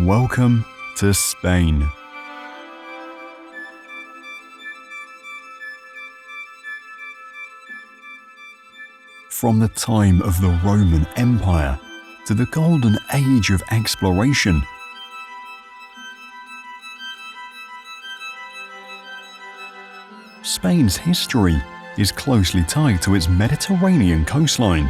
Welcome to Spain. From the time of the Roman Empire to the golden age of exploration, Spain's history is closely tied to its Mediterranean coastline.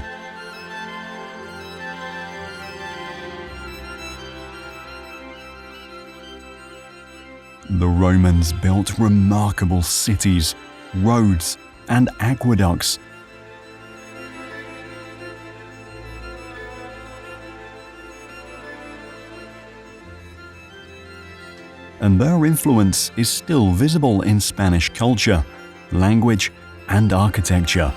The Romans built remarkable cities, roads, and aqueducts. And their influence is still visible in Spanish culture, language, and architecture.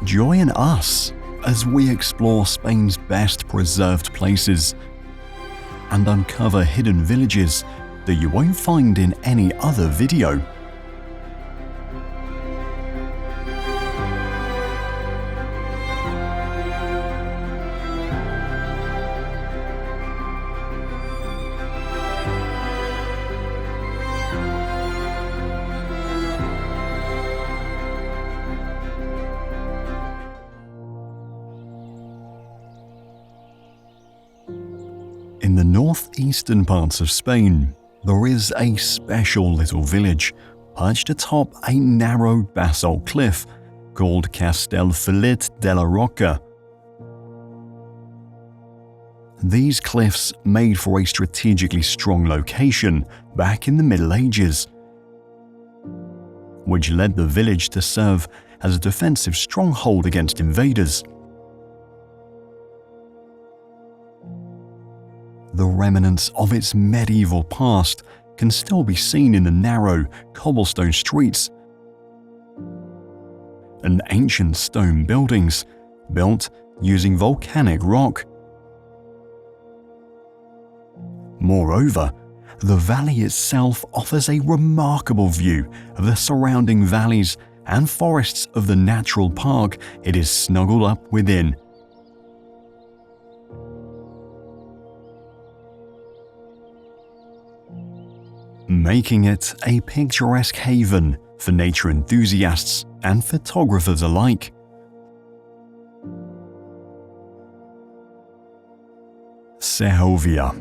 Join us as we explore Spain's best preserved places and uncover hidden villages that you won't find in any other video. In the northeastern parts of Spain, there is a special little village perched atop a narrow basalt cliff called Castellfollit de la Roca. These cliffs made for a strategically strong location back in the Middle Ages, which led the village to serve as a defensive stronghold against invaders. The remnants of its medieval past can still be seen in the narrow, cobblestone streets and ancient stone buildings built using volcanic rock. Moreover, the valley itself offers a remarkable view of the surrounding valleys and forests of the natural park it is snuggled up within. Making it a picturesque haven for nature enthusiasts and photographers alike. Segovia,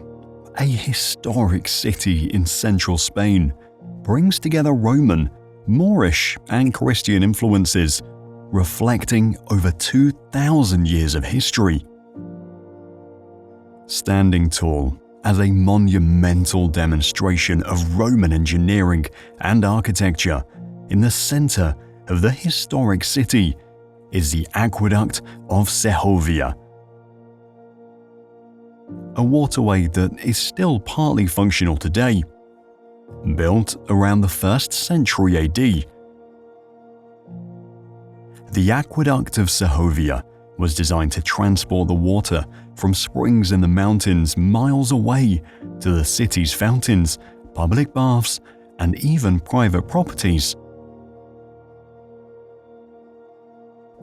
a historic city in central Spain, brings together Roman, Moorish, and Christian influences, reflecting over 2,000 years of history. Standing tall as a monumental demonstration of Roman engineering and architecture, in the center of the historic city is the Aqueduct of Segovia, a waterway that is still partly functional today. Built around the 1st century AD, the Aqueduct of Segovia was designed to transport the water from springs in the mountains miles away to the city's fountains, public baths, and even private properties.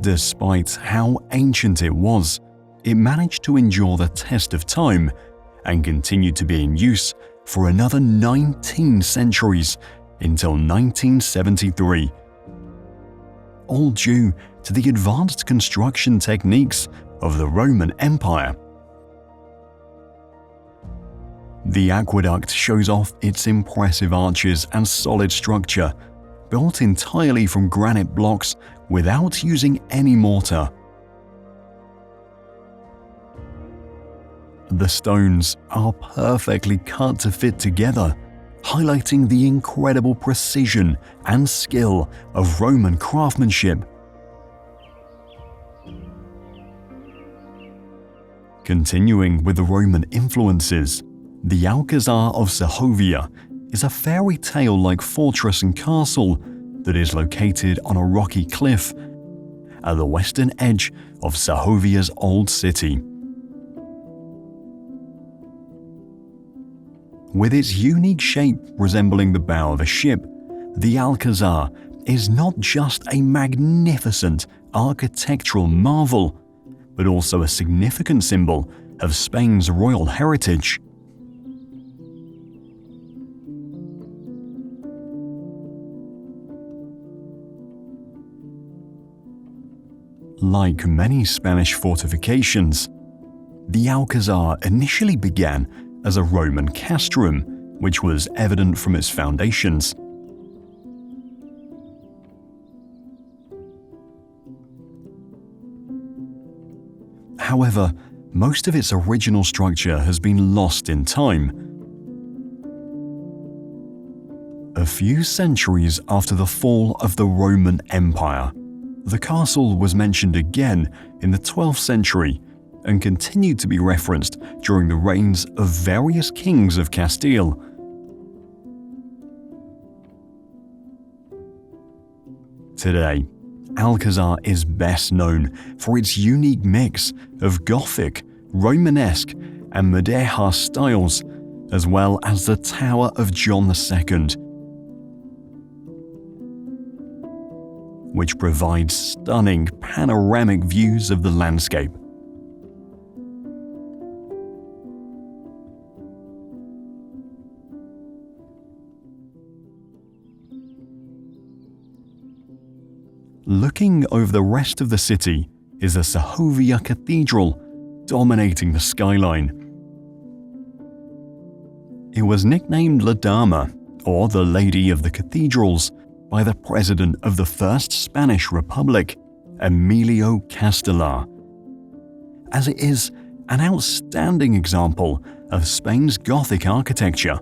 Despite how ancient it was, it managed to endure the test of time and continued to be in use for another 19 centuries until 1973. All due to the advanced construction techniques of the Roman Empire. The aqueduct shows off its impressive arches and solid structure, built entirely from granite blocks without using any mortar. The stones are perfectly cut to fit together, highlighting the incredible precision and skill of Roman craftsmanship. Continuing with the Roman influences, the Alquézar of Segovia is a fairy tale-like fortress and castle that is located on a rocky cliff at the western edge of Segovia's old city. With its unique shape resembling the bow of a ship, the Alcázar is not just a magnificent architectural marvel, but also a significant symbol of Spain's royal heritage. Like many Spanish fortifications, the Alcázar initially began as a Roman castrum, which was evident from its foundations. However, most of its original structure has been lost in time. A few centuries after the fall of the Roman Empire, the castle was mentioned again in the 12th century and continued to be referenced during the reigns of various kings of Castile. Today, Alcázar is best known for its unique mix of Gothic, Romanesque, and Mudéjar styles, as well as the Tower of John II, which provides stunning panoramic views of the landscape. Looking over the rest of the city is the Segovia Cathedral, dominating the skyline. It was nicknamed La Dama, or the Lady of the Cathedrals, by the president of the First Spanish Republic, Emilio Castelar, as it is an outstanding example of Spain's Gothic architecture.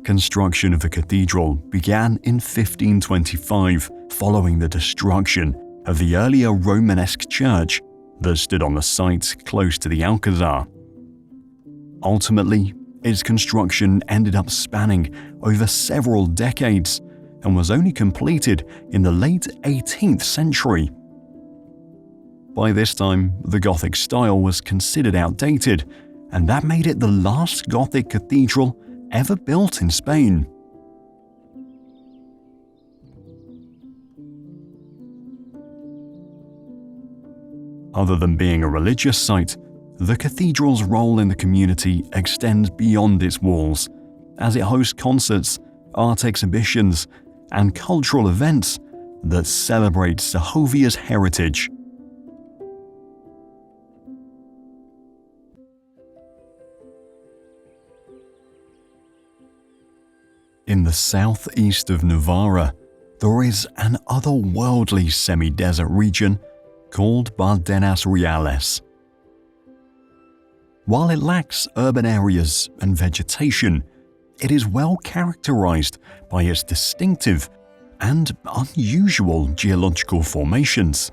Construction of the cathedral began in 1525 following the destruction of the earlier Romanesque church that stood on the site close to the Alcázar. Ultimately, its construction ended up spanning over several decades and was only completed in the late 18th century. By this time, the Gothic style was considered outdated, and that made it the last Gothic cathedral ever built in Spain. Other than being a religious site, the cathedral's role in the community extends beyond its walls, as it hosts concerts, art exhibitions, and cultural events that celebrate Segovia's heritage. In the southeast of Navarra, there is an otherworldly semi-desert region called Bardenas Reales. While it lacks urban areas and vegetation, it is well characterized by its distinctive and unusual geological formations.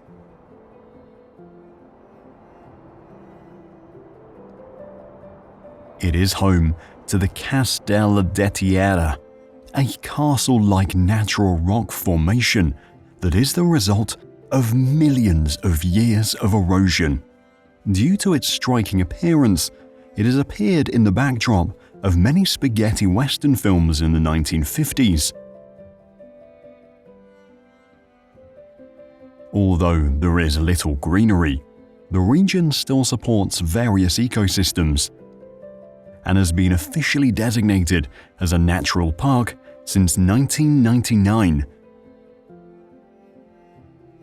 It is home to the Castell de Tierra, a castle-like natural rock formation that is the result of millions of years of erosion. Due to its striking appearance, it has appeared in the backdrop of many spaghetti western films in the 1950s. Although there is little greenery, the region still supports various ecosystems and has been officially designated as a natural park since 1999.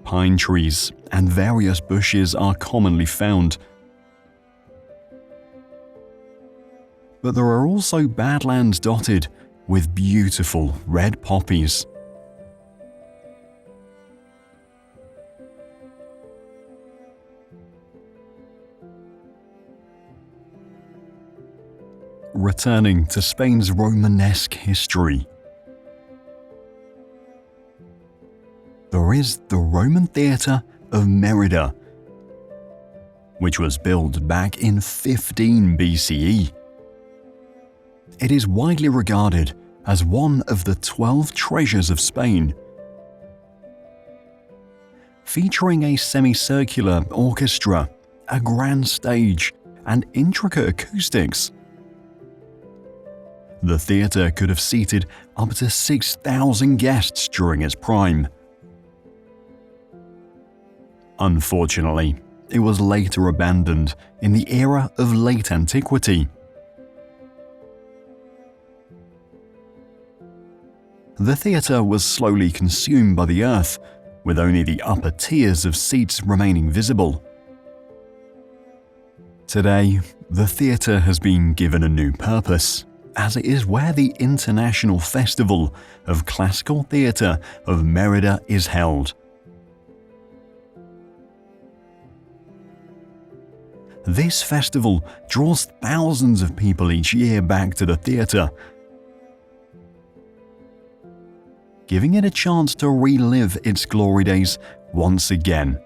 Pine trees and various bushes are commonly found. But there are also badlands dotted with beautiful red poppies. Returning to Spain's Romanesque history, there is the Roman theatre of Merida, which was built back in 15 BCE. It is widely regarded as one of the 12 treasures of Spain. Featuring a semicircular orchestra, a grand stage, and intricate acoustics, The theatre could have seated up to 6,000 guests during its prime. Unfortunately, it was later abandoned in the era of late antiquity. The theatre was slowly consumed by the earth, with only the upper tiers of seats remaining visible. Today, the theatre has been given a new purpose, as it is where the International Festival of Classical Theatre of Merida is held. This festival draws thousands of people each year back to the theatre, giving it a chance to relive its glory days once again.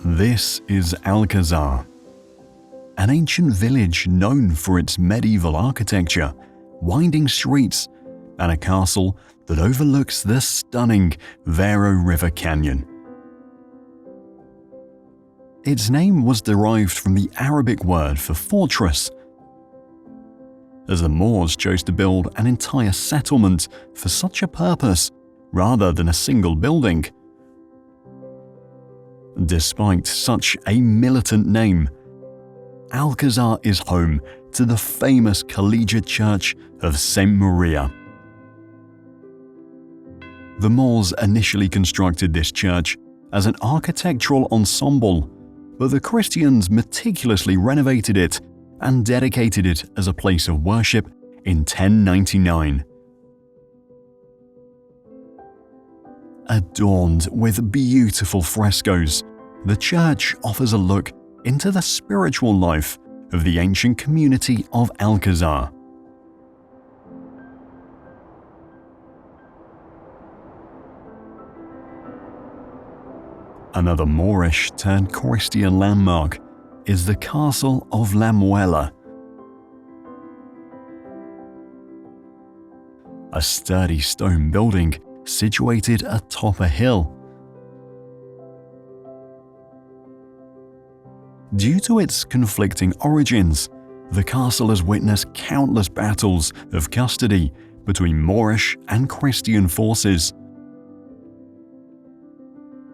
This is Alquézar, an ancient village known for its medieval architecture, winding streets, and a castle that overlooks the stunning Vero River Canyon. Its name was derived from the Arabic word for fortress, as the Moors chose to build an entire settlement for such a purpose rather than a single building. Despite such a militant name, Alquézar is home to the famous collegiate church of Saint Maria. The Moors initially constructed this church as an architectural ensemble, but the Christians meticulously renovated it and dedicated it as a place of worship in 1099. Adorned with beautiful frescoes, the church offers a look into the spiritual life of the ancient community of Alquézar. Another Moorish-turned-Christian landmark is the Castle of La Muela, a sturdy stone building situated atop a hill. Due to its conflicting origins, the castle has witnessed countless battles of custody between Moorish and Christian forces.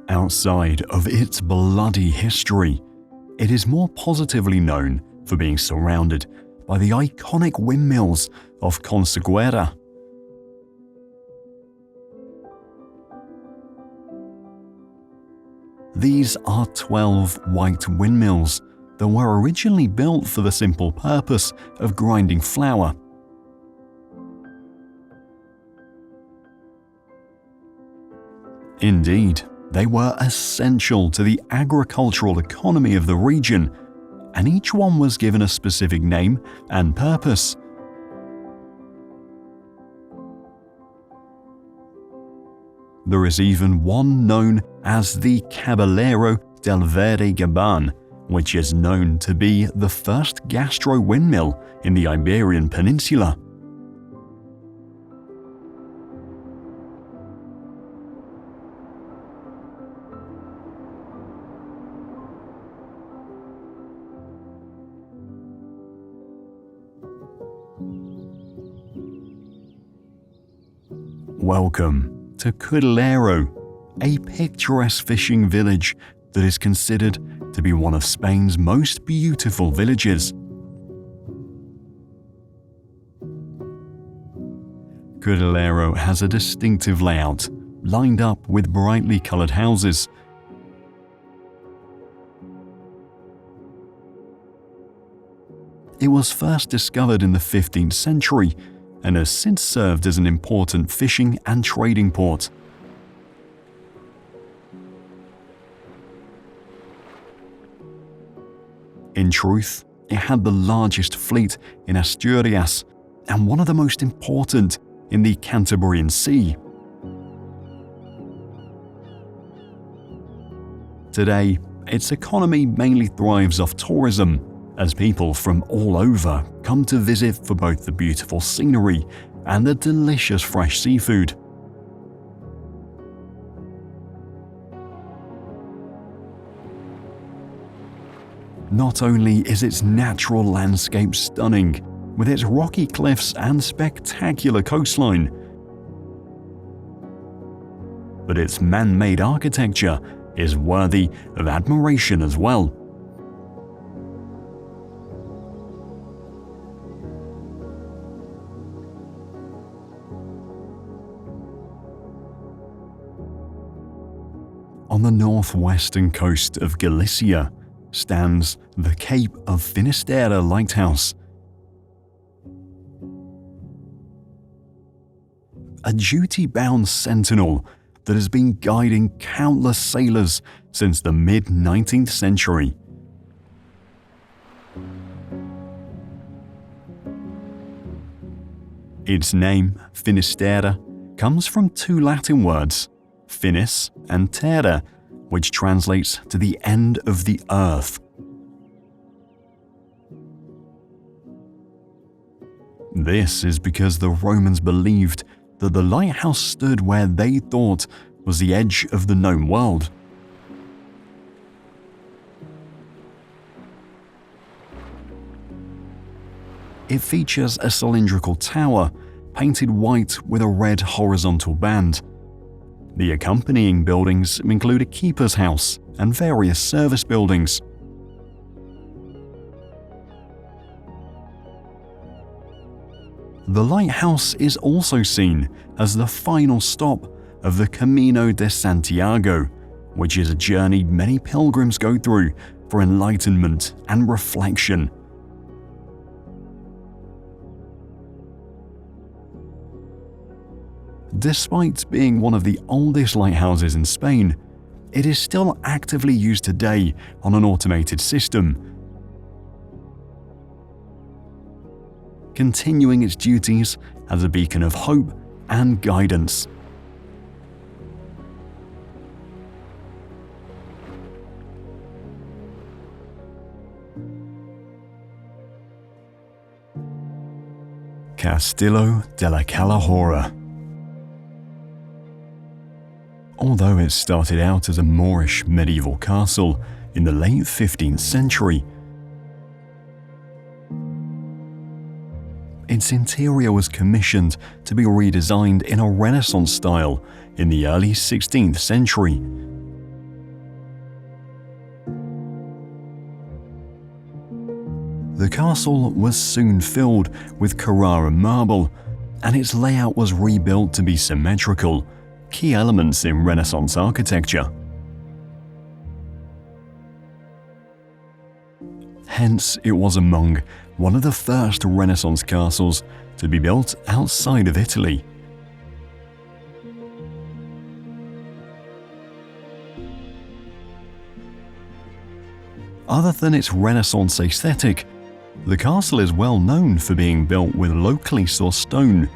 Outside of its bloody history, it is more positively known for being surrounded by the iconic windmills of Consuegra. These are 12 white windmills that were originally built for the simple purpose of grinding flour. Indeed, they were essential to the agricultural economy of the region, and each one was given a specific name and purpose. There is even one known as the Caballero del Verde Gabán, which is known to be the first gastro windmill in the Iberian Peninsula. Welcome to Cudillero, a picturesque fishing village that is considered to be one of Spain's most beautiful villages. Cudillero has a distinctive layout, lined up with brightly colored houses. It was first discovered in the 15th century and has since served as an important fishing and trading port. In truth, it had the largest fleet in Asturias and one of the most important in the Cantabrian Sea. Today, its economy mainly thrives off tourism, as people from all over come to visit for both the beautiful scenery and the delicious fresh seafood. Not only is its natural landscape stunning, with its rocky cliffs and spectacular coastline, but its man-made architecture is worthy of admiration as well. On the northwestern coast of Galicia stands the Cape of Finisterre lighthouse, a duty-bound sentinel that has been guiding countless sailors since the mid-19th century. Its name, Finisterre, comes from two Latin words, finis and terra, which translates to the end of the earth. This is because the Romans believed that the lighthouse stood where they thought was the edge of the known world. It features a cylindrical tower painted white with a red horizontal band. The accompanying buildings include a keeper's house and various service buildings. The lighthouse is also seen as the final stop of the Camino de Santiago, which is a journey many pilgrims go through for enlightenment and reflection. Despite being one of the oldest lighthouses in Spain, it is still actively used today on an automated system, continuing its duties as a beacon of hope and guidance. Castillo de la Calahorra. Although it started out as a Moorish medieval castle in the late 15th century, its interior was commissioned to be redesigned in a Renaissance style in the early 16th century. The castle was soon filled with Carrara marble, and its layout was rebuilt to be symmetrical, key elements in Renaissance architecture. Hence, it was among one of the first Renaissance castles to be built outside of Italy. Other than its Renaissance aesthetic, the castle is well known for being built with locally sourced stone,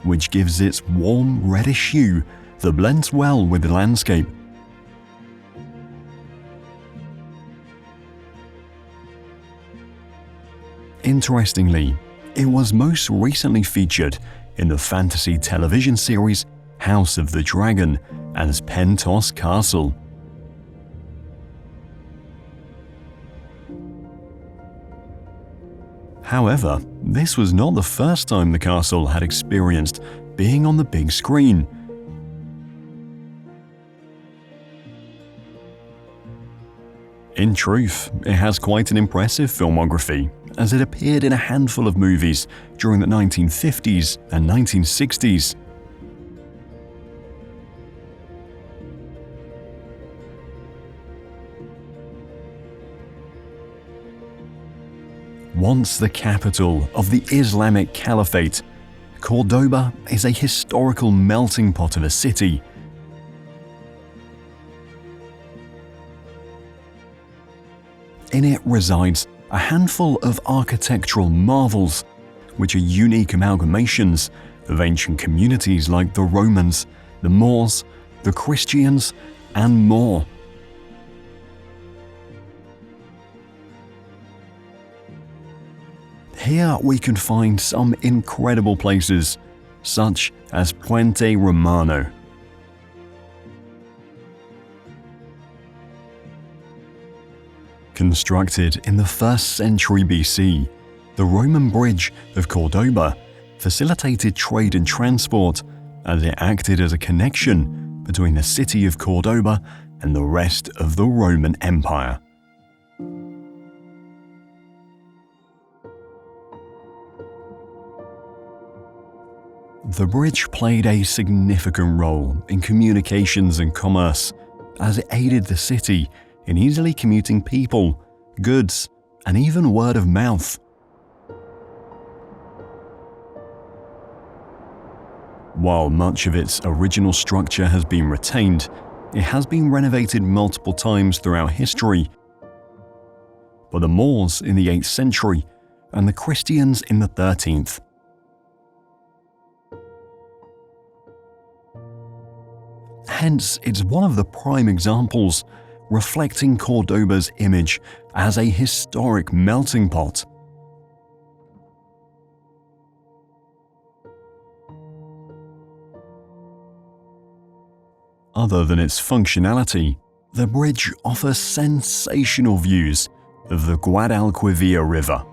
which gives its warm reddish hue that blends well with the landscape. Interestingly, it was most recently featured in the fantasy television series House of the Dragon as Pentos Castle. However, this was not the first time the castle had experienced being on the big screen. In truth, it has quite an impressive filmography, as it appeared in a handful of movies during the 1950s and 1960s. Once the capital of the Islamic Caliphate, Cordoba is a historical melting pot of a city. In it resides a handful of architectural marvels, which are unique amalgamations of ancient communities like the Romans, the Moors, the Christians, and more. Here we can find some incredible places, such as Puente Romano. Constructed in the 1st century BC, the Roman bridge of Cordoba facilitated trade and transport as it acted as a connection between the city of Cordoba and the rest of the Roman Empire. The bridge played a significant role in communications and commerce as it aided the city in easily commuting people, goods, and even word of mouth. While much of its original structure has been retained, it has been renovated multiple times throughout history. By the Moors in the 8th century and the Christians in the 13th. Hence, it's one of the prime examples reflecting Cordoba's image as a historic melting pot. Other than its functionality, the bridge offers sensational views of the Guadalquivir River.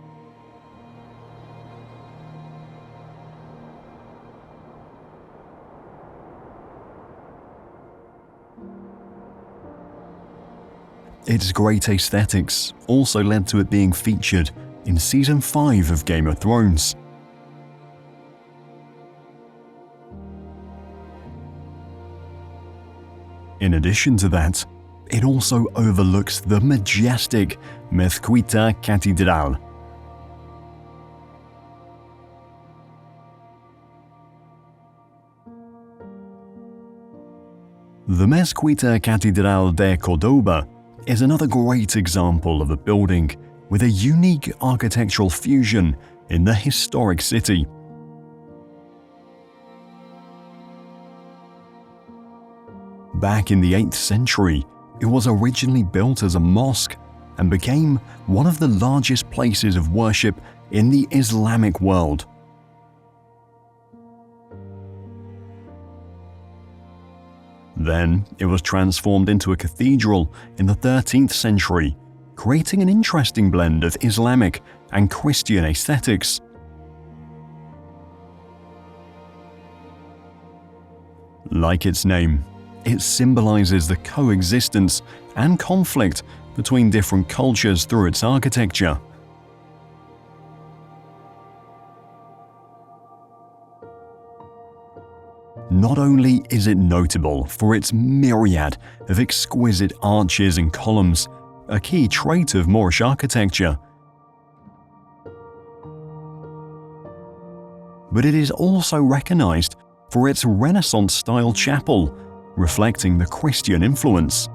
Its great aesthetics also led to it being featured in Season 5 of Game of Thrones. In addition to that, it also overlooks the majestic Mezquita Cathedral. The Mezquita Catedral de Cordoba is another great example of a building with a unique architectural fusion in the historic city. Back in the 8th century, it was originally built as a mosque and became one of the largest places of worship in the Islamic world. Then, it was transformed into a cathedral in the 13th century, creating an interesting blend of Islamic and Christian aesthetics. Like its name, it symbolizes the coexistence and conflict between different cultures through its architecture. Not only is it notable for its myriad of exquisite arches and columns, a key trait of Moorish architecture, but it is also recognized for its Renaissance-style chapel, reflecting the Christian influence.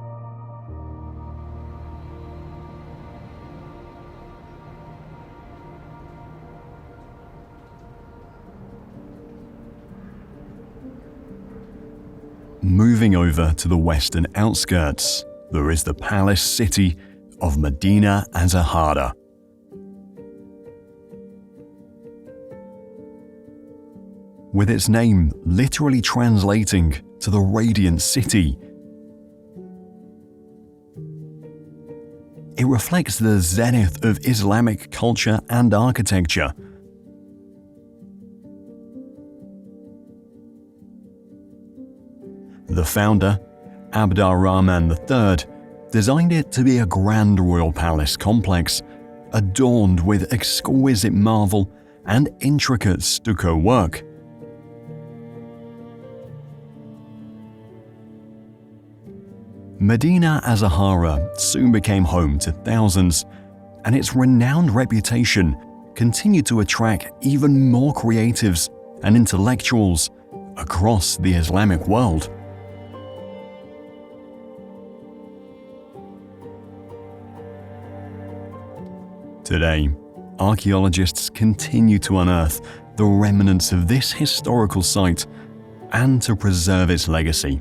Moving over to the western outskirts, there is the palace city of Medina Azahara. With its name literally translating to the Radiant City, it reflects the zenith of Islamic culture and architecture. The founder, Abd ar-Rahman III, designed it to be a grand royal palace complex, adorned with exquisite marble and intricate stucco work. Medina Azahara soon became home to thousands, and its renowned reputation continued to attract even more creatives and intellectuals across the Islamic world. Today, archaeologists continue to unearth the remnants of this historical site and to preserve its legacy.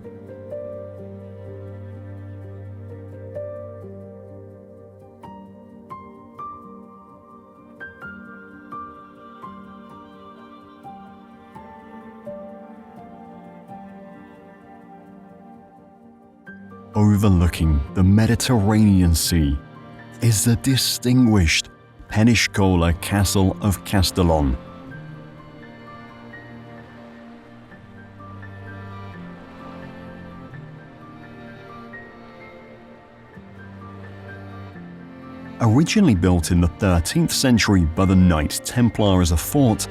overlooking the Mediterranean Sea, is the distinguished Peñíscola Castle of Castellón. Originally built in the 13th century by the Knights Templar as a fort,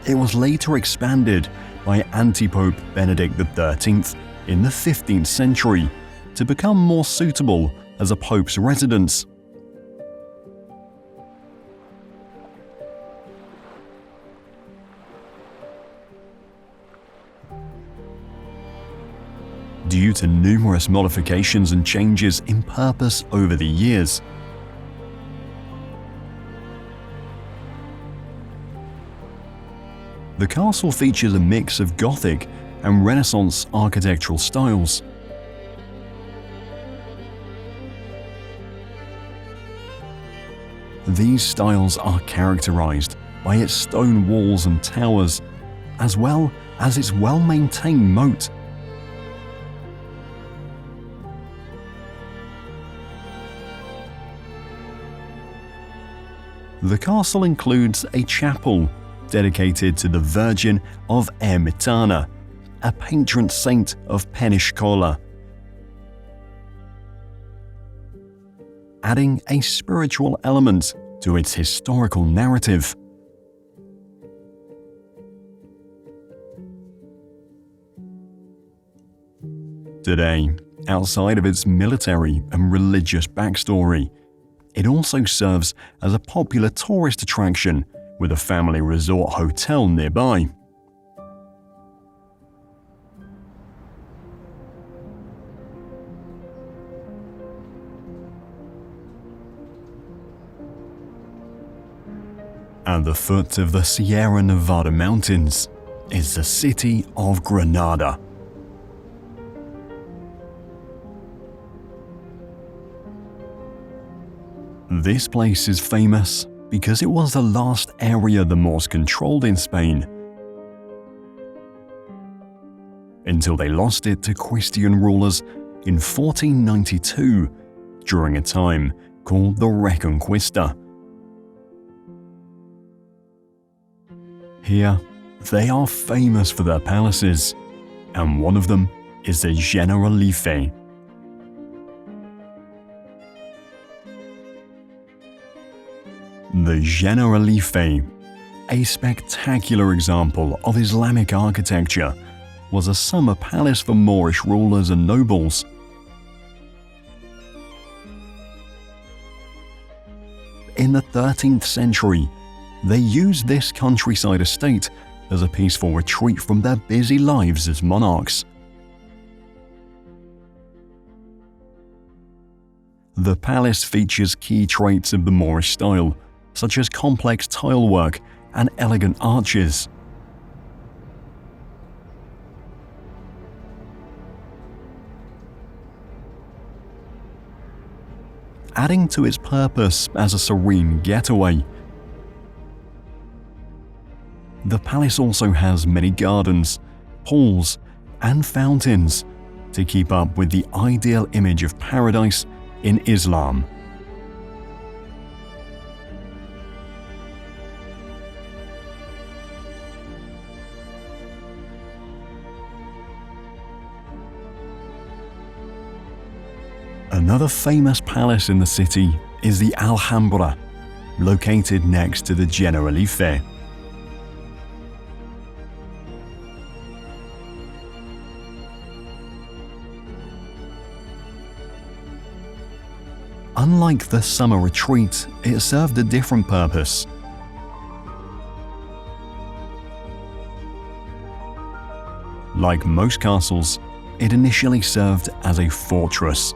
it was later expanded by Antipope Benedict XIII in the 15th century to become more suitable as a pope's residence. Due to numerous modifications and changes in purpose over the years, the castle features a mix of Gothic and Renaissance architectural styles. These styles are characterized by its stone walls and towers, as well as its well-maintained moat. The castle includes a chapel dedicated to the Virgin of Ermitana, a patron saint of Peñíscola, adding a spiritual element to its historical narrative. Today, outside of its military and religious backstory, it also serves as a popular tourist attraction with a family resort hotel nearby. At the foot of the Sierra Nevada mountains is the city of Granada. This place is famous because it was the last area the Moors controlled in Spain, until they lost it to Christian rulers in 1492 during a time called the Reconquista. Here, they are famous for their palaces, and one of them is the Generalife. The Generalife, a spectacular example of Islamic architecture, was a summer palace for Moorish rulers and nobles. In the 13th century, they used this countryside estate as a peaceful retreat from their busy lives as monarchs. The palace features key traits of the Moorish style, such as complex tilework and elegant arches. Adding to its purpose as a serene getaway, the palace also has many gardens, pools, and fountains to keep up with the ideal image of paradise in Islam. Another famous palace in the city is the Alhambra, located next to the Generalife. Unlike the summer retreat, it served a different purpose. Like most castles, it initially served as a fortress.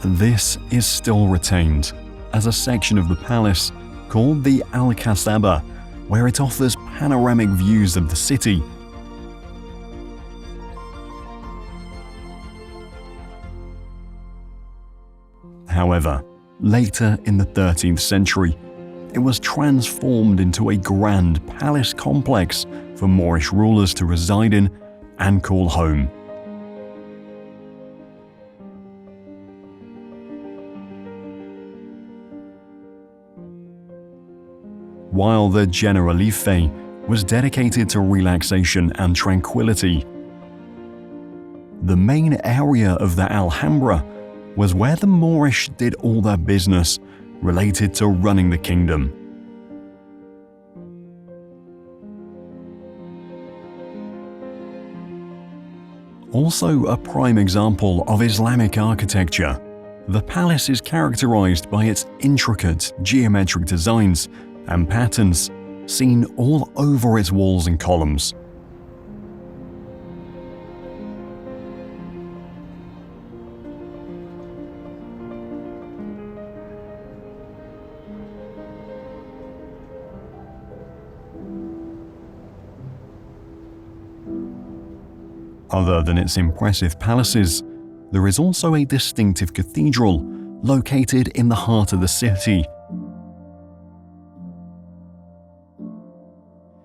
This is still retained as a section of the palace called the Alcazaba, where it offers panoramic views of the city. However, Later in the 13th century, it was transformed into a grand palace complex for Moorish rulers to reside in and call home. While the Generalife was dedicated to relaxation and tranquility, the main area of the Alhambra was where the Moorish did all their business related to running the kingdom. Also a prime example of Islamic architecture, the palace is characterized by its intricate geometric designs and patterns seen all over its walls and columns. Other than its impressive palaces, there is also a distinctive cathedral located in the heart of the city,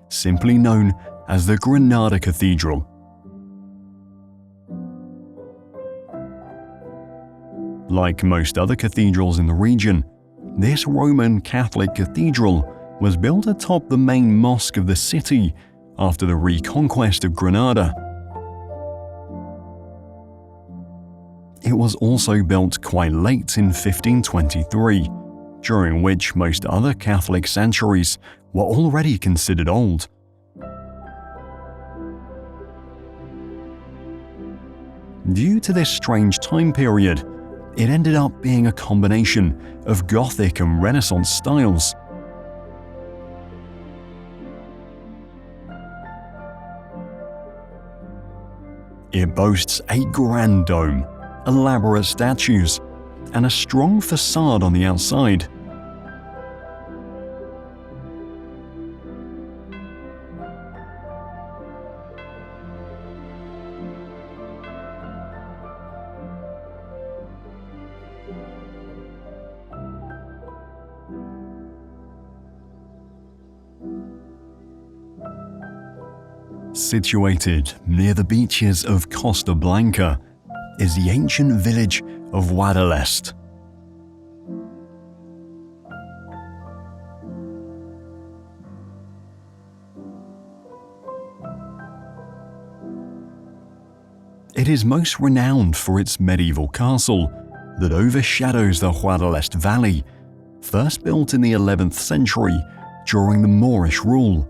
simply known as the Granada Cathedral. Like most other cathedrals in the region, this Roman Catholic cathedral was built atop the main mosque of the city after the reconquest of Granada. It was also built quite late in 1523, during which most other Catholic sanctuaries were already considered old. Due to this strange time period, it ended up being a combination of Gothic and Renaissance styles. It boasts a grand dome, elaborate statues, and a strong facade on the outside. Situated near the beaches of Costa Blanca is the ancient village of Guadalest. It is most renowned for its medieval castle that overshadows the Guadalest Valley, first built in the 11th century during the Moorish rule.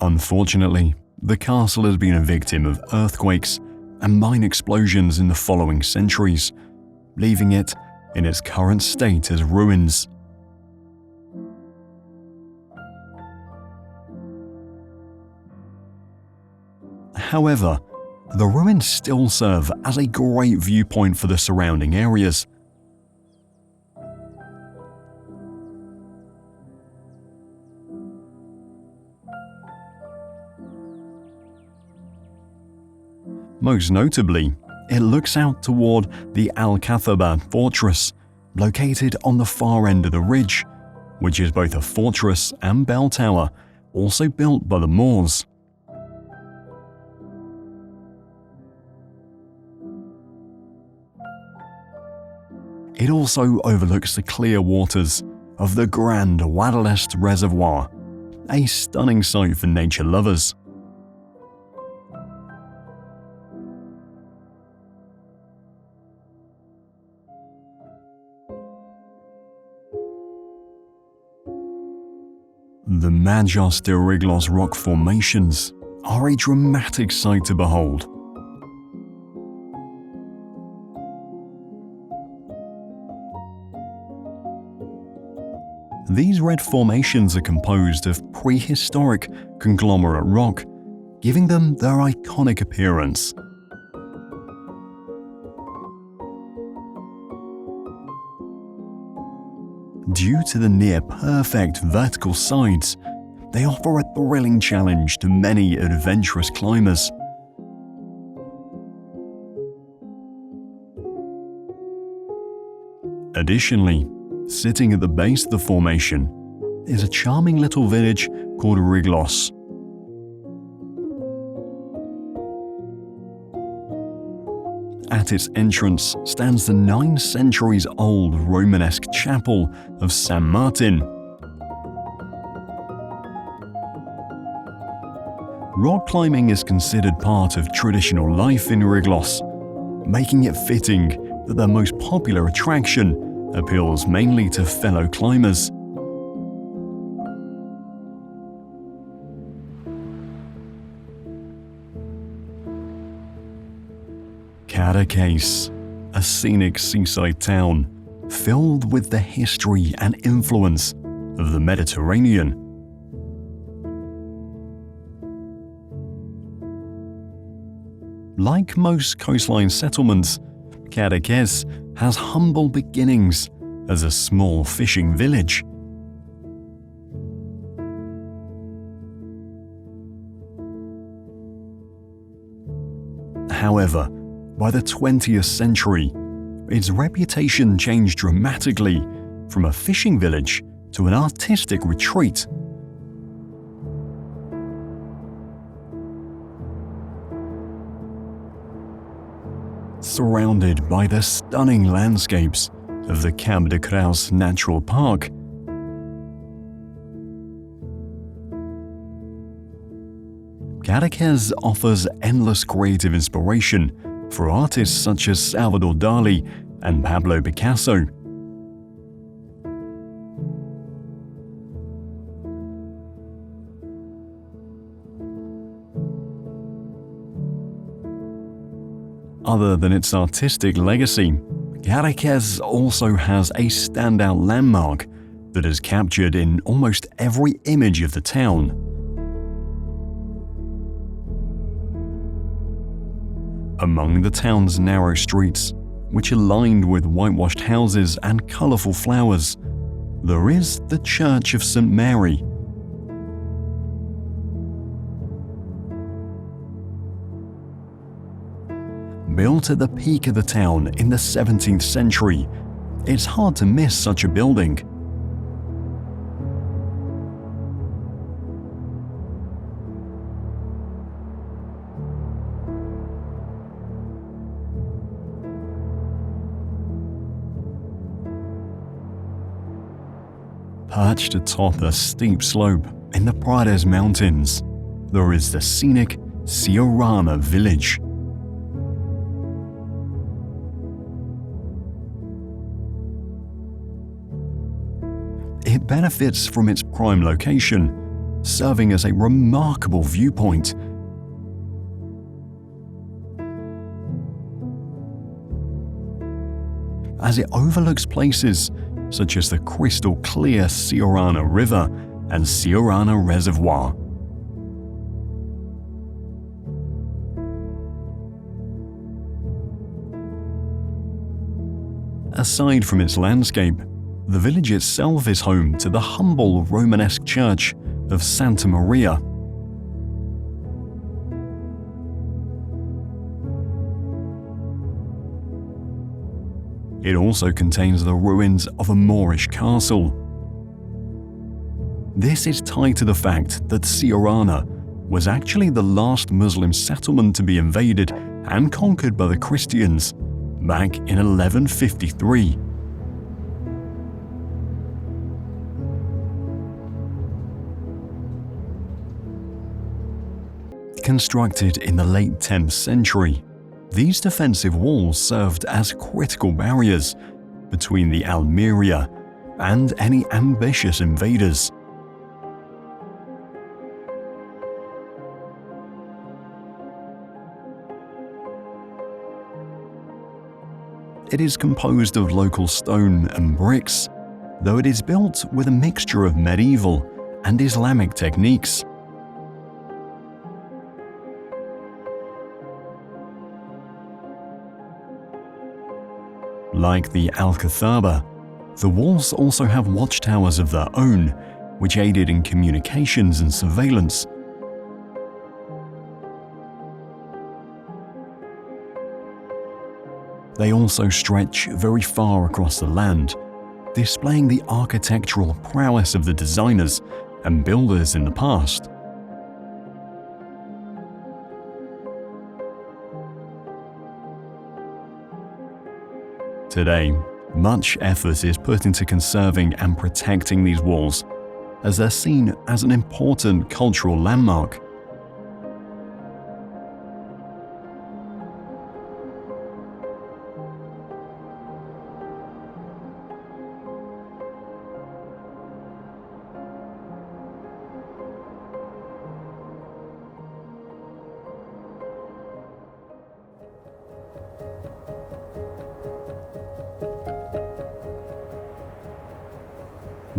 Unfortunately, the castle has been a victim of earthquakes and mine explosions in the following centuries, leaving it in its current state as ruins. However, the ruins still serve as a great viewpoint for the surrounding areas. Most notably, it looks out toward the Alquézar fortress, located on the far end of the ridge, which is both a fortress and bell tower, also built by the Moors. It also overlooks the clear waters of the Grand Guadalest Reservoir, a stunning sight for nature lovers. The Bardenas Reales rock formations are a dramatic sight to behold. These red formations are composed of prehistoric conglomerate rock, giving them their iconic appearance. Due to the near-perfect vertical sides, they offer a thrilling challenge to many adventurous climbers. Additionally, sitting at the base of the formation is a charming little village called Riglos. At its entrance stands the 9 centuries-old Romanesque chapel of San Martin. Rock climbing is considered part of traditional life in Riglos, making it fitting that their most popular attraction appeals mainly to fellow climbers. Cadaqués, a scenic seaside town filled with the history and influence of the Mediterranean. Like most coastline settlements, Cadaqués has humble beginnings as a small fishing village. However, by the 20th century, its reputation changed dramatically from a fishing village to an artistic retreat. Surrounded by the stunning landscapes of the Cap de Creus Natural Park, Cadaqués offers endless creative inspiration for artists such as Salvador Dali and Pablo Picasso. Other than its artistic legacy, Cadaqués also has a standout landmark that is captured in almost every image of the town. Among the town's narrow streets, which are lined with whitewashed houses and colourful flowers, there is the Church of St. Mary. Built at the peak of the town in the 17th century, it's hard to miss such a building. Perched atop a steep slope in the Prades Mountains, there is the scenic Siurana village. It benefits from its prime location, serving as a remarkable viewpoint. As it overlooks places such as the crystal clear Siurana River and Siurana Reservoir. Aside from its landscape, the village itself is home to the humble Romanesque church of Santa Maria. It also contains the ruins of a Moorish castle. This is tied to the fact that Siurana was actually the last Muslim settlement to be invaded and conquered by the Christians back in 1153. Constructed in the late 10th century, these defensive walls served as critical barriers between the Almería and any ambitious invaders. It is composed of local stone and bricks, though it is built with a mixture of medieval and Islamic techniques. Like the Alquézar, The walls also have watchtowers of their own, which aided in communications and surveillance. They also stretch very far across the land, displaying the architectural prowess of the designers and builders in the past. Today, much effort is put into conserving and protecting these walls, as they're seen as an important cultural landmark.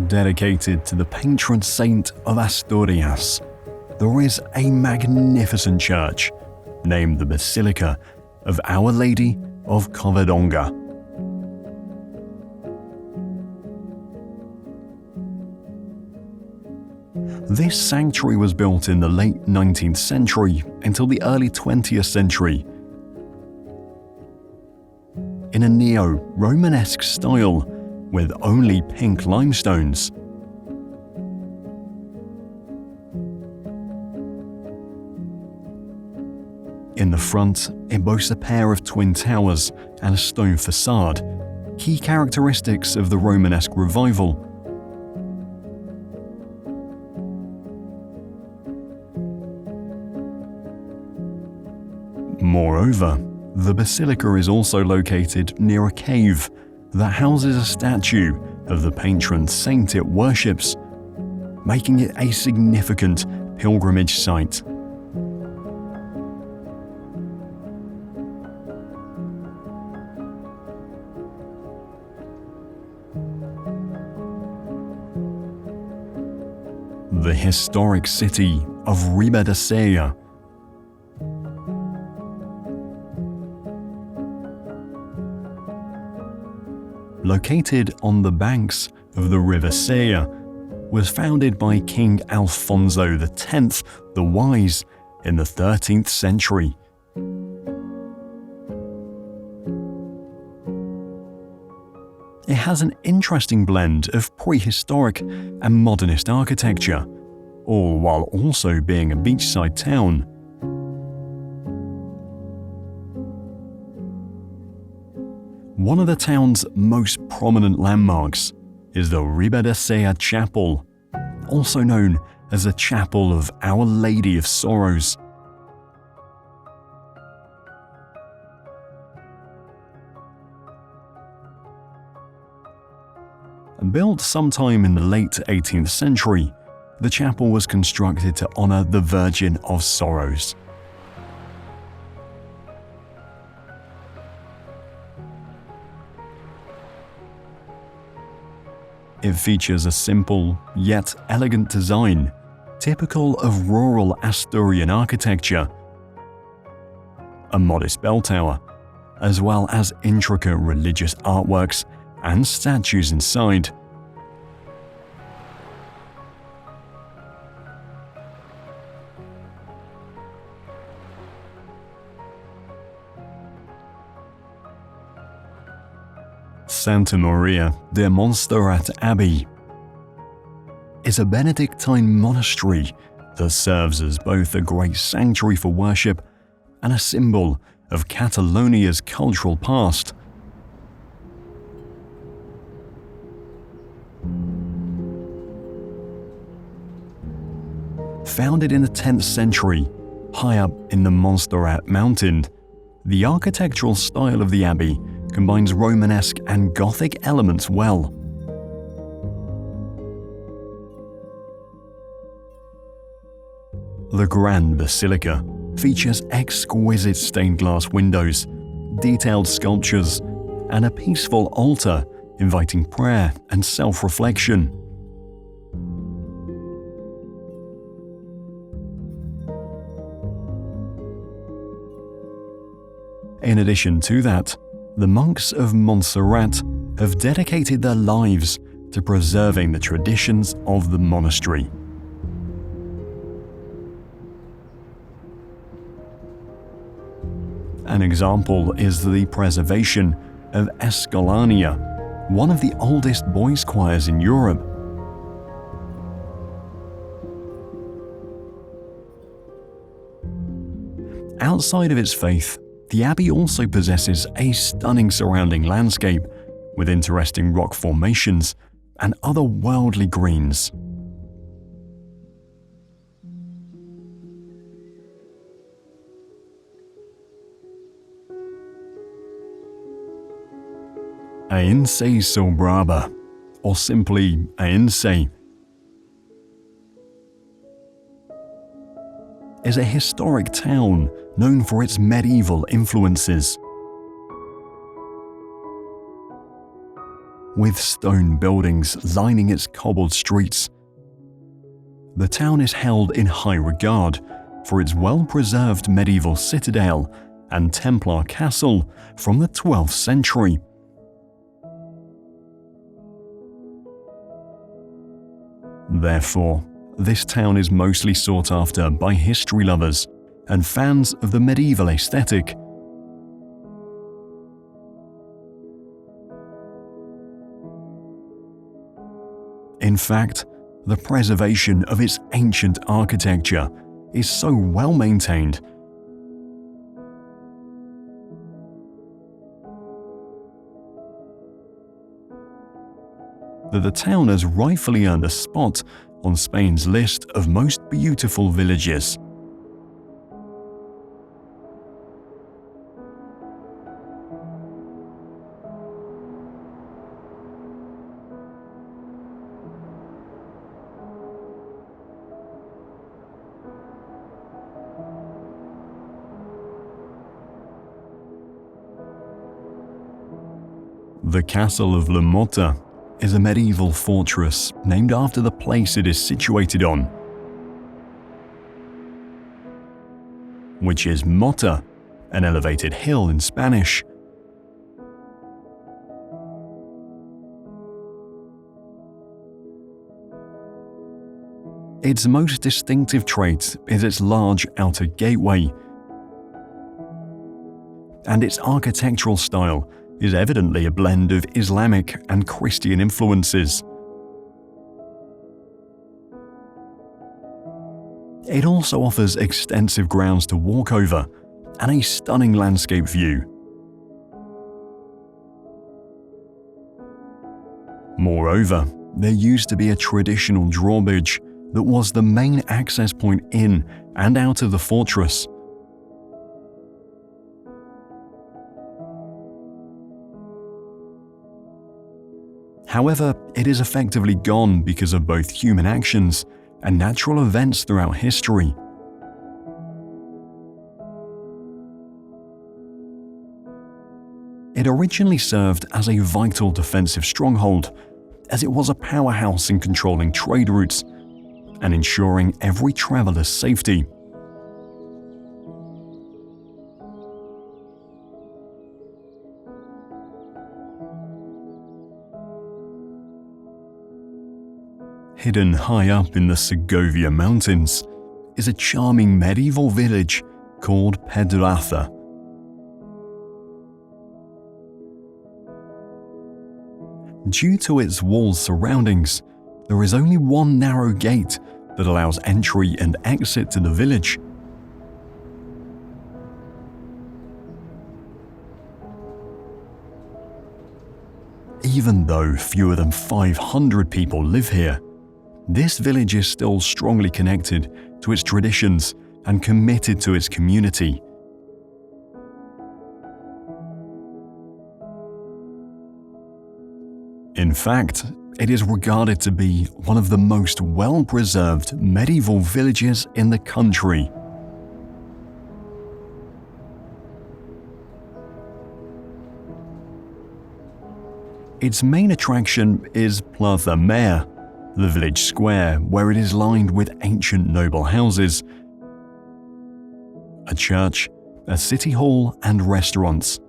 Dedicated to the patron saint of Asturias, there is a magnificent church named the Basilica of Our Lady of Covadonga. This sanctuary was built in the late 19th century until the early 20th century in a neo-Romanesque style with only pink limestones. In the front, it boasts a pair of twin towers and a stone facade, key characteristics of the Romanesque revival. Moreover, the basilica is also located near a cave that houses a statue of the patron saint it worships, making it a significant pilgrimage site. The historic city of Ribadesella. Located on the banks of the River Sella, was founded by King Alfonso X the Wise in the 13th century. It has an interesting blend of prehistoric and modernist architecture, all while also being a beachside town. One of the town's most prominent landmarks is the Ribadesella Chapel, also known as the Chapel of Our Lady of Sorrows. Built sometime in the late 18th century, the chapel was constructed to honor the Virgin of Sorrows. It features a simple yet elegant design, typical of rural Asturian architecture, a modest bell tower, as well as intricate religious artworks and statues inside. Santa Maria de Montserrat Abbey is a Benedictine monastery that serves as both a great sanctuary for worship and a symbol of Catalonia's cultural past. Founded in the 10th century, high up in the Montserrat mountain, the architectural style of the abbey combines Romanesque and Gothic elements well. The Grand Basilica features exquisite stained glass windows, detailed sculptures, and a peaceful altar inviting prayer and self-reflection. In addition to that, the monks of Montserrat have dedicated their lives to preserving the traditions of the monastery. An example is the preservation of Escolania, one of the oldest boys' choirs in Europe. Outside of its faith, the abbey also possesses a stunning surrounding landscape with interesting rock formations and otherworldly greens. Aense Sobraba, or simply Aense, is a historic town known for its medieval influences. With stone buildings lining its cobbled streets, the town is held in high regard for its well-preserved medieval citadel and Templar castle from the 12th century. Therefore, this town is mostly sought after by history lovers and fans of the medieval aesthetic. In fact, the preservation of its ancient architecture is so well maintained that the town has rightfully earned a spot on Spain's list of most beautiful villages. The Castle of La Mota is a medieval fortress named after the place it is situated on, which is Mota, an elevated hill in Spanish. Its most distinctive trait is its large outer gateway, and its architectural style is evidently a blend of Islamic and Christian influences. It also offers extensive grounds to walk over and a stunning landscape view. Moreover, there used to be a traditional drawbridge that was the main access point in and out of the fortress. However, it is effectively gone because of both human actions and natural events throughout history. It originally served as a vital defensive stronghold, as it was a powerhouse in controlling trade routes and ensuring every traveler's safety. Hidden high up in the Segovia mountains is a charming medieval village called Pedraza. Due to its walled surroundings, there is only one narrow gate that allows entry and exit to the village. Even though fewer than 500 people live here, this village is still strongly connected to its traditions and committed to its community. In fact, it is regarded to be one of the most well-preserved medieval villages in the country. Its main attraction is Plaza Mayor, the village square where it is lined with ancient noble houses, a church, a city hall, and restaurants.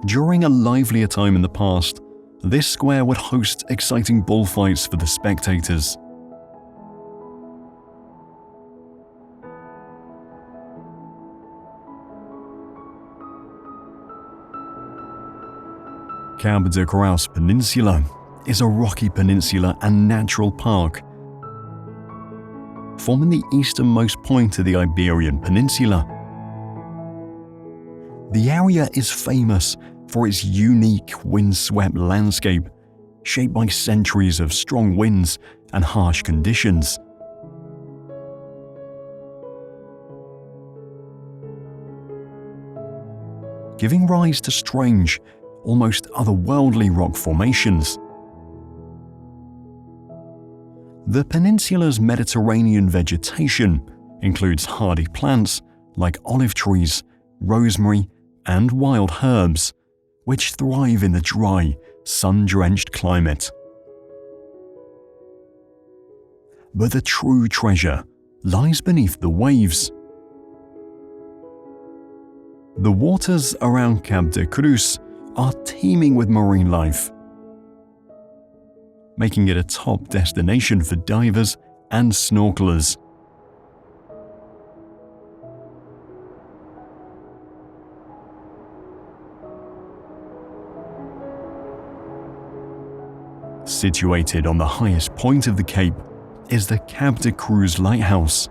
During a livelier time in the past, this square would host exciting bullfights for the spectators. Cap de Creus Peninsula is a rocky peninsula and natural park, forming the easternmost point of the Iberian Peninsula. The area is famous for its unique windswept landscape, shaped by centuries of strong winds and harsh conditions. Giving rise to strange, almost otherworldly rock formations. The peninsula's Mediterranean vegetation includes hardy plants like olive trees, rosemary, and wild herbs, which thrive in the dry, sun-drenched climate. But the true treasure lies beneath the waves. The waters around Cap de Creus are teeming with marine life, making it a top destination for divers and snorkelers. Situated on the highest point of the cape is the Cap de Creus Lighthouse.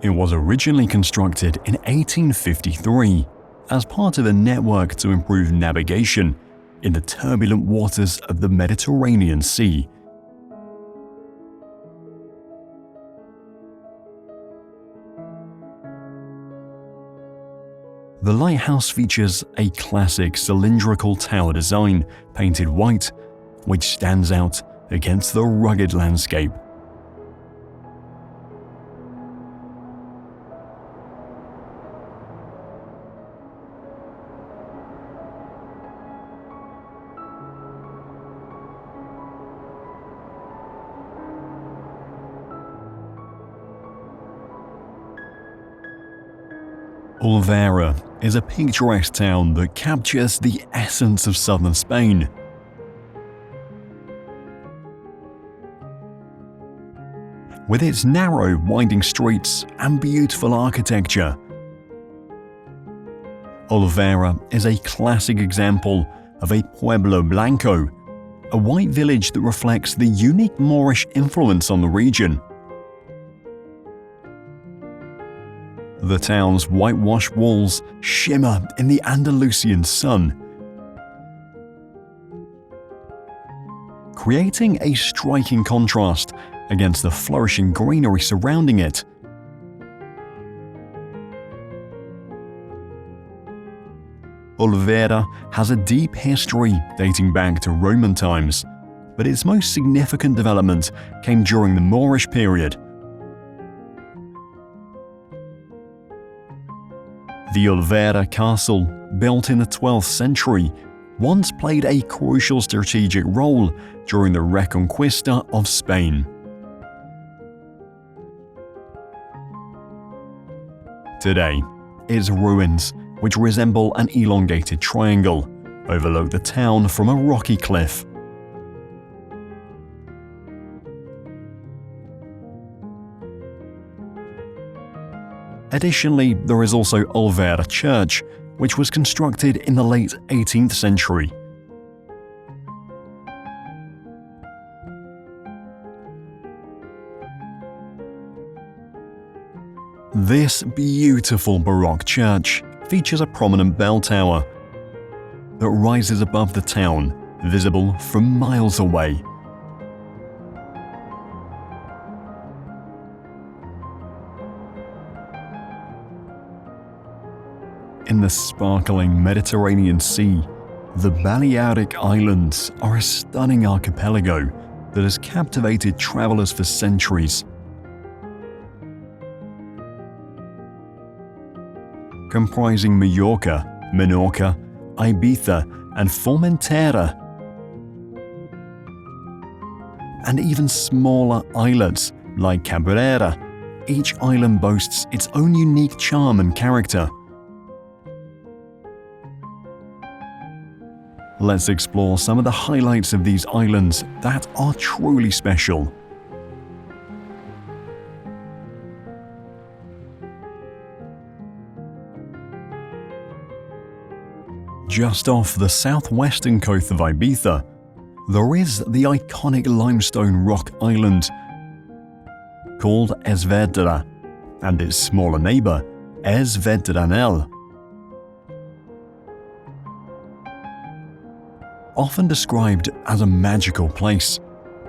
It was originally constructed in 1853 as part of a network to improve navigation in the turbulent waters of the Mediterranean Sea. The lighthouse features a classic cylindrical tower design painted white, which stands out against the rugged landscape. Olvera is a picturesque town that captures the essence of southern Spain. With its narrow, winding streets and beautiful architecture, Olvera is a classic example of a Pueblo Blanco, a white village that reflects the unique Moorish influence on the region. The town's whitewashed walls shimmer in the Andalusian sun, creating a striking contrast against the flourishing greenery surrounding it. Olvera has a deep history dating back to Roman times, but its most significant development came during the Moorish period. The Olvera Castle, built in the 12th century, once played a crucial strategic role during the Reconquista of Spain. Today, its ruins, which resemble an elongated triangle, overlook the town from a rocky cliff. Additionally, there is also Olvera Church, which was constructed in the late 18th century. This beautiful Baroque church features a prominent bell tower that rises above the town, visible from miles away. In the sparkling Mediterranean Sea, the Balearic Islands are a stunning archipelago that has captivated travelers for centuries. Comprising Mallorca, Menorca, Ibiza, and Formentera, and even smaller islets like Cabrera, each island boasts its own unique charm and character. Let's explore some of the highlights of these islands that are truly special. Just off the southwestern coast of Ibiza, there is the iconic limestone rock island called Es Vedrà, and its smaller neighbour, Es Vedranell. Often described as a magical place,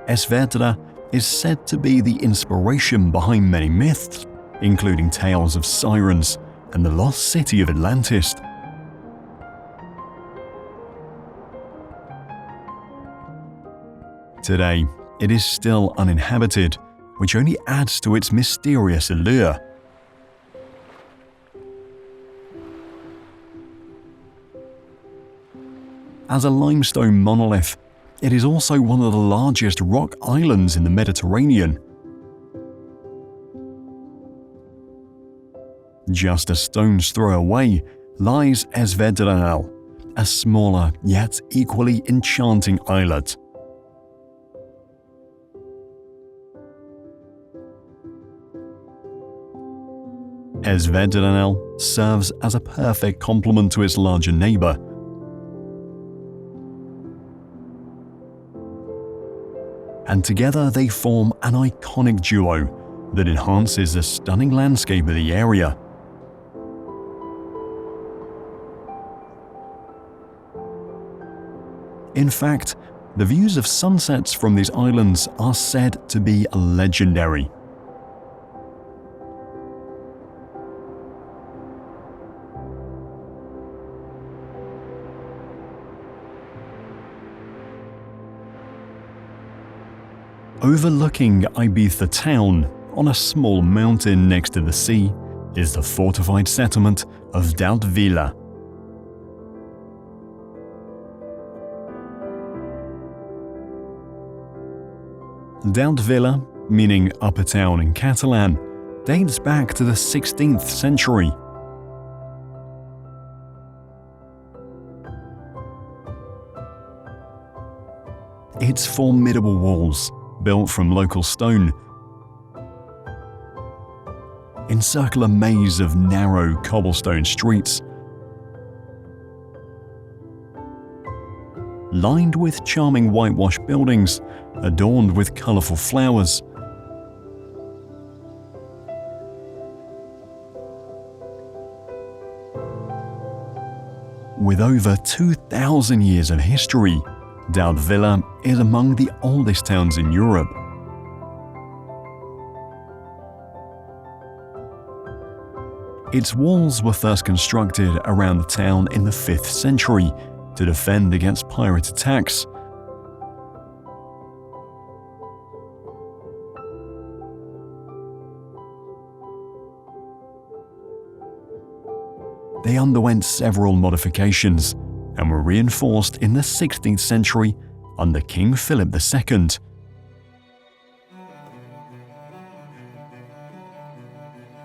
Es Vedrà is said to be the inspiration behind many myths, including tales of sirens and the lost city of Atlantis. Today, it is still uninhabited, which only adds to its mysterious allure. As a limestone monolith, it is also one of the largest rock islands in the Mediterranean. Just a stone's throw away lies Es Vedranell, a smaller yet equally enchanting islet. Es Vedranell serves as a perfect complement to its larger neighbour. And together they form an iconic duo that enhances the stunning landscape of the area. In fact, the views of sunsets from these islands are said to be legendary. Overlooking Ibiza town, on a small mountain next to the sea, is the fortified settlement of Daltvila. Daltvila, meaning upper town in Catalan, dates back to the 16th century. Its formidable walls, built from local stone, encircle a maze of narrow cobblestone streets, lined with charming whitewashed buildings adorned with colourful flowers. With over 2,000 years of history, Daltvila is among the oldest towns in Europe. Its walls were first constructed around the town in the 5th century to defend against pirate attacks. They underwent several modifications and were reinforced in the 16th century under King Philip II.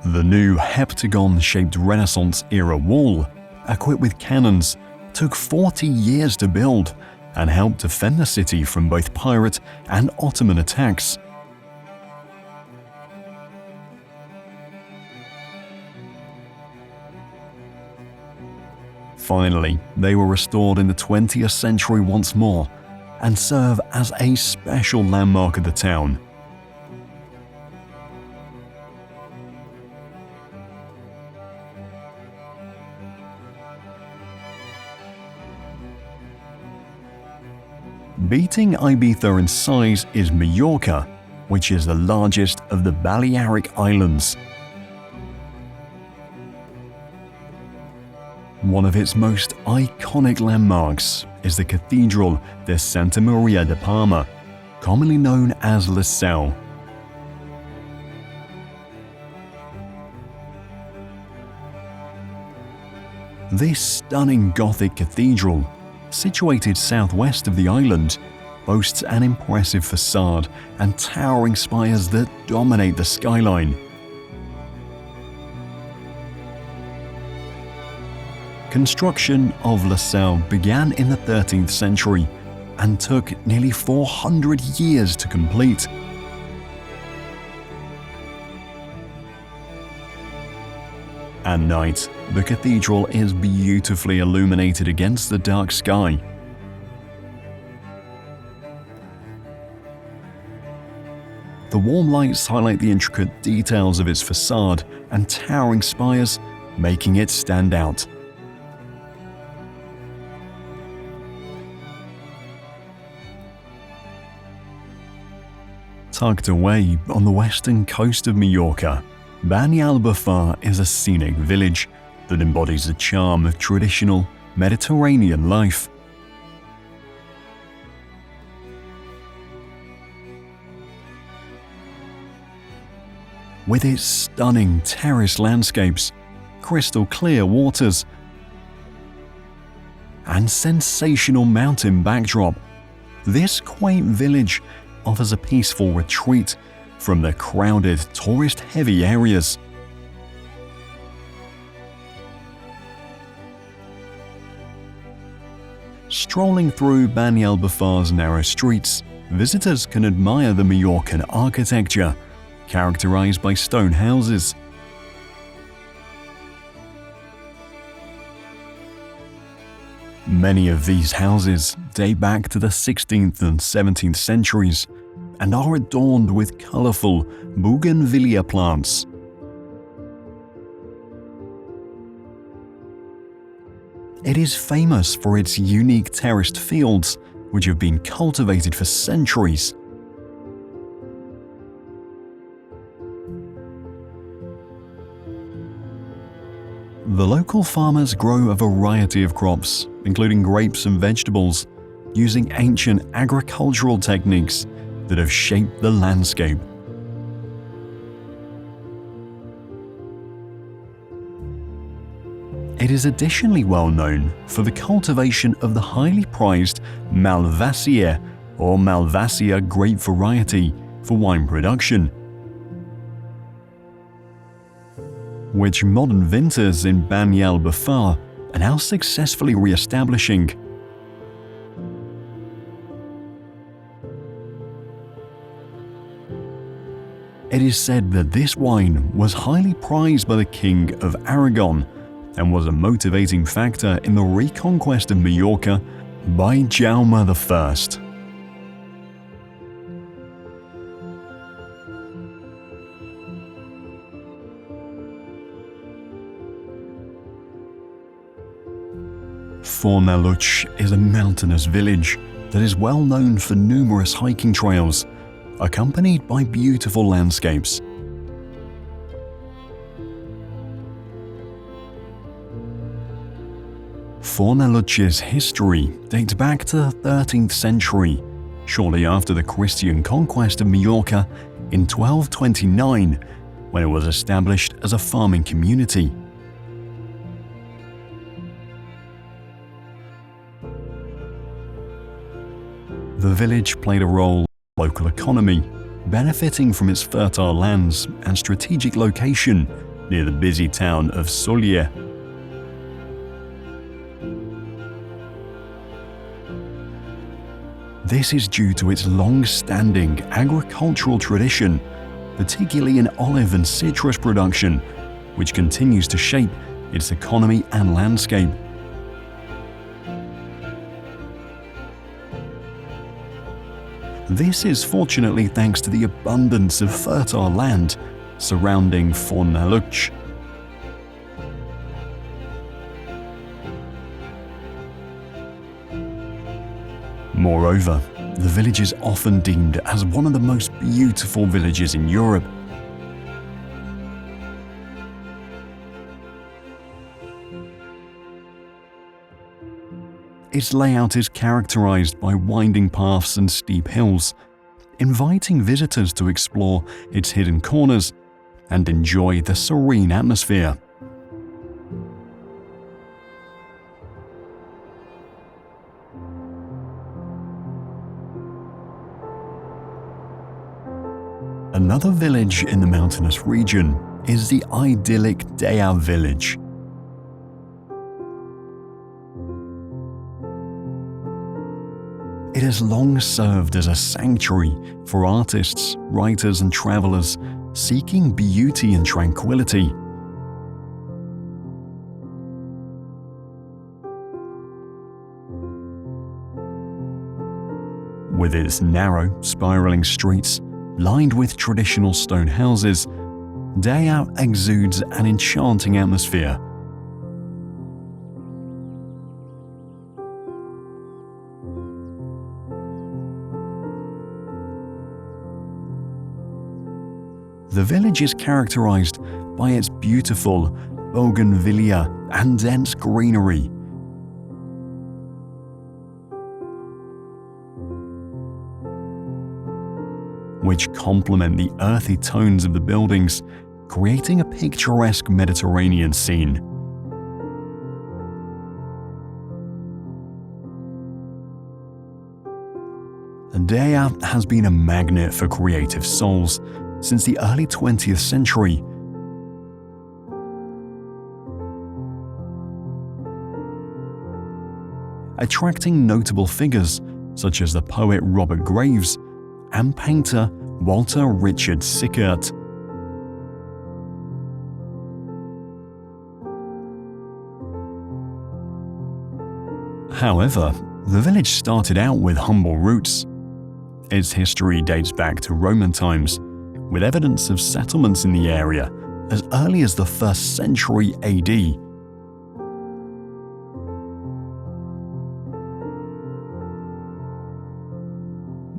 The new heptagon-shaped Renaissance-era wall, equipped with cannons, took 40 years to build and helped defend the city from both pirate and Ottoman attacks. Finally, they were restored in the 20th century once more and serve as a special landmark of the town. Beating Ibiza in size is Mallorca, which is the largest of the Balearic Islands. One of its most iconic landmarks is the Cathedral de Santa Maria de Palma, commonly known as La Salle. This stunning Gothic cathedral, situated southwest of the island, boasts an impressive facade and towering spires that dominate the skyline. Construction of La Salle began in the 13th century and took nearly 400 years to complete. At night, the cathedral is beautifully illuminated against the dark sky. The warm lights highlight the intricate details of its facade and towering spires, making it stand out. Tucked away on the western coast of Mallorca, Banyalbufar is a scenic village that embodies the charm of traditional Mediterranean life. With its stunning terrace landscapes, crystal clear waters, and sensational mountain backdrop, this quaint village offers a peaceful retreat from the crowded, tourist-heavy areas. Strolling through Banyalbufar's narrow streets, visitors can admire the Mallorcan architecture, characterized by stone houses. Many of these houses date back to the 16th and 17th centuries and are adorned with colorful bougainvillea plants. It is famous for its unique terraced fields, which have been cultivated for centuries. The local farmers grow a variety of crops, including grapes and vegetables, using ancient agricultural techniques that have shaped the landscape. It is additionally well known for the cultivation of the highly prized Malvasia or Malvasia grape variety for wine production, which modern vintners in Banyalbufar are now successfully re-establishing. It is said that this wine was highly prized by the King of Aragon and was a motivating factor in the reconquest of Mallorca by Jaume I. Fornalutx is a mountainous village that is well known for numerous hiking trails, accompanied by beautiful landscapes. Fornalutx's history dates back to the 13th century, shortly after the Christian conquest of Mallorca in 1229, when it was established as a farming community. The village played a role in the local economy, benefiting from its fertile lands and strategic location near the busy town of Sóller. This is due to its long-standing agricultural tradition, particularly in olive and citrus production, which continues to shape its economy and landscape. This is fortunately thanks to the abundance of fertile land surrounding Fornalutx. Moreover, the village is often deemed as one of the most beautiful villages in Europe. Its layout is characterized by winding paths and steep hills, inviting visitors to explore its hidden corners and enjoy the serene atmosphere. Another village in the mountainous region is the idyllic Dea village. It has long served as a sanctuary for artists, writers, and travelers seeking beauty and tranquility. With its narrow, spiraling streets lined with traditional stone houses, Dea exudes an enchanting atmosphere. The village is characterized by its beautiful bougainvillea and dense greenery. Which complement the earthy tones of the buildings, creating a picturesque Mediterranean scene. Dea has been a magnet for creative souls since the early 20th century. Attracting notable figures such as the poet Robert Graves and painter Walter Richard Sickert. However, the village started out with humble roots. Its history dates back to Roman times, with evidence of settlements in the area as early as the 1st century AD.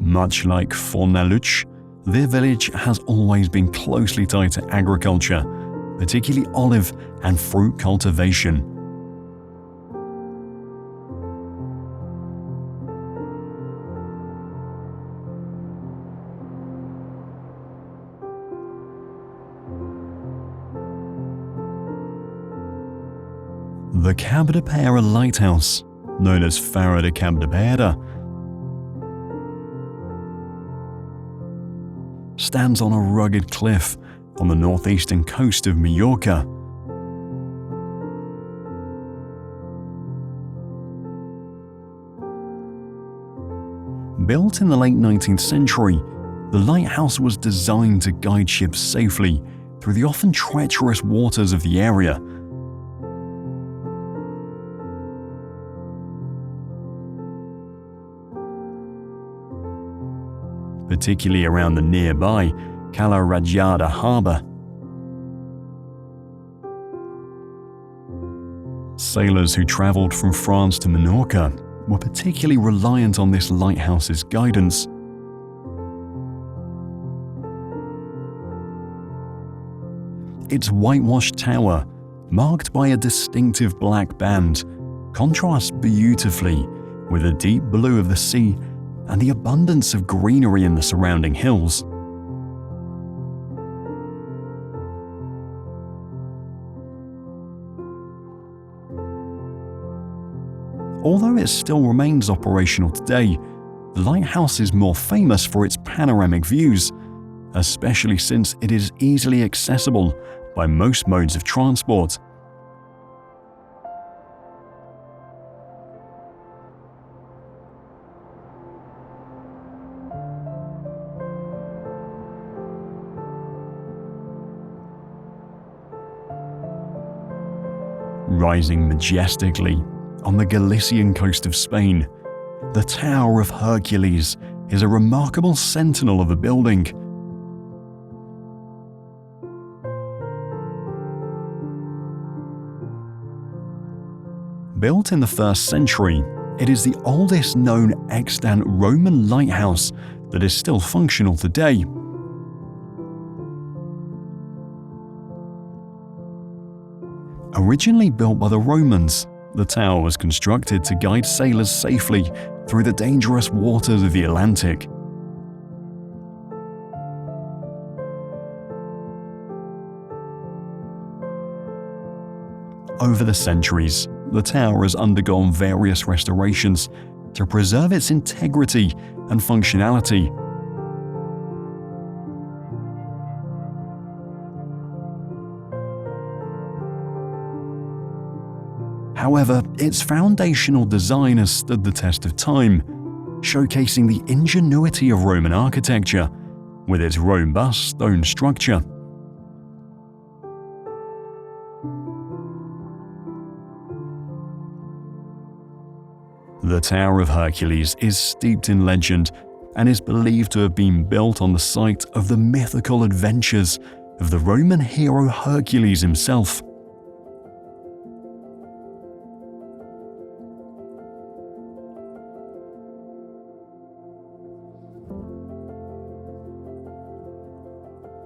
Much like Fornaluch, the village has always been closely tied to agriculture, particularly olive and fruit cultivation. The Capdepera Lighthouse, known as Faro de Capdepera, stands on a rugged cliff on the northeastern coast of Mallorca. Built in the late 19th century, the lighthouse was designed to guide ships safely through the often treacherous waters of the area. Particularly around the nearby Calahorra harbour. Sailors who travelled from France to Menorca were particularly reliant on this lighthouse's guidance. Its whitewashed tower, marked by a distinctive black band, contrasts beautifully with the deep blue of the sea and the abundance of greenery in the surrounding hills. Although it still remains operational today, the lighthouse is more famous for its panoramic views, especially since it is easily accessible by most modes of transport. Rising majestically on the Galician coast of Spain, the Tower of Hercules is a remarkable sentinel of a building. Built in the 1st century, it is the oldest known extant Roman lighthouse that is still functional today. Originally built by the Romans, the tower was constructed to guide sailors safely through the dangerous waters of the Atlantic. Over the centuries, the tower has undergone various restorations to preserve its integrity and functionality. However, its foundational design has stood the test of time, showcasing the ingenuity of Roman architecture with its robust stone structure. The Tower of Hercules is steeped in legend and is believed to have been built on the site of the mythical adventures of the Roman hero Hercules himself.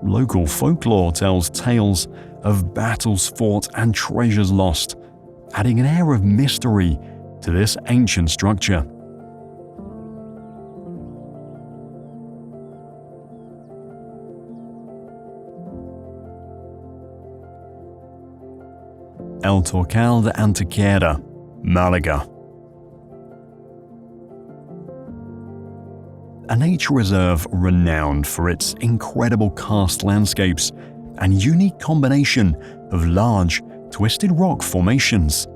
Local folklore tells tales of battles fought and treasures lost, adding an air of mystery to this ancient structure. El Torcal de Antequera, Malaga. A nature reserve renowned for its incredible karst landscapes and unique combination of large, twisted rock formations.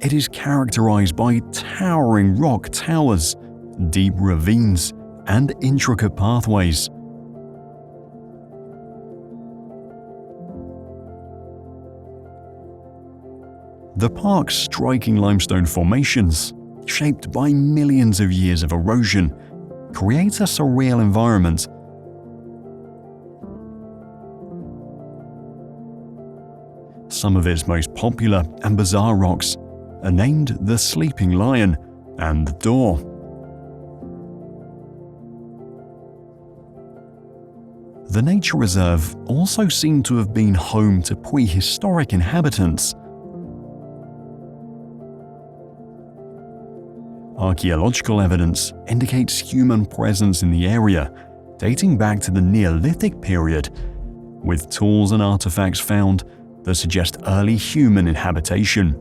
It is characterized by towering rock towers, deep ravines, and intricate pathways. The park's striking limestone formations, shaped by millions of years of erosion, create a surreal environment. Some of its most popular and bizarre rocks are named the Sleeping Lion and the Door. The nature reserve also seemed to have been home to prehistoric inhabitants. Archaeological evidence indicates human presence in the area, dating back to the Neolithic period, with tools and artifacts found that suggest early human inhabitation.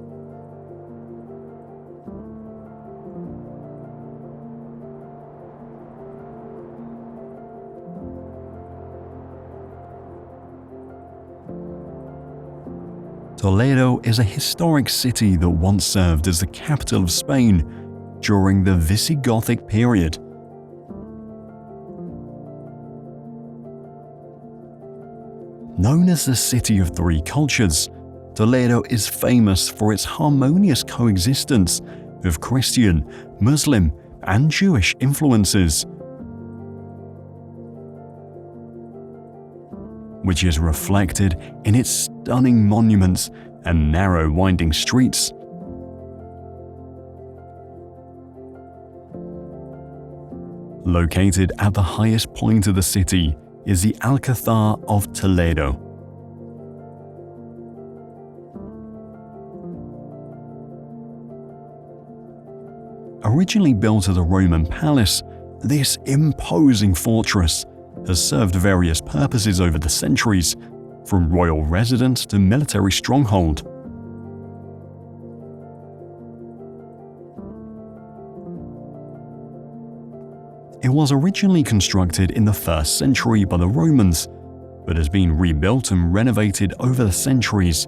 Toledo is a historic city that once served as the capital of Spain during the Visigothic period. Known as the City of Three Cultures, Toledo is famous for its harmonious coexistence of Christian, Muslim, and Jewish influences, which is reflected in its stunning monuments and narrow winding streets. Located at the highest point of the city is the Alquézar of Toledo. Originally built as a Roman palace, this imposing fortress has served various purposes over the centuries, from royal residence to military stronghold. It was originally constructed in the 1st century by the Romans, but has been rebuilt and renovated over the centuries,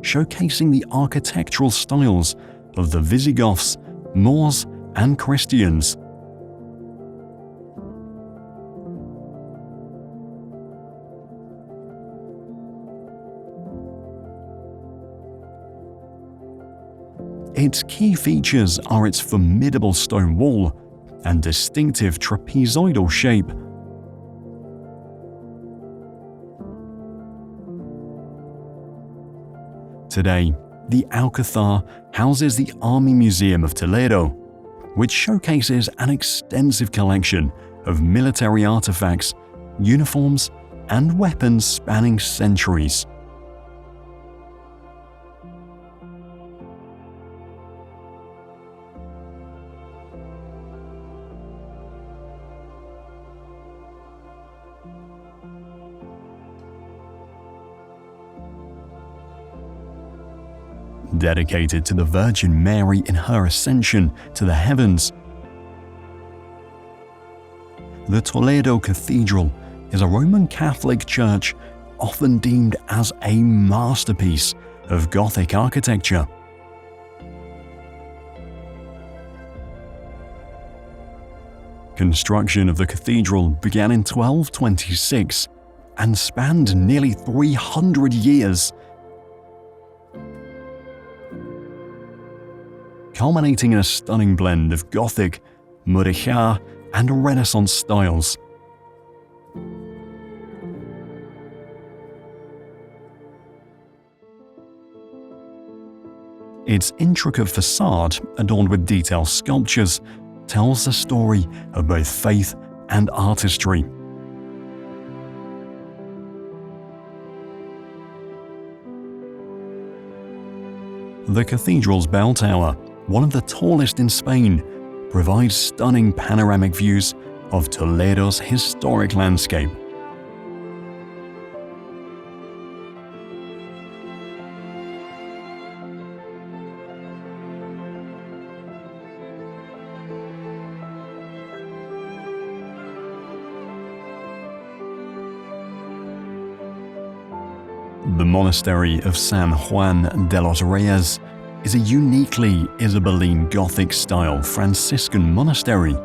showcasing the architectural styles of the Visigoths, Moors, and Christians. Its key features are its formidable stone wall and distinctive trapezoidal shape. Today, the Alquézar houses the Army Museum of Toledo, which showcases an extensive collection of military artifacts, uniforms, and weapons spanning centuries. Dedicated to the Virgin Mary in her ascension to the heavens, the Toledo Cathedral is a Roman Catholic church often deemed as a masterpiece of Gothic architecture. Construction of the cathedral began in 1226 and spanned nearly 300 years, culminating in a stunning blend of Gothic, mudéjar, and Renaissance styles. Its intricate facade, adorned with detailed sculptures, tells the story of both faith and artistry. The cathedral's bell tower, one of the tallest in Spain, provides stunning panoramic views of Toledo's historic landscape. The monastery of San Juan de los Reyes is a uniquely Isabelline Gothic-style Franciscan monastery.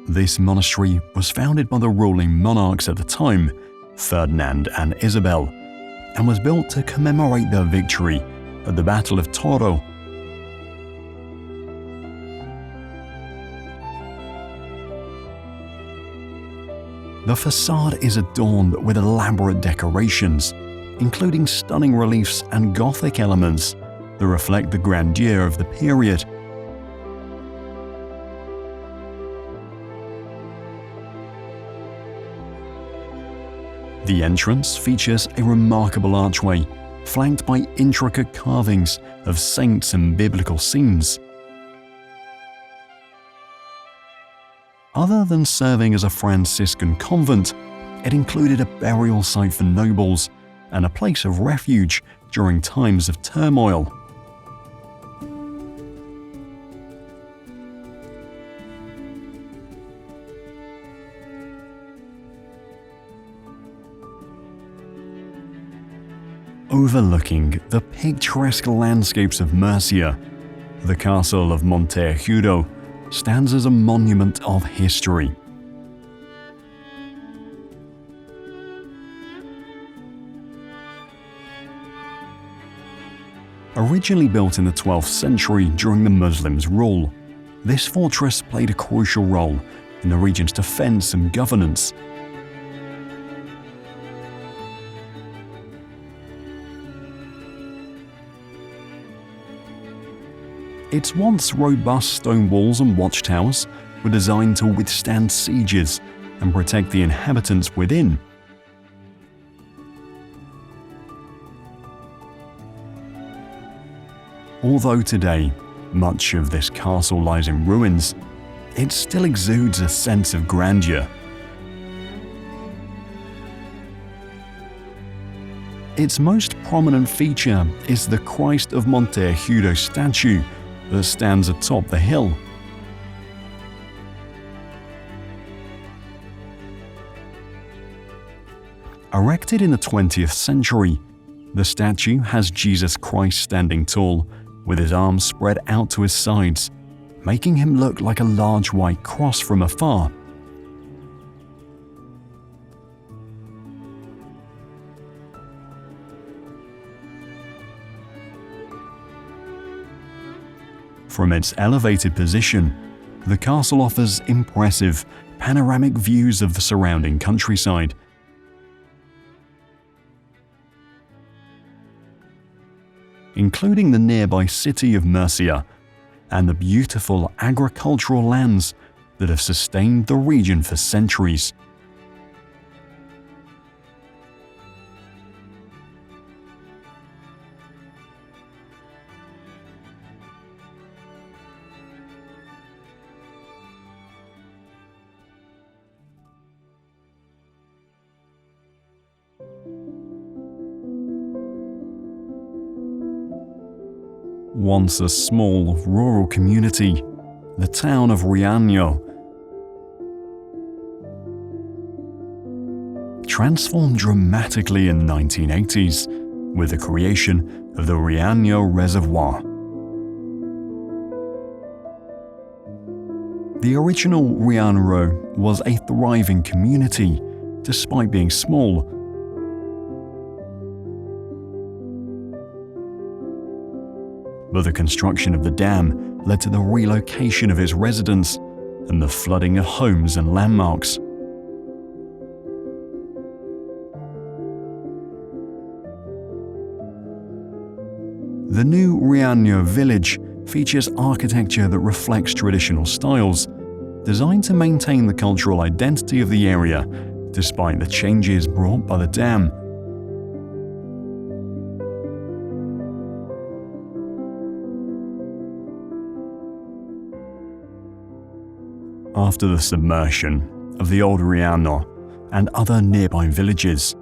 This monastery was founded by the ruling monarchs at the time, Ferdinand and Isabel, and was built to commemorate their victory at the Battle of Toro. The facade is adorned with elaborate decorations, including stunning reliefs and Gothic elements that reflect the grandeur of the period. The entrance features a remarkable archway, flanked by intricate carvings of saints and biblical scenes. Other than serving as a Franciscan convent, it included a burial site for nobles and a place of refuge during times of turmoil. Overlooking the picturesque landscapes of Murcia, the castle of Monteagudo stands as a monument of history. Originally built in the 12th century during the Muslims' rule, this fortress played a crucial role in the region's defense and governance. Its once robust stone walls and watchtowers were designed to withstand sieges and protect the inhabitants within. Although today, much of this castle lies in ruins, it still exudes a sense of grandeur. Its most prominent feature is the Christ of Monteagudo statue that stands atop the hill. Erected in the 20th century, the statue has Jesus Christ standing tall, with his arms spread out to his sides, making him look like a large white cross from afar. From its elevated position, the castle offers impressive, panoramic views of the surrounding countryside. Including the nearby city of Murcia and the beautiful agricultural lands that have sustained the region for centuries. once a small rural community, the town of Riaño, transformed dramatically in the 1980s with the creation of the Riaño Reservoir. The original Riaño was a thriving community, despite being small. But the construction of the dam led to the relocation of its residents and the flooding of homes and landmarks. The new Riaño village features architecture that reflects traditional styles, designed to maintain the cultural identity of the area despite the changes brought by the dam. After the submersion of the old Riaño and other nearby villages,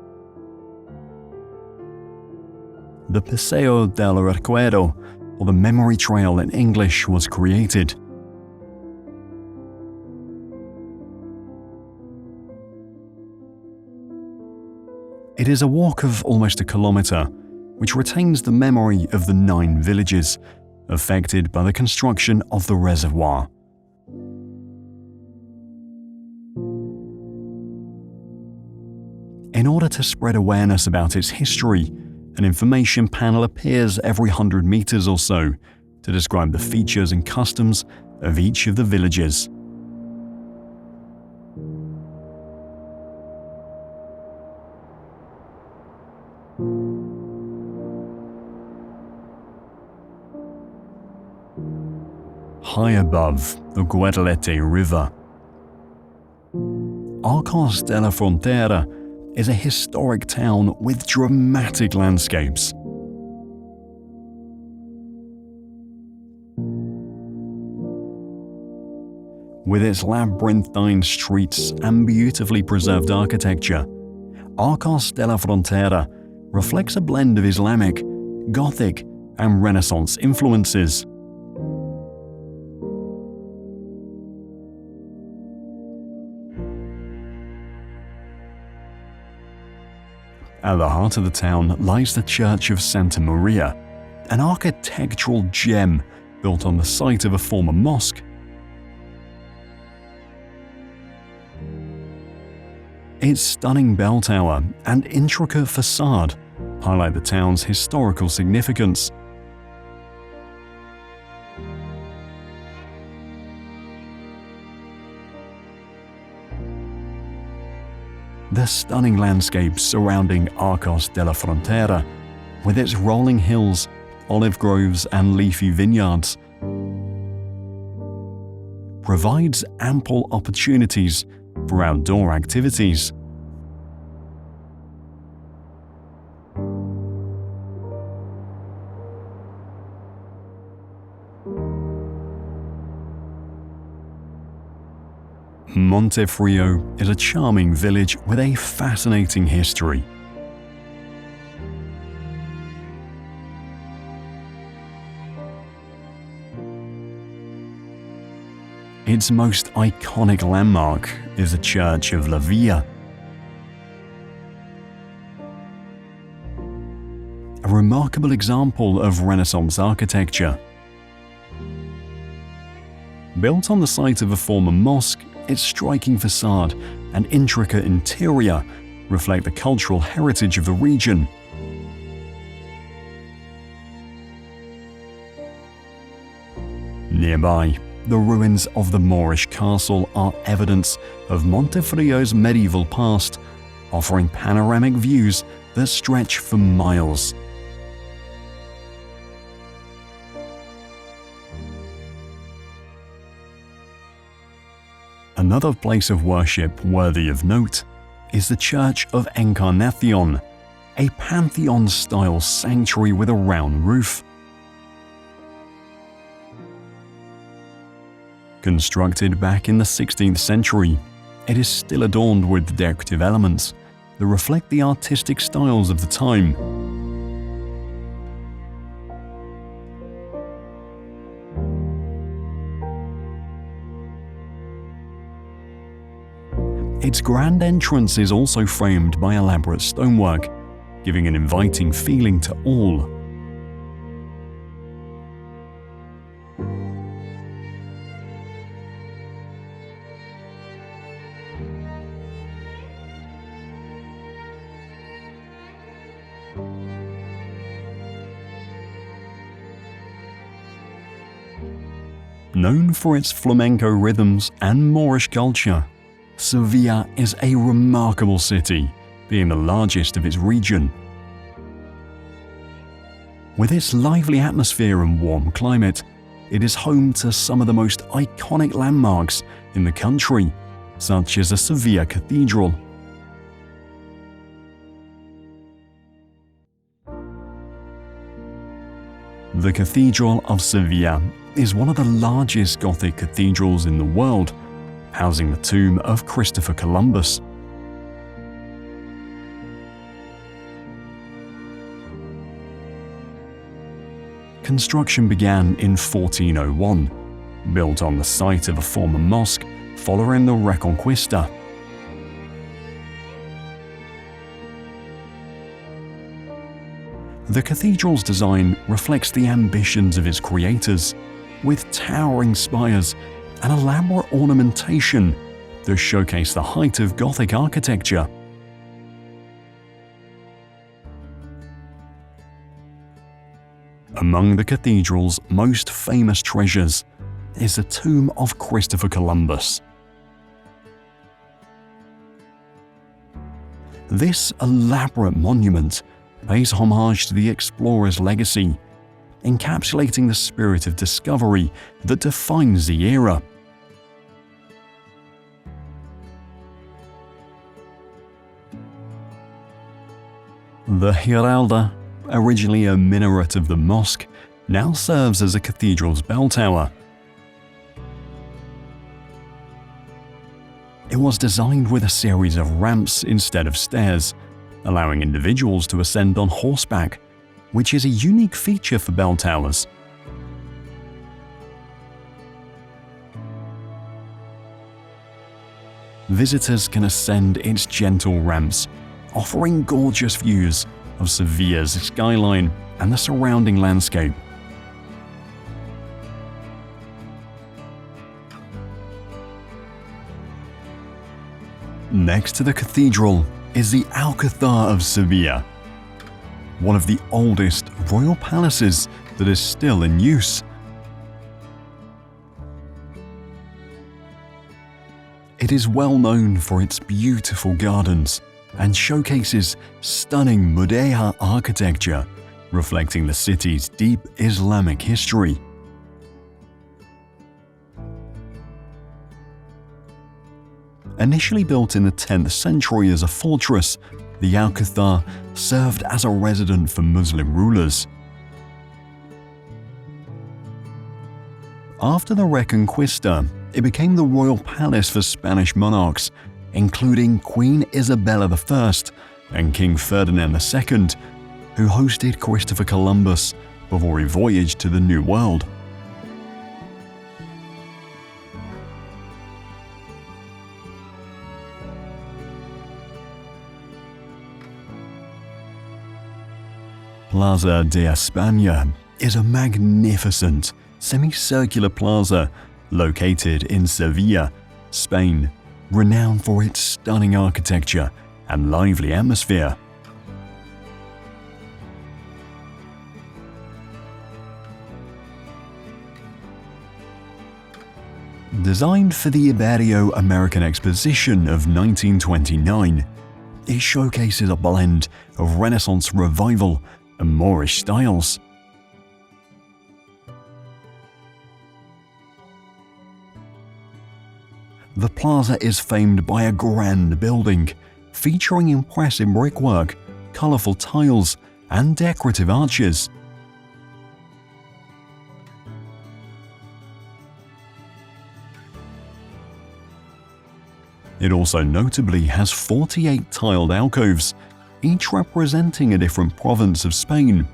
the Paseo del Recuerdo, or the Memory Trail in English, was created. It is a walk of almost a kilometre, which retains the memory of the 9 villages affected by the construction of the reservoir. In order to spread awareness about its history, an information panel appears every 100 meters or so to describe the features and customs of each of the villages. High above the Guadalete River, Arcos de la Frontera is a historic town with dramatic landscapes. With its labyrinthine streets and beautifully preserved architecture, Arcos de la Frontera reflects a blend of Islamic, Gothic, and Renaissance influences. At the heart of the town lies the Church of Santa Maria, an architectural gem built on the site of a former mosque. Its stunning bell tower and intricate facade highlight the town's historical significance. The stunning landscape surrounding Arcos de la Frontera, with its rolling hills, olive groves, and leafy vineyards, provides ample opportunities for outdoor activities. Montefrio is a charming village with a fascinating history. Its most iconic landmark is the Church of La Villa, a remarkable example of Renaissance architecture. Built on the site of a former mosque, its striking facade and intricate interior reflect the cultural heritage of the region. Nearby, the ruins of the Moorish castle are evidence of Montefrio's medieval past, offering panoramic views that stretch for miles. Another place of worship worthy of note is the Church of Encarnacion, a Pantheon-style sanctuary with a round roof. Constructed back in the 16th century, it is still adorned with decorative elements that reflect the artistic styles of the time. Its grand entrance is also framed by elaborate stonework, giving an inviting feeling to all. Known for its flamenco rhythms and Moorish culture, Sevilla is a remarkable city, being the largest of its region. With its lively atmosphere and warm climate, it is home to some of the most iconic landmarks in the country, such as the Sevilla Cathedral. The Cathedral of Sevilla is one of the largest Gothic cathedrals in the world, housing the tomb of Christopher Columbus. Construction began in 1401, built on the site of a former mosque following the Reconquista. The cathedral's design reflects the ambitions of its creators, with towering spires and elaborate ornamentation that showcase the height of Gothic architecture. Among the cathedral's most famous treasures is the tomb of Christopher Columbus. This elaborate monument pays homage to the explorer's legacy, encapsulating the spirit of discovery that defines the era. The Giralda, originally a minaret of the mosque, now serves as a cathedral's bell tower. It was designed with a series of ramps instead of stairs, allowing individuals to ascend on horseback, which is a unique feature for bell towers. Visitors can ascend its gentle ramps, offering gorgeous views of Sevilla's skyline and the surrounding landscape. Next to the cathedral is the Alquézar of Sevilla, one of the oldest royal palaces that is still in use. It is well known for its beautiful gardens and showcases stunning Mudéjar architecture, reflecting the city's deep Islamic history. Initially built in the 10th century as a fortress, the Alquézar served as a residence for Muslim rulers. After the Reconquista, it became the royal palace for Spanish monarchs, including Queen Isabella I and King Ferdinand II, who hosted Christopher Columbus before he voyaged to the New World. Plaza de España is a magnificent, semicircular plaza located in Sevilla, Spain, renowned for its stunning architecture and lively atmosphere. Designed for the Ibero-American Exposition of 1929, it showcases a blend of Renaissance revival and Moorish styles. The plaza is famed by a grand building, featuring impressive brickwork, colourful tiles, and decorative arches. It also notably has 48 tiled alcoves, each representing a different province of Spain.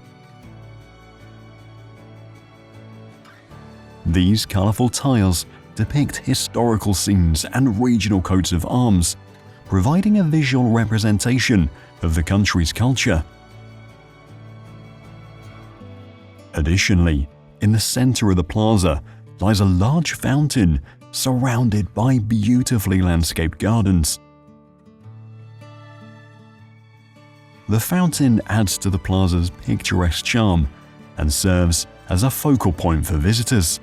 These colourful tiles depict historical scenes and regional coats of arms, providing a visual representation of the country's culture. Additionally, in the center of the plaza lies a large fountain surrounded by beautifully landscaped gardens. The fountain adds to the plaza's picturesque charm and serves as a focal point for visitors.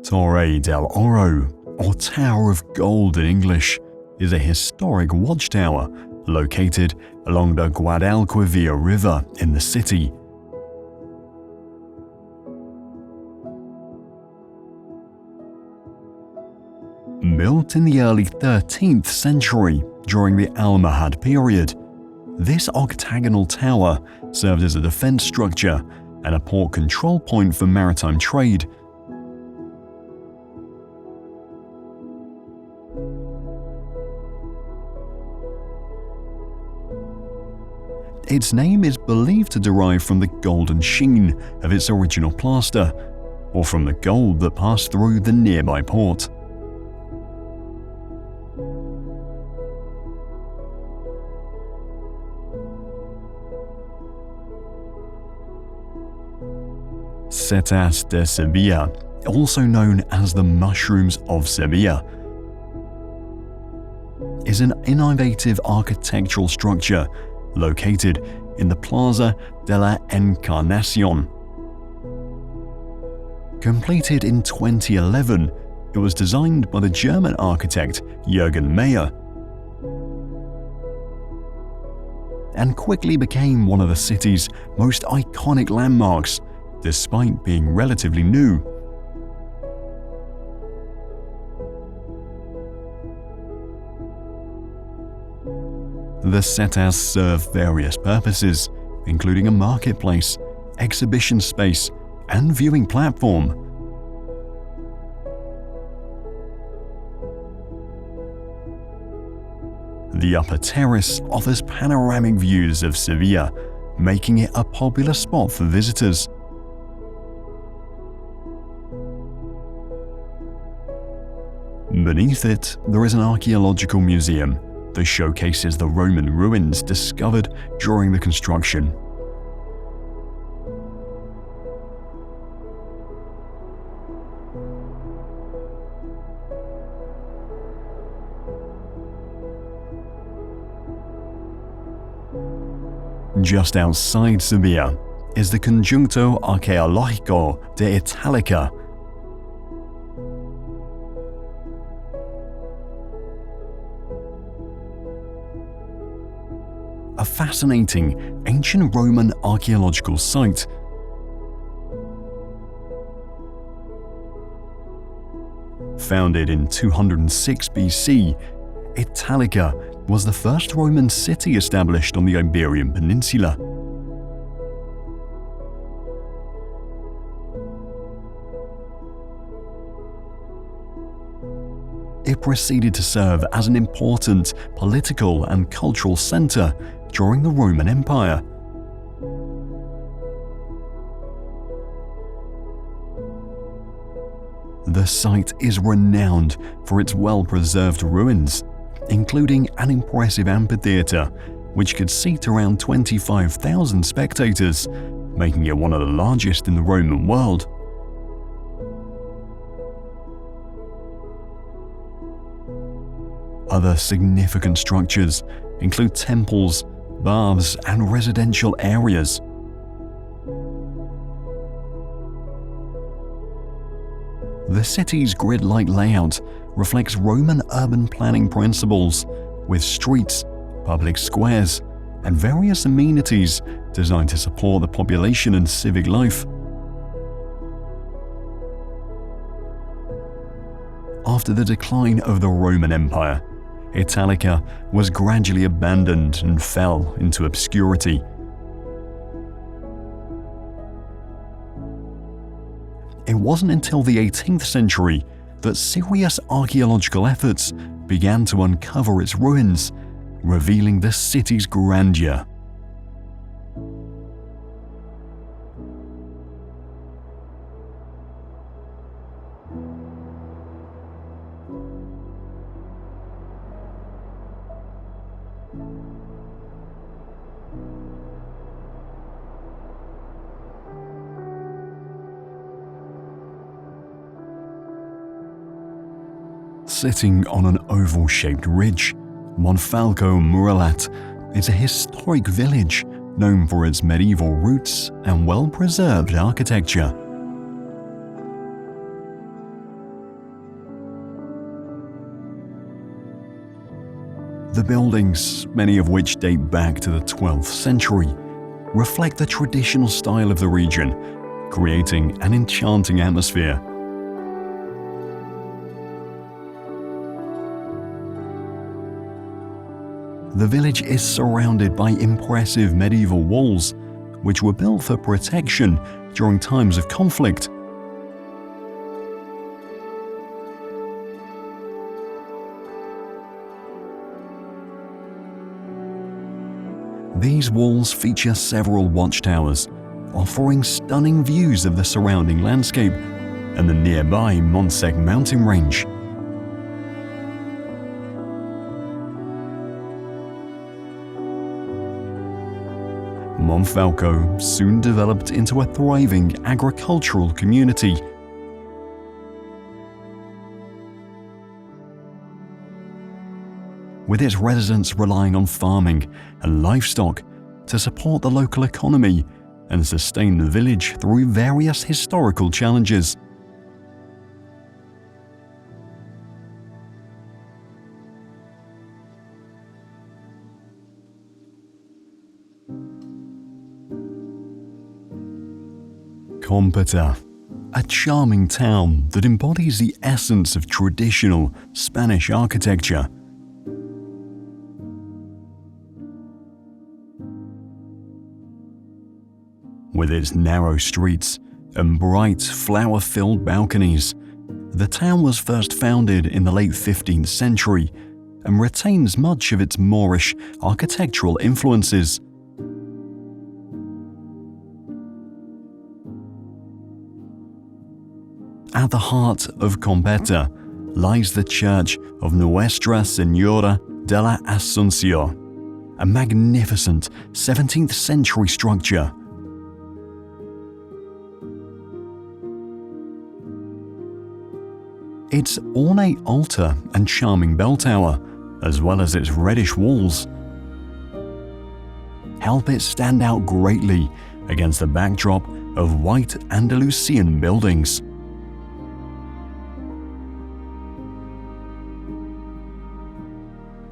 Torre del Oro, or Tower of Gold in English, is a historic watchtower located along the Guadalquivir River in the city. Built in the early 13th century during the Almohad period, this octagonal tower served as a defense structure and a port control point for maritime trade. Its name is believed to derive from the golden sheen of its original plaster, or from the gold that passed through the nearby port. Setas de Sevilla, also known as the Mushrooms of Sevilla, is an innovative architectural structure located in the Plaza de la Encarnación. Completed in 2011, it was designed by the German architect Jürgen Mayer and quickly became one of the city's most iconic landmarks, despite being relatively new. The setas serve various purposes, including a marketplace, exhibition space, and viewing platform. The upper terrace offers panoramic views of Sevilla, making it a popular spot for visitors. Beneath it, there is an archaeological museum that showcases the Roman ruins discovered during the construction. Just outside Sevilla is the Conjunto Arqueológico de Italica, a fascinating ancient Roman archaeological site. Founded in 206 BC, Italica was the first Roman city established on the Iberian Peninsula. It proceeded to serve as an important political and cultural center during the Roman Empire. The site is renowned for its well-preserved ruins, including an impressive amphitheater which could seat around 25,000 spectators, making it one of the largest in the Roman world. Other significant structures include temples, baths, and residential areas. The city's grid-like layout reflects Roman urban planning principles, with streets, public squares, and various amenities designed to support the population and civic life. After the decline of the Roman Empire, Italica was gradually abandoned and fell into obscurity. It wasn't until the 18th century that serious archaeological efforts began to uncover its ruins, revealing the city's grandeur. Sitting on an oval-shaped ridge, Monfalco Muralat is a historic village known for its medieval roots and well-preserved architecture. The buildings, many of which date back to the 12th century, reflect the traditional style of the region, creating an enchanting atmosphere. The village is surrounded by impressive medieval walls, which were built for protection during times of conflict. These walls feature several watchtowers, offering stunning views of the surrounding landscape and the nearby Montsec mountain range. Monfalco soon developed into a thriving agricultural community. With its residents relying on farming and livestock to support the local economy and sustain the village through various historical challenges. Competa, a charming town that embodies the essence of traditional Spanish architecture. With its narrow streets and bright, flower-filled balconies, the town was first founded in the late 15th century and retains much of its Moorish architectural influences. At the heart of Competa lies the church of Nuestra Señora de la Asunción, a magnificent 17th century structure. Its ornate altar and charming bell tower, as well as its reddish walls, help it stand out greatly against the backdrop of white Andalusian buildings.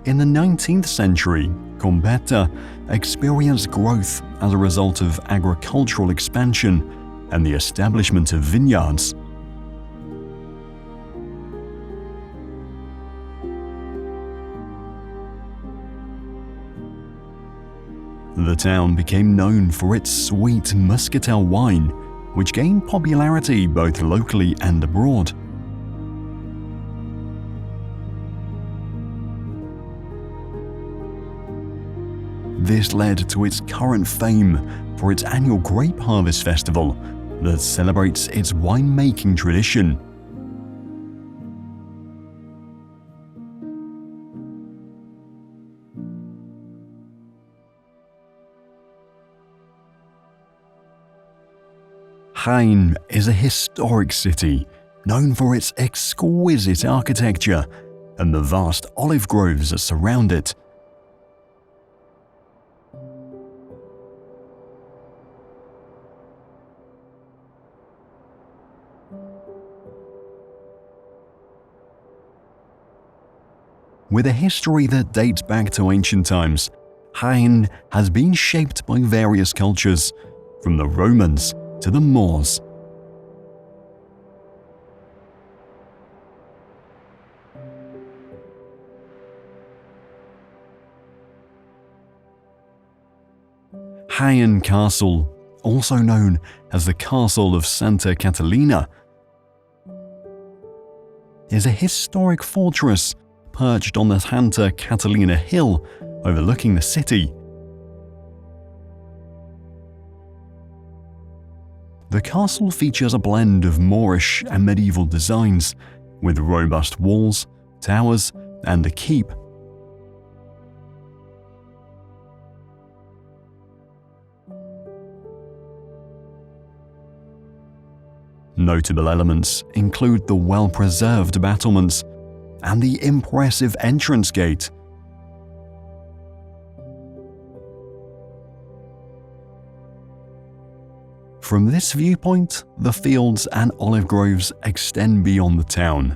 In the 19th century, Competa experienced growth as a result of agricultural expansion and the establishment of vineyards. The town became known for its sweet muscatel wine, which gained popularity both locally and abroad. This led to its current fame for its annual grape harvest festival that celebrates its winemaking tradition. Jaen is a historic city known for its exquisite architecture and the vast olive groves that surround it. With a history that dates back to ancient times, Jaen has been shaped by various cultures, from the Romans to the Moors. Jaen Castle, also known as the Castle of Santa Catalina, is a historic fortress perched on the Santa Catalina hill overlooking the city. The castle features a blend of Moorish and medieval designs, with robust walls, towers, and a keep. Notable elements include the well-preserved battlements and the impressive entrance gate. From this viewpoint, the fields and olive groves extend beyond the town.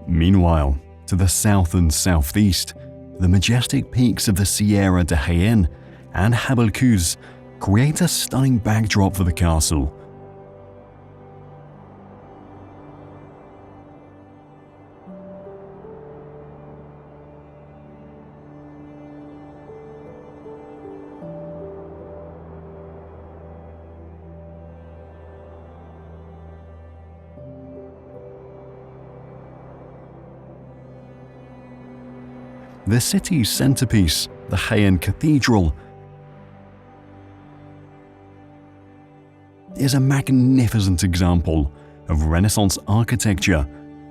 Meanwhile, to the south and southeast, the majestic peaks of the Sierra de Jaen and Habalcuz create a stunning backdrop for the castle. The city's centerpiece, the Jaen Cathedral, is a magnificent example of Renaissance architecture,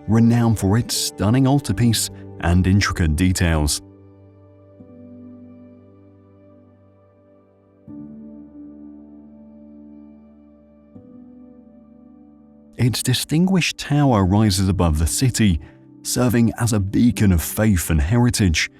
renowned for its stunning altarpiece and intricate details. Its distinguished tower rises above the city, serving as a beacon of faith and heritage.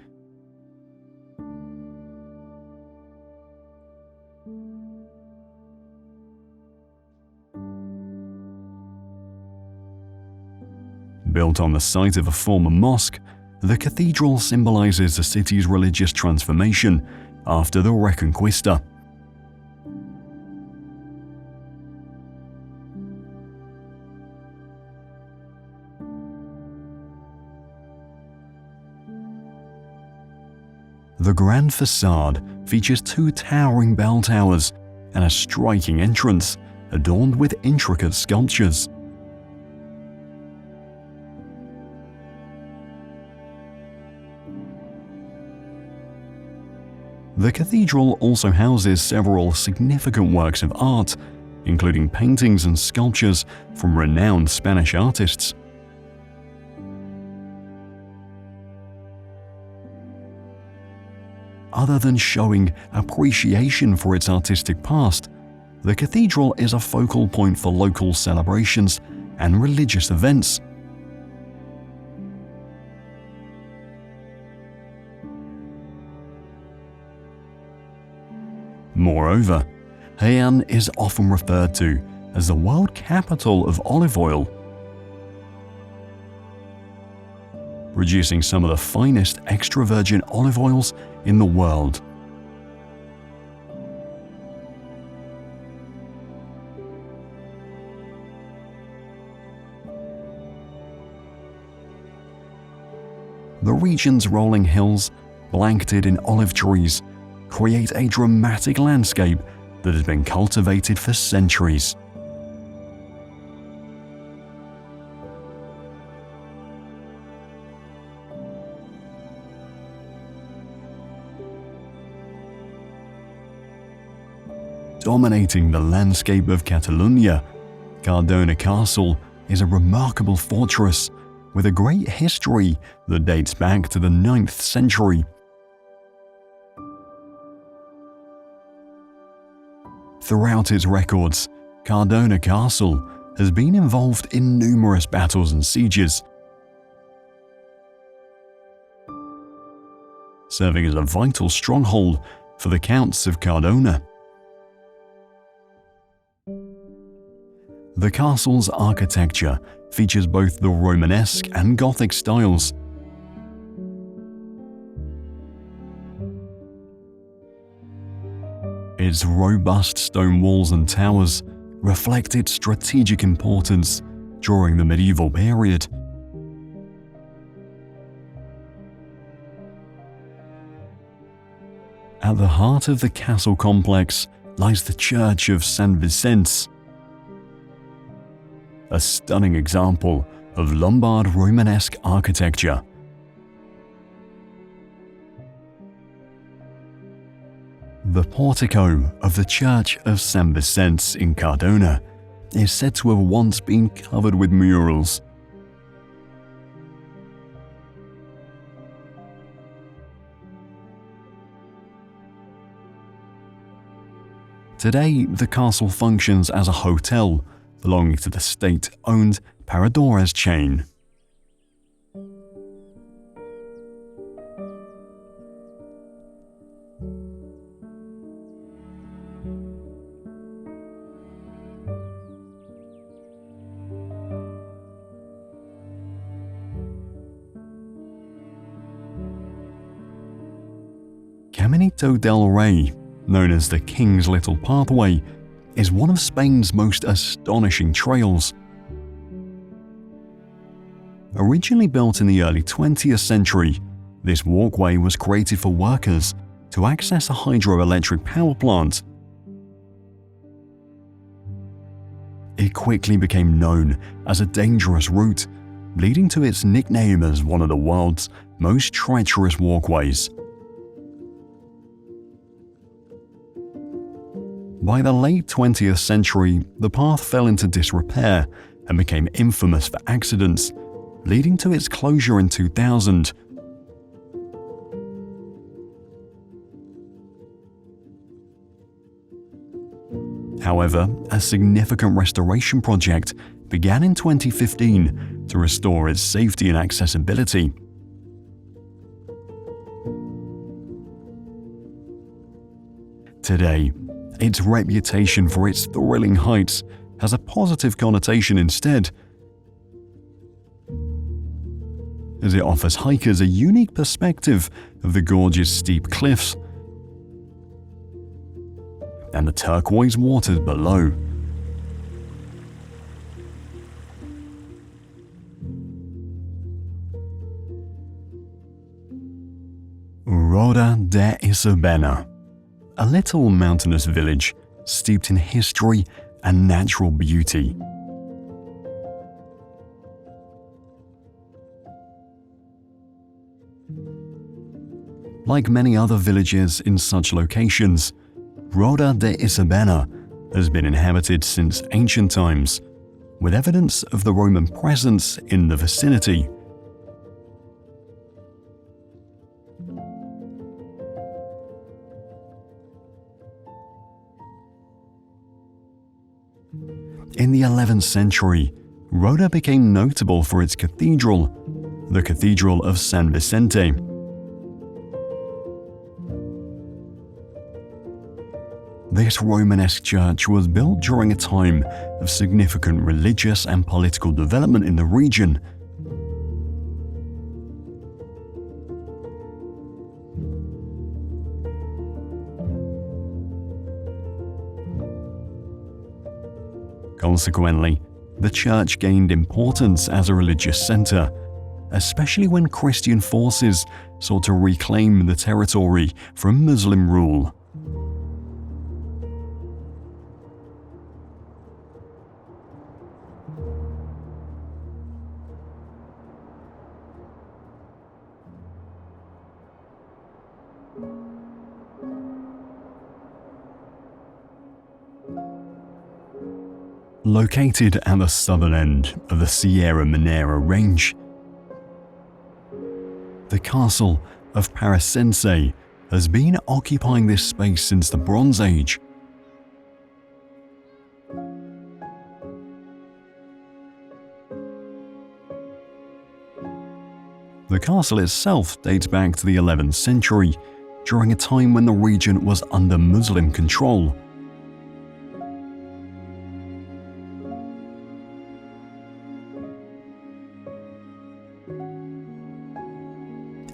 Built on the site of a former mosque, the cathedral symbolizes the city's religious transformation after the Reconquista. The grand facade features two towering bell towers and a striking entrance adorned with intricate sculptures. The cathedral also houses several significant works of art, including paintings and sculptures from renowned Spanish artists. Other than showing appreciation for its artistic past, the cathedral is a focal point for local celebrations and religious events. Moreover, Jaen is often referred to as the world capital of olive oil, producing some of the finest extra virgin olive oils in the world. The region's rolling hills, blanketed in olive trees, create a dramatic landscape that has been cultivated for centuries. Dominating the landscape of Catalonia, Cardona Castle is a remarkable fortress with a great history that dates back to the 9th century. Throughout its records, Cardona Castle has been involved in numerous battles and sieges, serving as a vital stronghold for the Counts of Cardona. The castle's architecture features both the Romanesque and Gothic styles. Its robust stone walls and towers reflect its strategic importance during the medieval period. At the heart of the castle complex lies the Church of San Vicente, a stunning example of Lombard Romanesque architecture. The portico of the Church of San Vicente in Cardona is said to have once been covered with murals. Today, the castle functions as a hotel belonging to the state-owned Paradores chain. Caminito del Rey, known as the King's Little Pathway, is one of Spain's most astonishing trails. Originally built in the early 20th century, this walkway was created for workers to access a hydroelectric power plant. It quickly became known as a dangerous route, leading to its nickname as one of the world's most treacherous walkways. By the late 20th century, the path fell into disrepair and became infamous for accidents, leading to its closure in 2000. However, a significant restoration project began in 2015 to restore its safety and accessibility. Today, its reputation for its thrilling heights has a positive connotation instead, as it offers hikers a unique perspective of the gorge's steep cliffs and the turquoise waters below. Roda de Isabena, a little mountainous village steeped in history and natural beauty. Like many other villages in such locations, Roda de Isabena has been inhabited since ancient times, with evidence of the Roman presence in the vicinity. In the 11th century, Roda became notable for its cathedral, the Cathedral of San Vicente. This Romanesque church was built during a time of significant religious and political development in the region. Consequently, the church gained importance as a religious center, especially when Christian forces sought to reclaim the territory from Muslim rule. Located at the southern end of the Sierra Minera range, the castle of Paracense has been occupying this space since the Bronze Age. The castle itself dates back to the 11th century, during a time when the region was under Muslim control.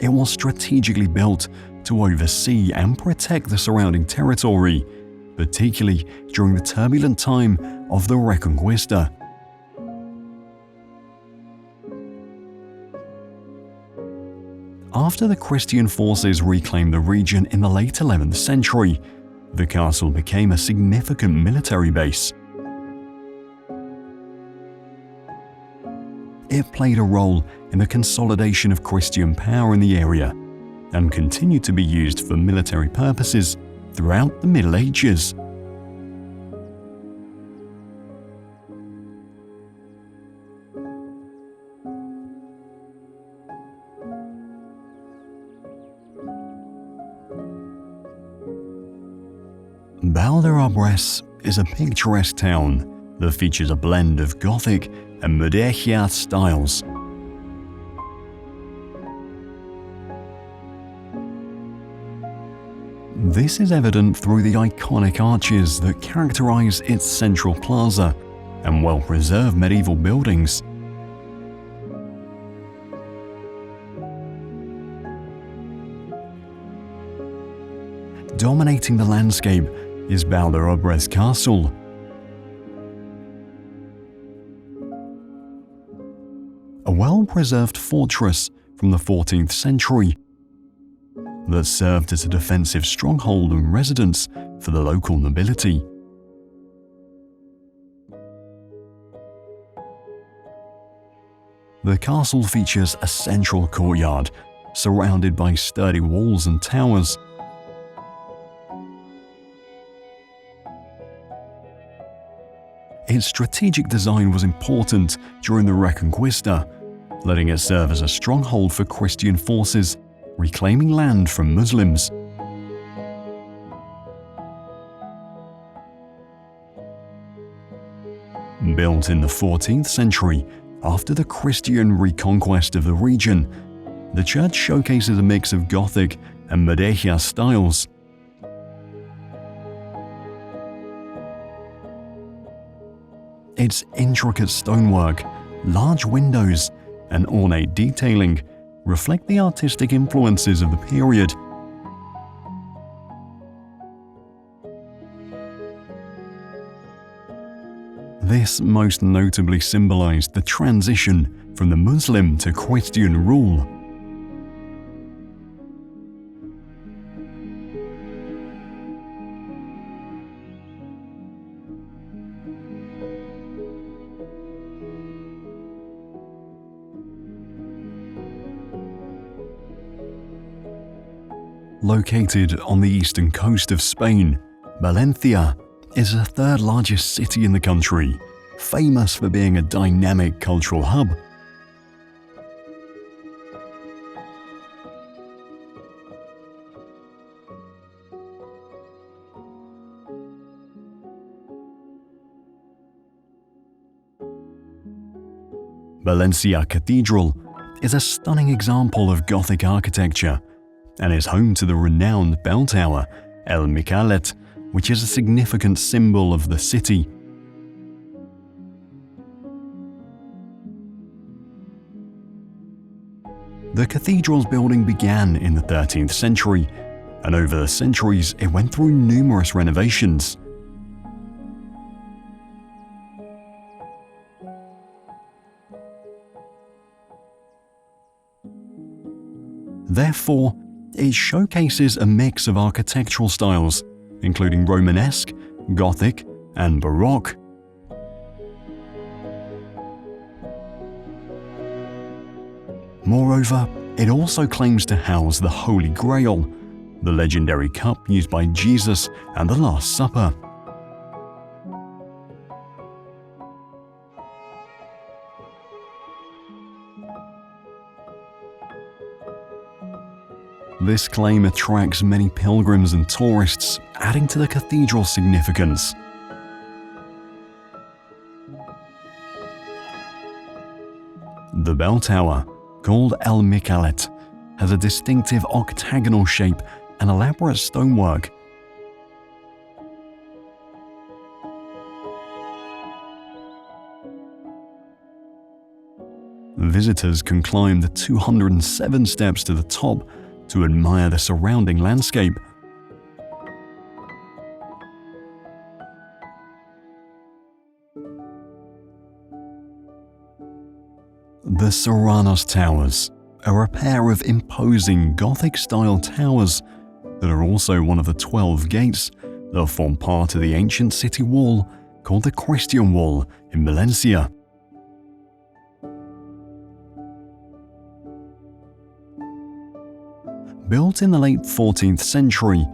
It was strategically built to oversee and protect the surrounding territory, particularly during the turbulent time of the Reconquista. After the Christian forces reclaimed the region in the late 11th century, the castle became a significant military base. It played a role in the consolidation of Christian power in the area and continued to be used for military purposes throughout the Middle Ages. Bardenas is a picturesque town that features a blend of Gothic and Mudéjar styles. This is evident through the iconic arches that characterize its central plaza and well-preserved medieval buildings. Dominating the landscape is Bardenas Castle. A well-preserved fortress from the 14th century that served as a defensive stronghold and residence for the local nobility. The castle features a central courtyard surrounded by sturdy walls and towers. Its strategic design was important during the Reconquista, letting it serve as a stronghold for Christian forces reclaiming land from Muslims. Built in the 14th century, after the Christian reconquest of the region, the church showcases a mix of Gothic and Mudéjar styles. Its intricate stonework, large windows, and ornate detailing reflect the artistic influences of the period. This most notably symbolized the transition from the Muslim to Christian rule. Located on the eastern coast of Spain, Valencia is the third largest city in the country, famous for being a dynamic cultural hub. Valencia Cathedral is a stunning example of Gothic architecture and is home to the renowned bell tower El Micalet, which is a significant symbol of the city. The cathedral's building began in the 13th century, and over the centuries it went through numerous renovations. Therefore, it showcases a mix of architectural styles, including Romanesque, Gothic, and Baroque. Moreover, it also claims to house the Holy Grail, the legendary cup used by Jesus and the Last Supper. This claim attracts many pilgrims and tourists, adding to the cathedral's significance. The bell tower, called El Micalet, has a distinctive octagonal shape and elaborate stonework. Visitors can climb the 207 steps to the top to admire the surrounding landscape. The Serranos Towers, are a pair of imposing Gothic-style towers that are also one of the 12 gates that form part of the ancient city wall called the Christian Wall in Valencia. Built in the late 14th century,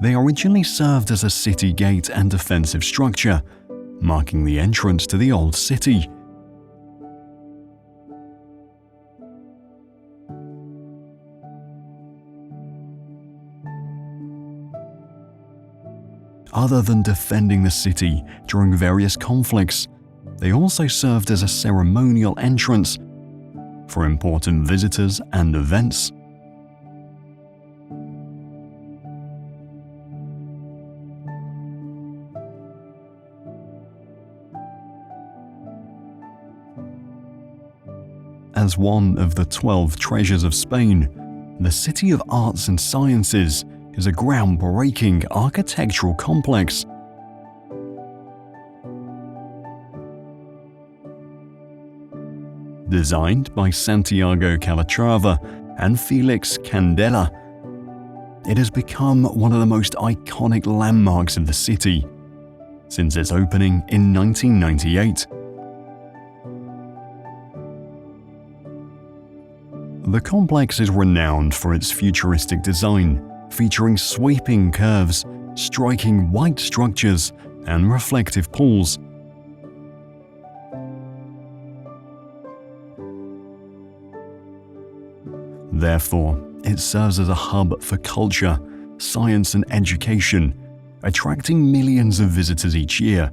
they originally served as a city gate and defensive structure, marking the entrance to the old city. Other than defending the city during various conflicts, they also served as a ceremonial entrance for important visitors and events. As one of the 12 treasures of Spain, the City of Arts and Sciences is a groundbreaking architectural complex. Designed by Santiago Calatrava and Felix Candela, it has become one of the most iconic landmarks of the city since its opening in 1998. The complex is renowned for its futuristic design, featuring sweeping curves, striking white structures, and reflective pools. Therefore, it serves as a hub for culture, science, and education, attracting millions of visitors each year.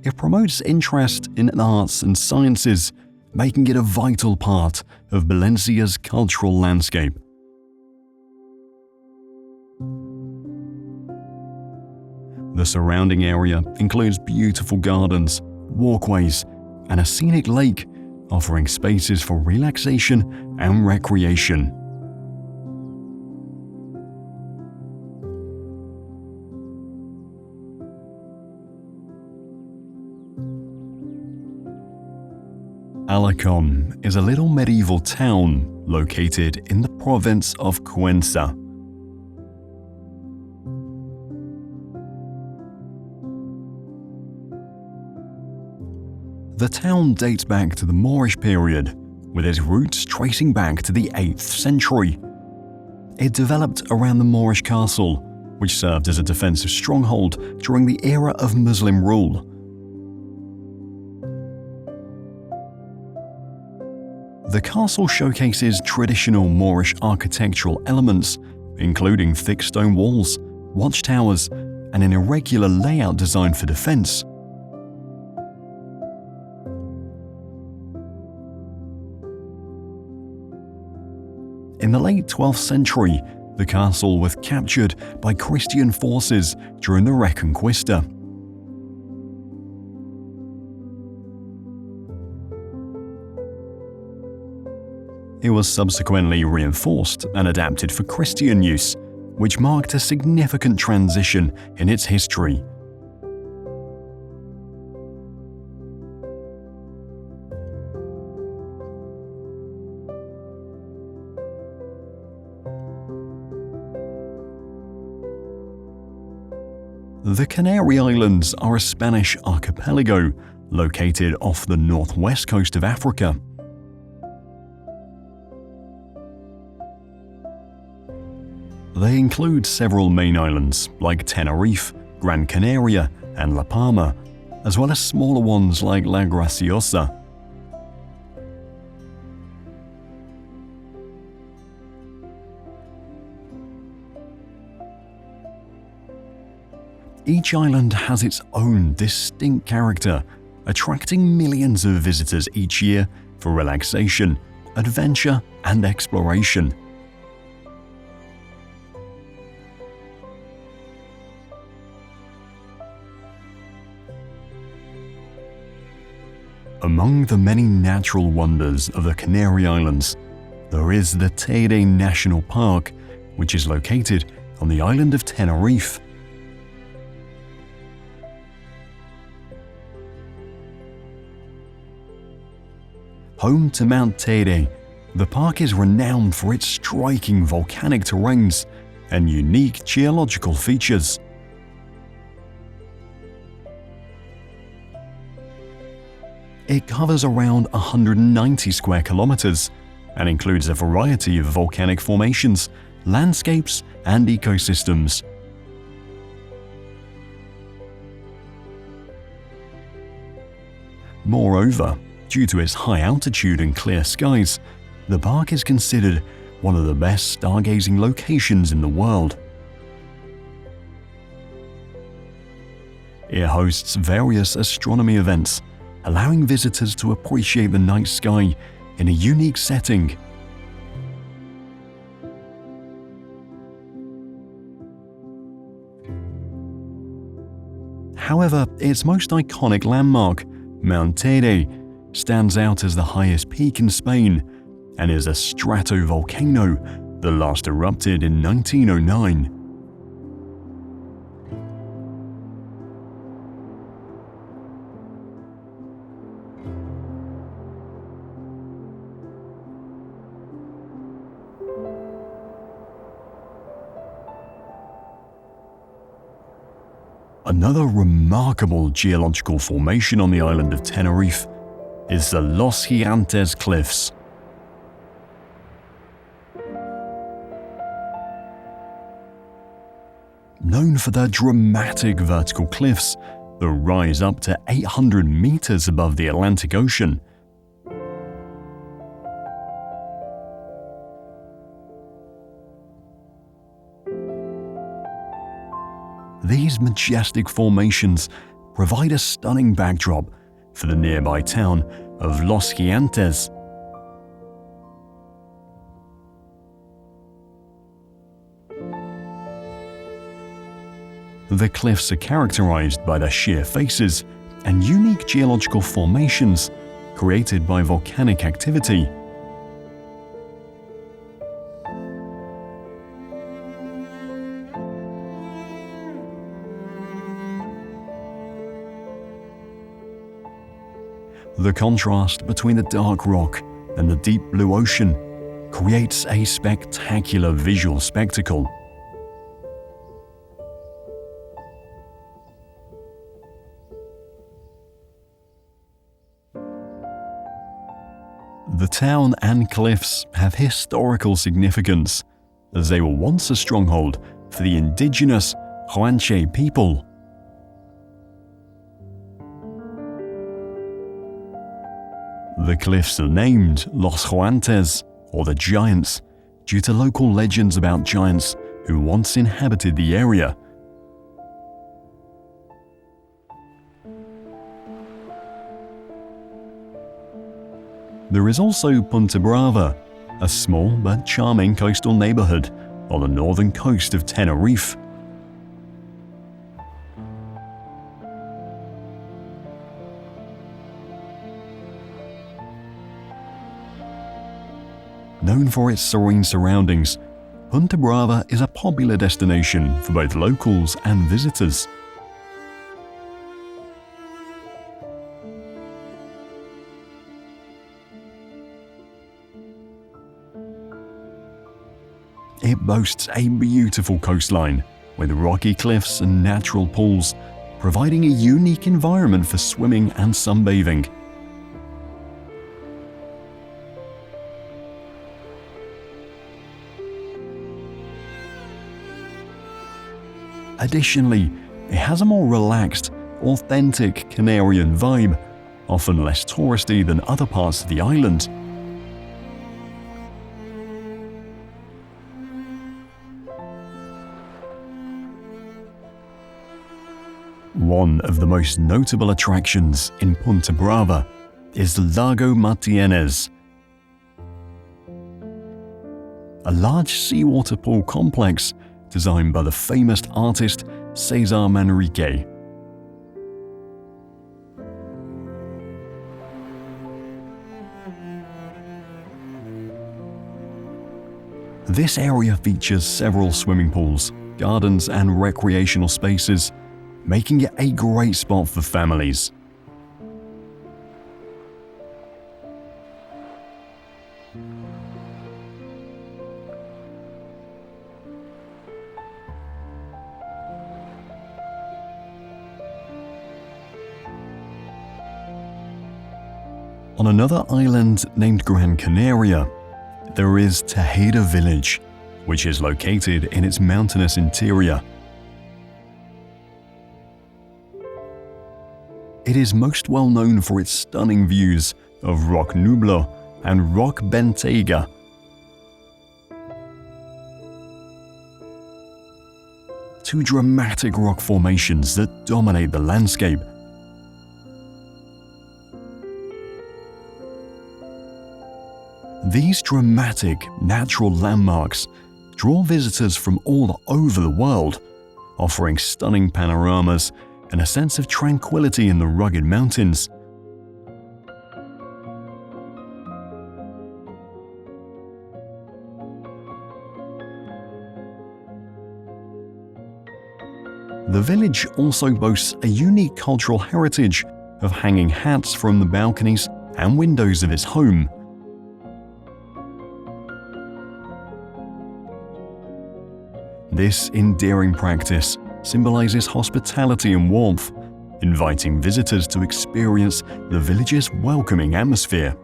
It promotes interest in arts and sciences, making it a vital part of Valencia's cultural landscape. The surrounding area includes beautiful gardens, walkways, and a scenic lake, offering spaces for relaxation and recreation. Alarcón is a little medieval town located in the province of Cuenca. The town dates back to the Moorish period, with its roots tracing back to the 8th century. It developed around the Moorish castle, which served as a defensive stronghold during the era of Muslim rule. The castle showcases traditional Moorish architectural elements, including thick stone walls, watchtowers, and an irregular layout designed for defense. In the late 12th century, the castle was captured by Christian forces during the Reconquista. It was subsequently reinforced and adapted for Christian use, which marked a significant transition in its history. The Canary Islands are a Spanish archipelago located off the northwest coast of Africa. They include several main islands like Tenerife, Gran Canaria, and La Palma, as well as smaller ones like La Graciosa. Each island has its own distinct character, attracting millions of visitors each year for relaxation, adventure, and exploration. Among the many natural wonders of the Canary Islands, there is the Teide National Park, which is located on the island of Tenerife. Home to Mount Teide, the park is renowned for its striking volcanic terrains and unique geological features. It covers around 190 square kilometers and includes a variety of volcanic formations, landscapes, and ecosystems. Moreover, due to its high altitude and clear skies, the park is considered one of the best stargazing locations in the world. It hosts various astronomy events, allowing visitors to appreciate the night sky in a unique setting. However, its most iconic landmark, Mount Teide, stands out as the highest peak in Spain and is a stratovolcano that last erupted in 1909. Another remarkable geological formation on the island of Tenerife is the Los Gigantes Cliffs. Known for their dramatic vertical cliffs that rise up to 800 meters above the Atlantic Ocean. These majestic formations provide a stunning backdrop for the nearby town of Los Gigantes. The cliffs are characterized by their sheer faces and unique geological formations created by volcanic activity. The contrast between the dark rock and the deep blue ocean creates a spectacular visual spectacle. The town and cliffs have historical significance, as they were once a stronghold for the indigenous Guanche people. The cliffs are named Los Gigantes, or the Giants, due to local legends about giants who once inhabited the area. There is also Punta Brava, a small but charming coastal neighborhood on the northern coast of Tenerife. Known for its serene surroundings, Punta Brava is a popular destination for both locals and visitors. It boasts a beautiful coastline with rocky cliffs and natural pools, providing a unique environment for swimming and sunbathing. Additionally, it has a more relaxed, authentic Canarian vibe, often less touristy than other parts of the island. One of the most notable attractions in Punta Brava is Lago Martínez, a large seawater pool complex designed by the famous artist César Manrique. This area features several swimming pools, gardens, and recreational spaces, making it a great spot for families. On another island named Gran Canaria, there is Tejeda village, which is located in its mountainous interior. It is most well known for its stunning views of Roc Nublo and Roc Bentayga. Two dramatic rock formations that dominate the landscape. These dramatic natural landmarks draw visitors from all over the world, offering stunning panoramas and a sense of tranquility in the rugged mountains. The village also boasts a unique cultural heritage of hanging hats from the balconies and windows of its home. This endearing practice symbolizes hospitality and warmth, inviting visitors to experience the village's welcoming atmosphere.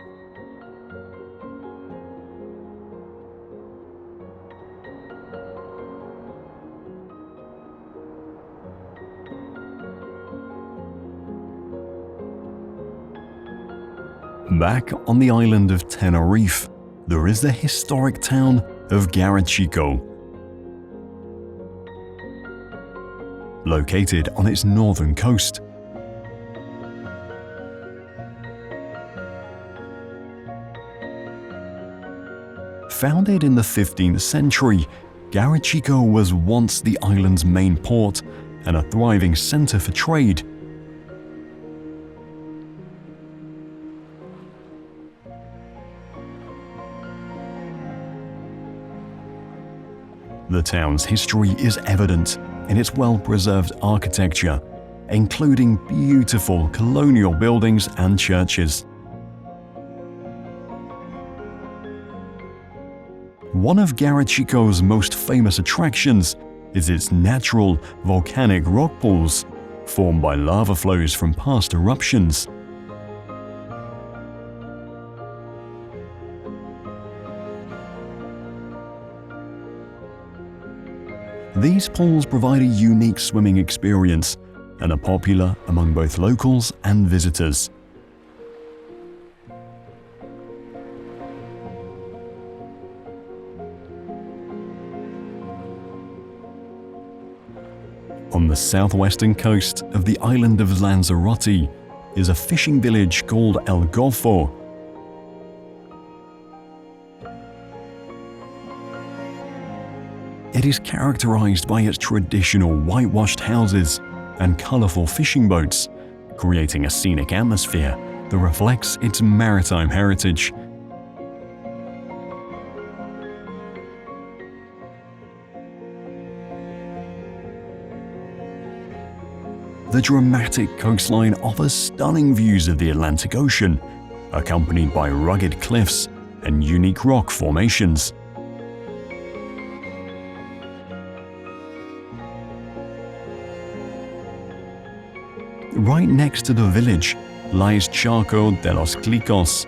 Back on the island of Tenerife, there is the historic town of Garachico. Located on its northern coast. Founded in the 15th century, Garachico was once the island's main port and a thriving center for trade. The town's history is evident in its well-preserved architecture, including beautiful colonial buildings and churches. One of Garachico's most famous attractions is its natural volcanic rock pools, formed by lava flows from past eruptions. These pools provide a unique swimming experience and are popular among both locals and visitors. On the southwestern coast of the island of Lanzarote is a fishing village called El Golfo. It is characterized by its traditional whitewashed houses and colorful fishing boats, creating a scenic atmosphere that reflects its maritime heritage. The dramatic coastline offers stunning views of the Atlantic Ocean, accompanied by rugged cliffs and unique rock formations. Right next to the village lies Charco de los Clicos,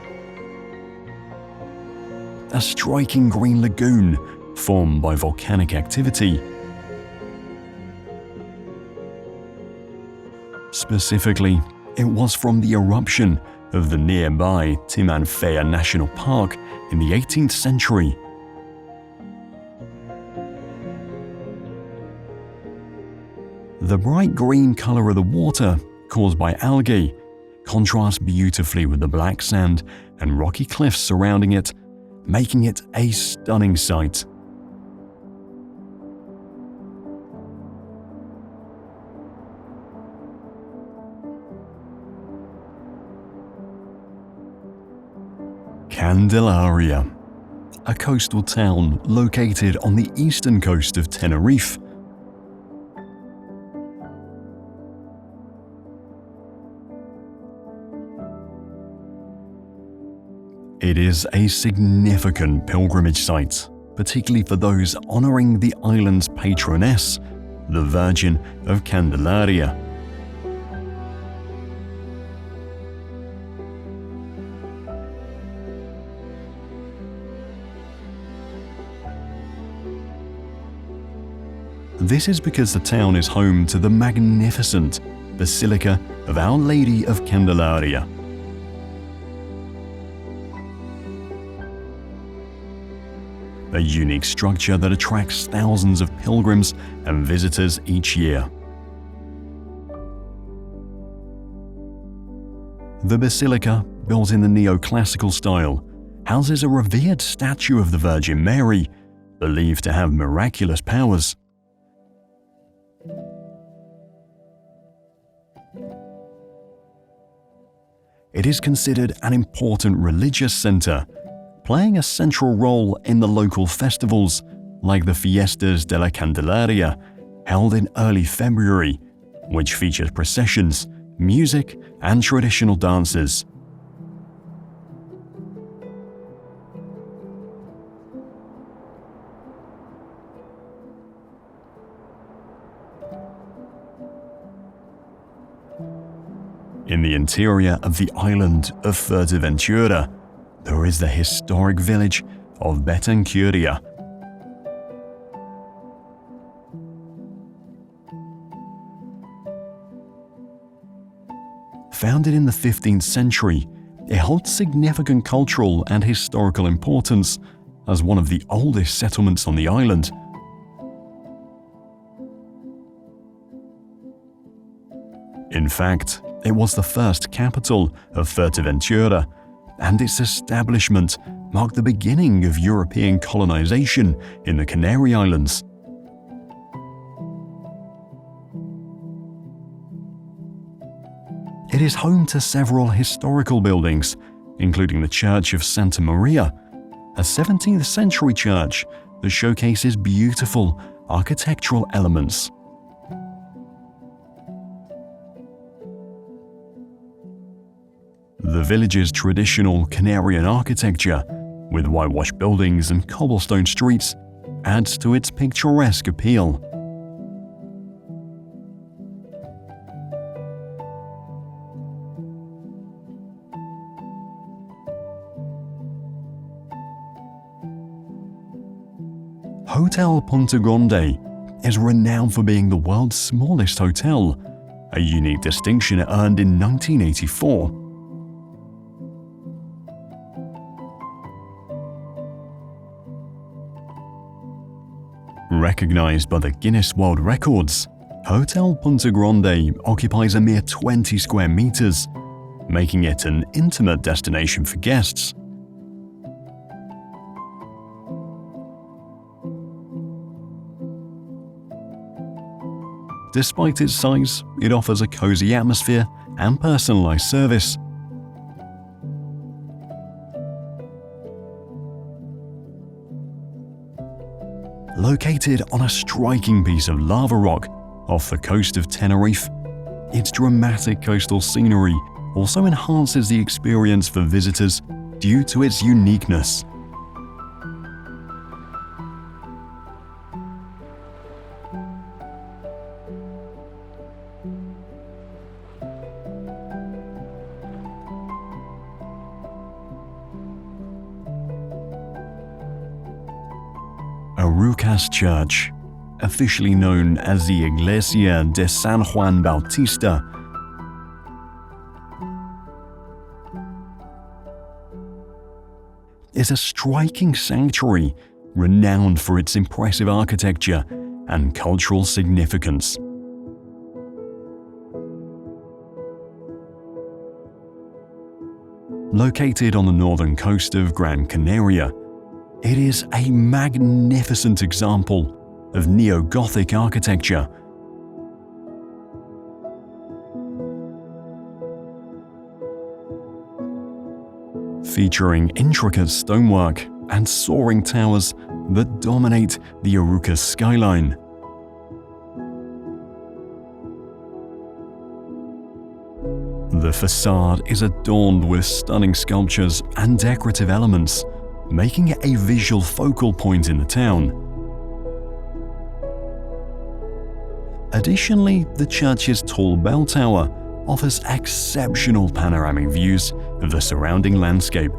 a striking green lagoon formed by volcanic activity. Specifically, it was from the eruption of the nearby Timanfaya National Park in the 18th century. The bright green color of the water, caused by algae, contrasts beautifully with the black sand and rocky cliffs surrounding it, making it a stunning sight. Candelaria, a coastal town located on the eastern coast of Tenerife. It is a significant pilgrimage site, particularly for those honoring the island's patroness, the Virgin of Candelaria. This is because the town is home to the magnificent Basilica of Our Lady of Candelaria. A unique structure that attracts thousands of pilgrims and visitors each year. The basilica, built in the neoclassical style, houses a revered statue of the Virgin Mary, believed to have miraculous powers. It is considered an important religious center, playing a central role in the local festivals like the Fiestas de la Candelaria, held in early February, which features processions, music, and traditional dances. In the interior of the island of Fuerteventura, there is the historic village of Betancuria. Founded in the 15th century, it holds significant cultural and historical importance as one of the oldest settlements on the island. In fact, it was the first capital of Fuerteventura, and its establishment marked the beginning of European colonization in the Canary Islands. It is home to several historical buildings, including the Church of Santa Maria, a 17th century church that showcases beautiful architectural elements. The village's traditional Canarian architecture, with whitewashed buildings and cobblestone streets, adds to its picturesque appeal. Hotel Punta Grande is renowned for being the world's smallest hotel, a unique distinction it earned in 1984. Recognized by the Guinness World Records, Hotel Punta Grande occupies a mere 20 square meters, making it an intimate destination for guests. Despite its size, it offers a cozy atmosphere and personalized service. Located on a striking piece of lava rock off the coast of Tenerife, its dramatic coastal scenery also enhances the experience for visitors due to its uniqueness. Roca's church, officially known as the Iglesia de San Juan Bautista, is a striking sanctuary renowned for its impressive architecture and cultural significance. Located on the northern coast of Gran Canaria, it is a magnificent example of neo-Gothic architecture. Featuring intricate stonework and soaring towers that dominate the Arucas skyline. The facade is adorned with stunning sculptures and decorative elements, making it a visual focal point in the town. Additionally, the church's tall bell tower offers exceptional panoramic views of the surrounding landscape.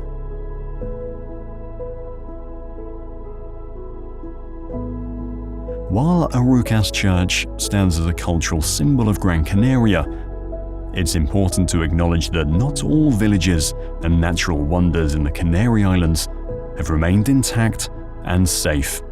While Arucas Church stands as a cultural symbol of Gran Canaria, it's important to acknowledge that not all villages and natural wonders in the Canary Islands have remained intact and safe.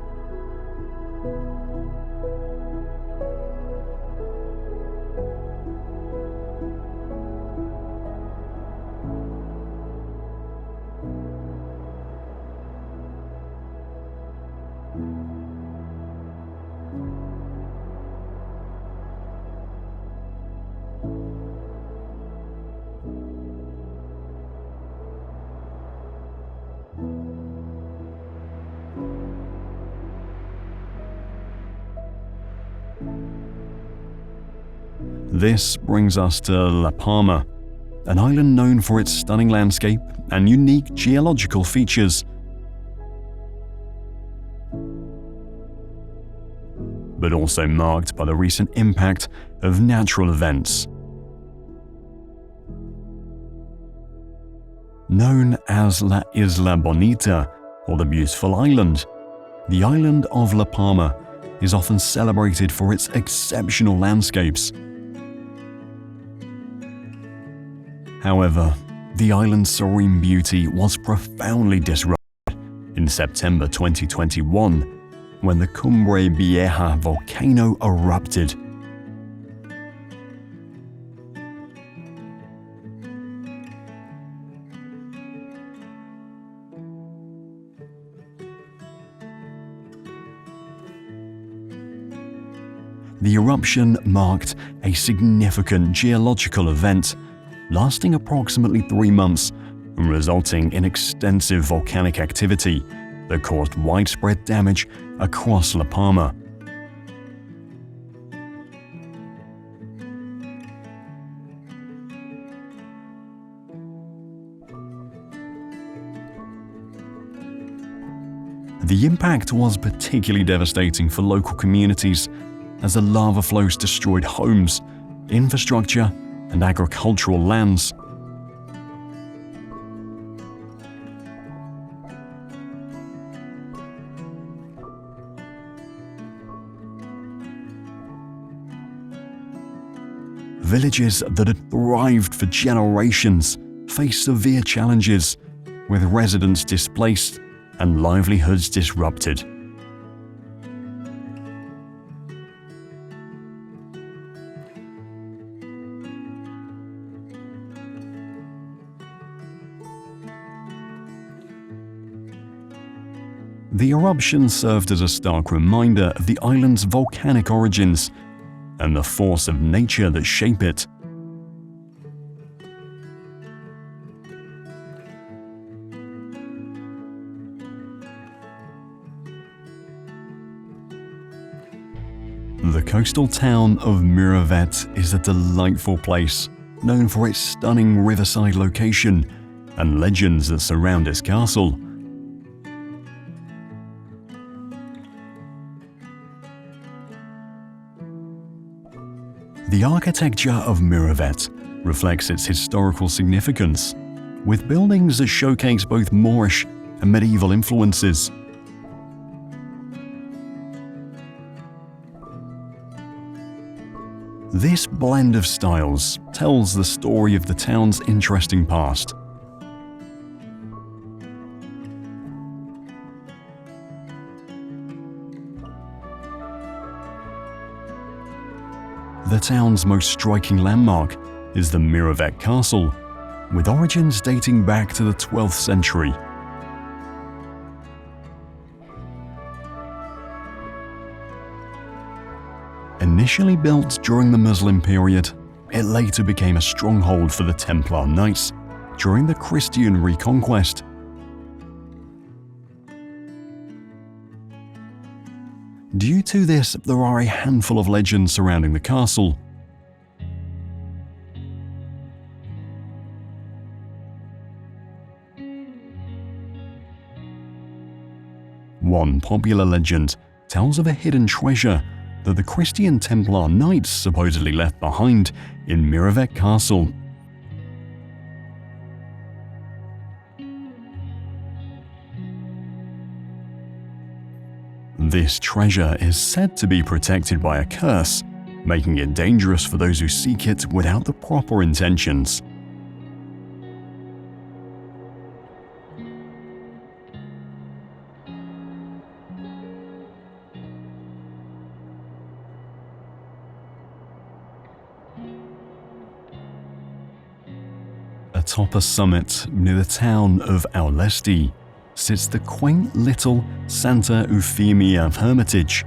This brings us to La Palma, an island known for its stunning landscape and unique geological features. But also marked by the recent impact of natural events. Known as La Isla Bonita, or the Beautiful Island, the island of La Palma is often celebrated for its exceptional landscapes. However, the island's serene beauty was profoundly disrupted in September 2021 when the Cumbre Vieja volcano erupted. The eruption marked a significant geological event lasting approximately 3 months and resulting in extensive volcanic activity that caused widespread damage across La Palma. The impact was particularly devastating for local communities as the lava flows destroyed homes, infrastructure, and agricultural lands. Villages that had thrived for generations faced severe challenges, with residents displaced and livelihoods disrupted. The eruption served as a stark reminder of the island's volcanic origins and the force of nature that shape it. The coastal town of Miravet is a delightful place, known for its stunning riverside location and legends that surround its castle. The architecture of Miravet reflects its historical significance, with buildings that showcase both Moorish and medieval influences. This blend of styles tells the story of the town's interesting past. The town's most striking landmark is the Miravet Castle, with origins dating back to the 12th century. Initially built during the Muslim period, it later became a stronghold for the Templar Knights during the Christian Reconquest. Due to this, there are a handful of legends surrounding the castle. One popular legend tells of a hidden treasure that the Christian Templar Knights supposedly left behind in Miravet Castle. This treasure is said to be protected by a curse, making it dangerous for those who seek it without the proper intentions. Atop a summit near the town of Aulesti sits the quaint little Santa Eufemia Hermitage.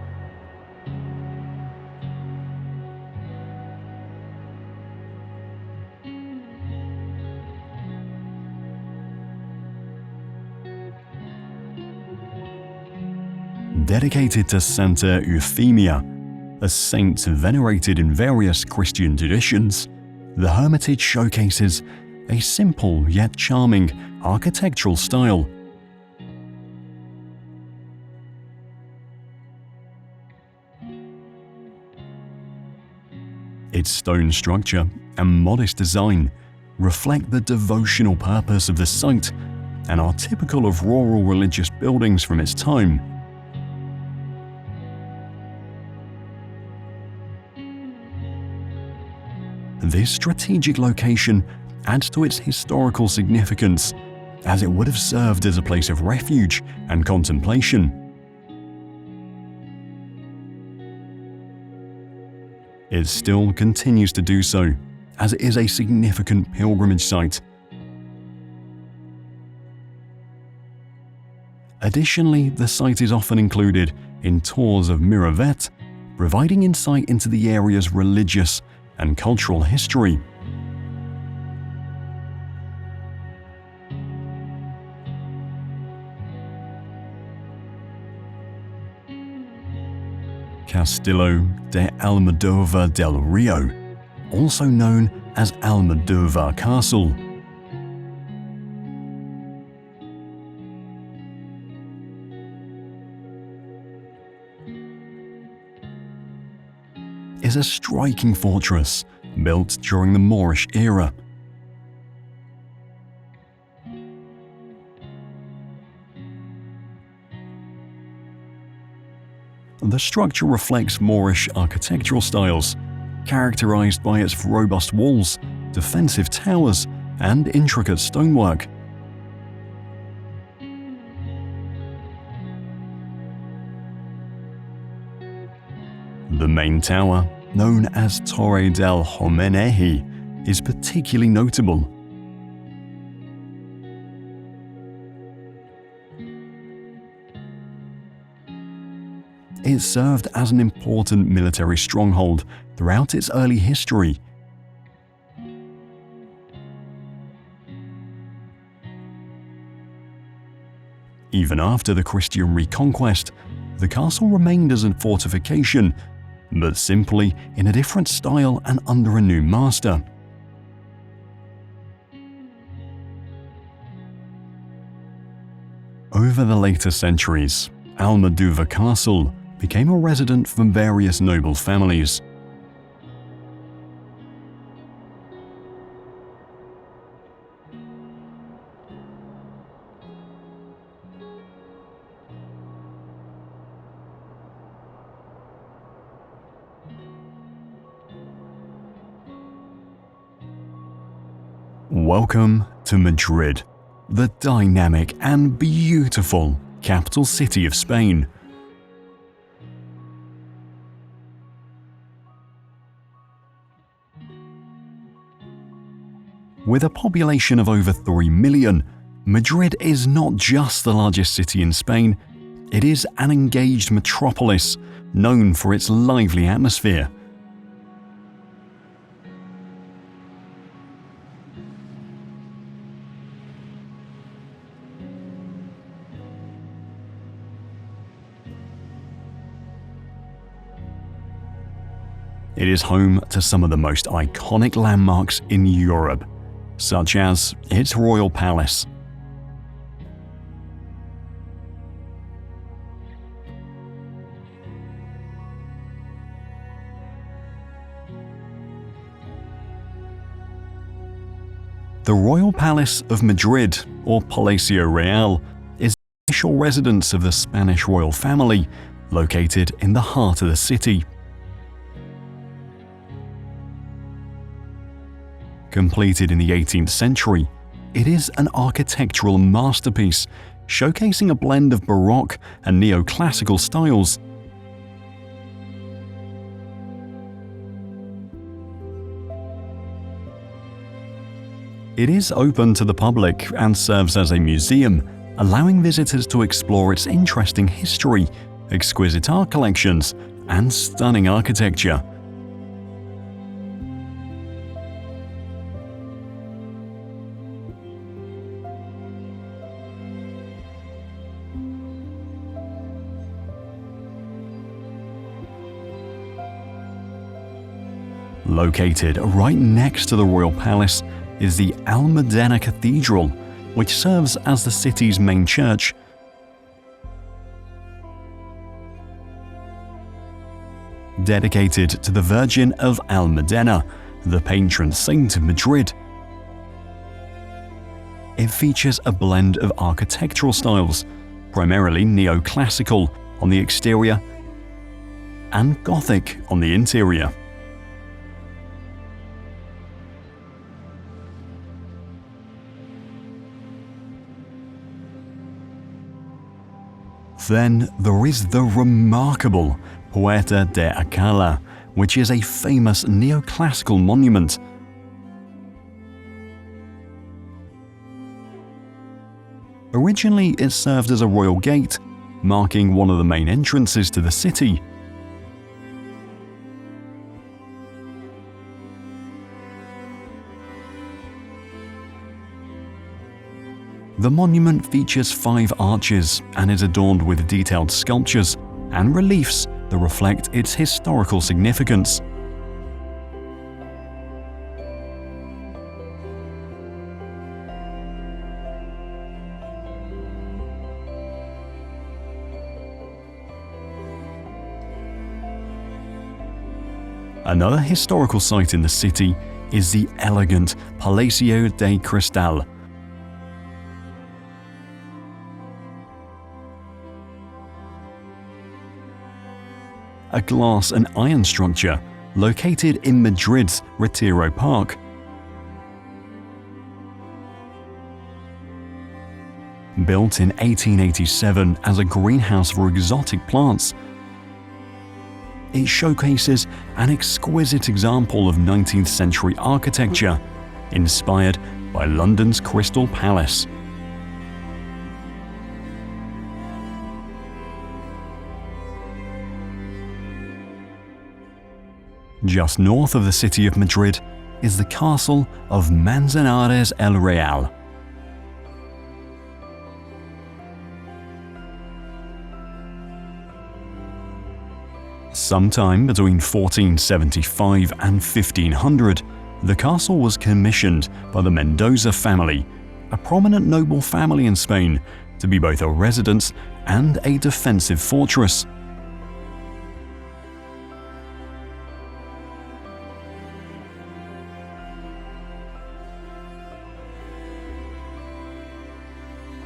Dedicated to Santa Euphemia, a saint venerated in various Christian traditions, the hermitage showcases a simple yet charming architectural style. Its stone structure and modest design reflect the devotional purpose of the site and are typical of rural religious buildings from its time. This strategic location adds to its historical significance, as it would have served as a place of refuge and contemplation. It still continues to do so, as it is a significant pilgrimage site. Additionally, the site is often included in tours of Miravet, providing insight into the area's religious and cultural history. Castillo de Almodóvar del Rio, also known as Almodóvar Castle, is a striking fortress built during the Moorish era. The structure reflects Moorish architectural styles, characterized by its robust walls, defensive towers, and intricate stonework. The main tower, known as Torre del Homenaje, is particularly notable. It served as an important military stronghold throughout its early history. Even after the Christian reconquest, the castle remained as a fortification, but simply in a different style and under a new master. Over the later centuries, Almodóvar Castle became a residence for various noble families. Welcome to Madrid, the dynamic and beautiful capital city of Spain. With a population of over 3 million, Madrid is not just the largest city in Spain, it is an engaged metropolis known for its lively atmosphere. It is home to some of the most iconic landmarks in Europe, such as its royal palace. The Royal Palace of Madrid, or Palacio Real, is the official residence of the Spanish royal family, located in the heart of the city. Completed in the 18th century, it is an architectural masterpiece, showcasing a blend of Baroque and neoclassical styles. It is open to the public and serves as a museum, allowing visitors to explore its interesting history, exquisite art collections, and stunning architecture. Located right next to the royal palace is the Almudena Cathedral, which serves as the city's main church. Dedicated to the Virgin of Almudena, the patron saint of Madrid. It features a blend of architectural styles, primarily neoclassical on the exterior and Gothic on the interior. Then there is the remarkable Puerta de Alcalá, which is a famous neoclassical monument. Originally, it served as a royal gate, marking one of the main entrances to the city. The monument features 5 arches and is adorned with detailed sculptures and reliefs that reflect its historical significance. Another historical site in the city is the elegant Palacio de Cristal. A glass and iron structure located in Madrid's Retiro Park. Built in 1887 as a greenhouse for exotic plants, it showcases an exquisite example of 19th century architecture, inspired by London's Crystal Palace. Just north of the city of Madrid is the castle of Manzanares el Real. Sometime between 1475 and 1500, the castle was commissioned by the Mendoza family, a prominent noble family in Spain, to be both a residence and a defensive fortress.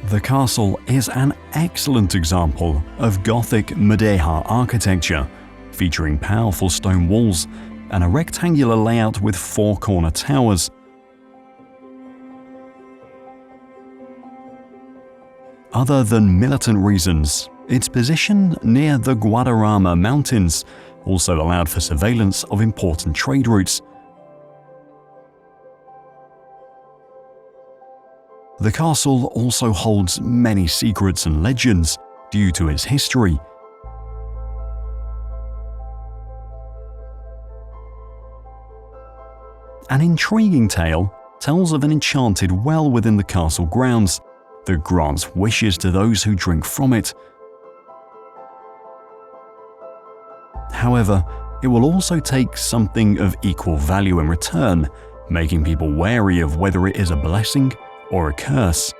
The castle is an excellent example of Gothic Mudéjar architecture, featuring powerful stone walls and a rectangular layout with 4 corner towers. Other than militant reasons, its position near the Guadarrama Mountains also allowed for surveillance of important trade routes. The castle also holds many secrets and legends due to its history. An intriguing tale tells of an enchanted well within the castle grounds that grants wishes to those who drink from it. However, it will also take something of equal value in return, making people wary of whether it is a blessing or a curse.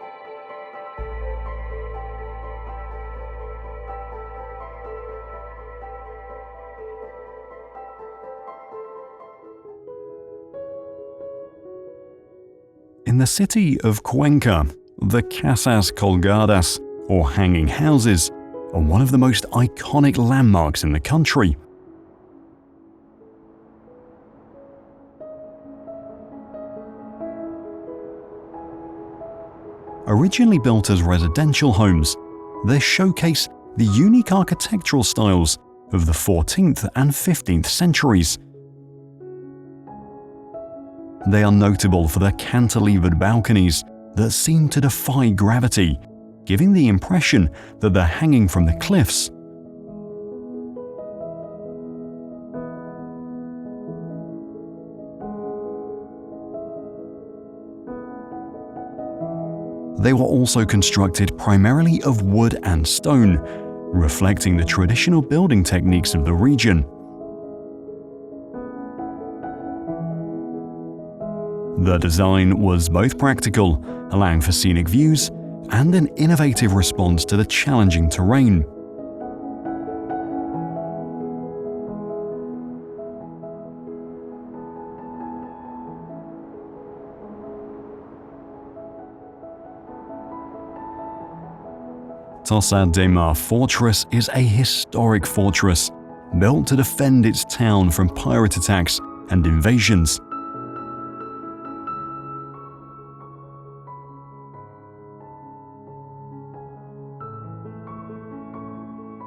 In the city of Cuenca, the Casas Colgadas, or hanging houses, and one of the most iconic landmarks in the country. Originally built as residential homes, they showcase the unique architectural styles of the 14th and 15th centuries. They are notable for their cantilevered balconies that seem to defy gravity, giving the impression that they're hanging from the cliffs. They were also constructed primarily of wood and stone, reflecting the traditional building techniques of the region. The design was both practical, allowing for scenic views, and an innovative response to the challenging terrain. Tossa de Mar Fortress is a historic fortress built to defend its town from pirate attacks and invasions.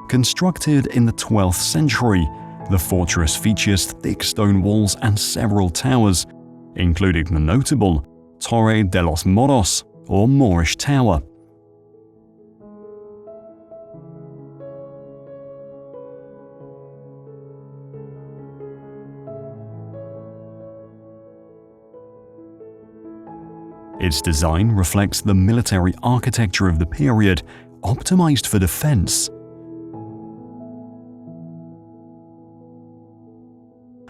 Constructed in the 12th century, the fortress features thick stone walls and several towers, including the notable Torre de los Moros, or Moorish Tower. Its design reflects the military architecture of the period, optimized for defense.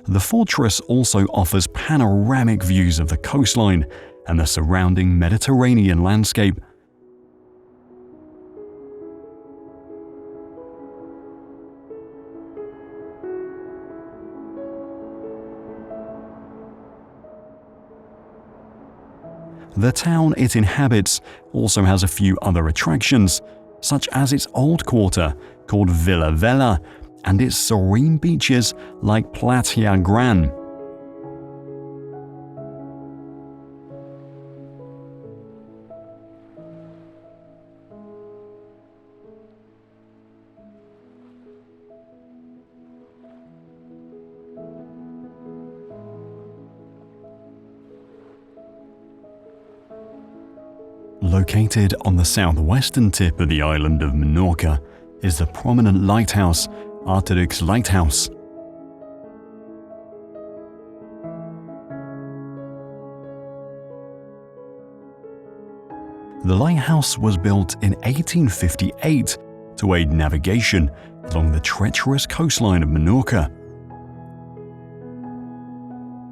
The fortress also offers panoramic views of the coastline and the surrounding Mediterranean landscape. The town it inhabits also has a few other attractions, such as its old quarter called Villa Vella and its serene beaches like Platja Gran. Located on the southwestern tip of the island of Mallorca is the prominent lighthouse, Artedux Lighthouse. The lighthouse was built in 1858 to aid navigation along the treacherous coastline of Mallorca.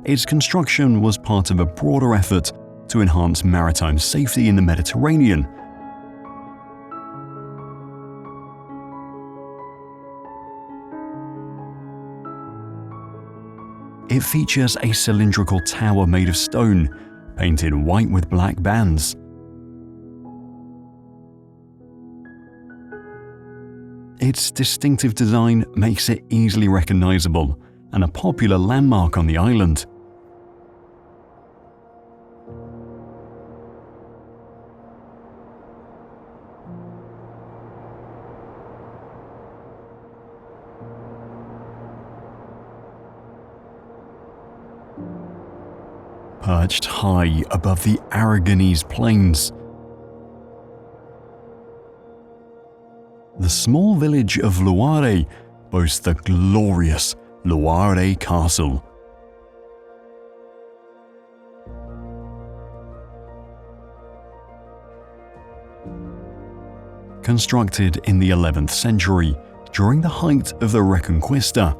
Its construction was part of a broader effort to enhance maritime safety in the Mediterranean. It features a cylindrical tower made of stone, painted white with black bands. Its distinctive design makes it easily recognizable and a popular landmark on the island. Perched high above the Aragonese plains, the small village of Luare boasts the glorious Luare Castle. Constructed in the 11th century during the height of the Reconquista,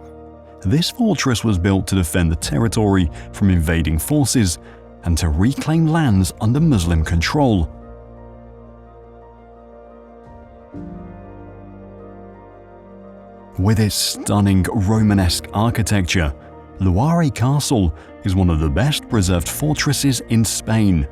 this fortress was built to defend the territory from invading forces and to reclaim lands under Muslim control. With its stunning Romanesque architecture, Luare Castle is one of the best preserved fortresses in Spain.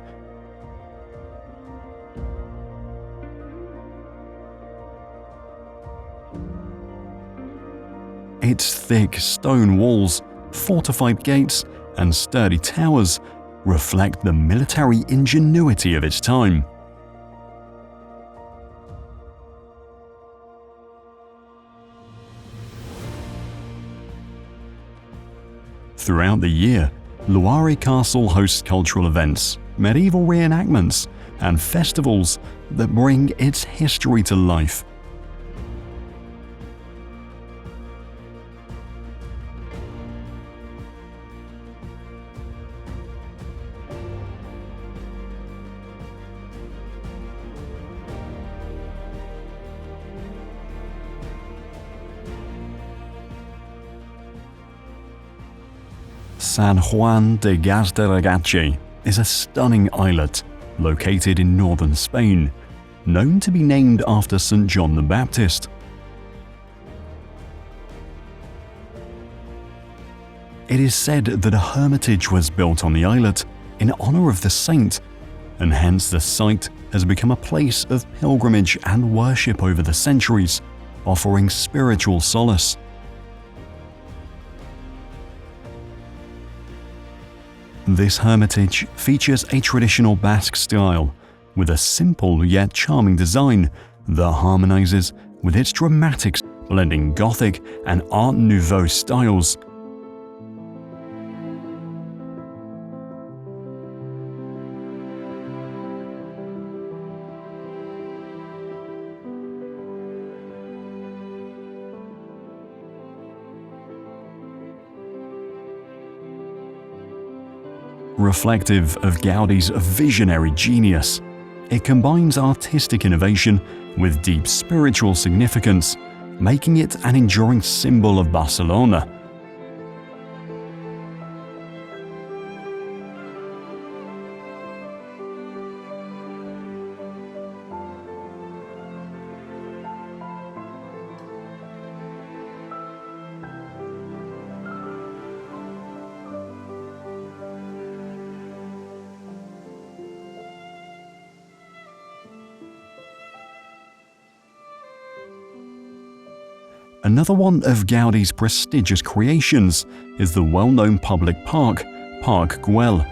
its thick stone walls, fortified gates, and sturdy towers reflect the military ingenuity of its time. Throughout the year, Loire Castle hosts cultural events, medieval reenactments, and festivals that bring its history to life. San Juan de Gazdelagache is a stunning islet located in northern Spain, known to be named after St. John the Baptist. It is said that a hermitage was built on the islet in honor of the saint, and hence the site has become a place of pilgrimage and worship over the centuries, offering spiritual solace. This hermitage features a traditional Basque style, with a simple yet charming design that harmonizes with its dramatics, blending Gothic and Art Nouveau styles. Reflective of Gaudi's visionary genius, it combines artistic innovation with deep spiritual significance, making it an enduring symbol of Barcelona. Another one of Gaudi's prestigious creations is the well-known public park, Parc Güell.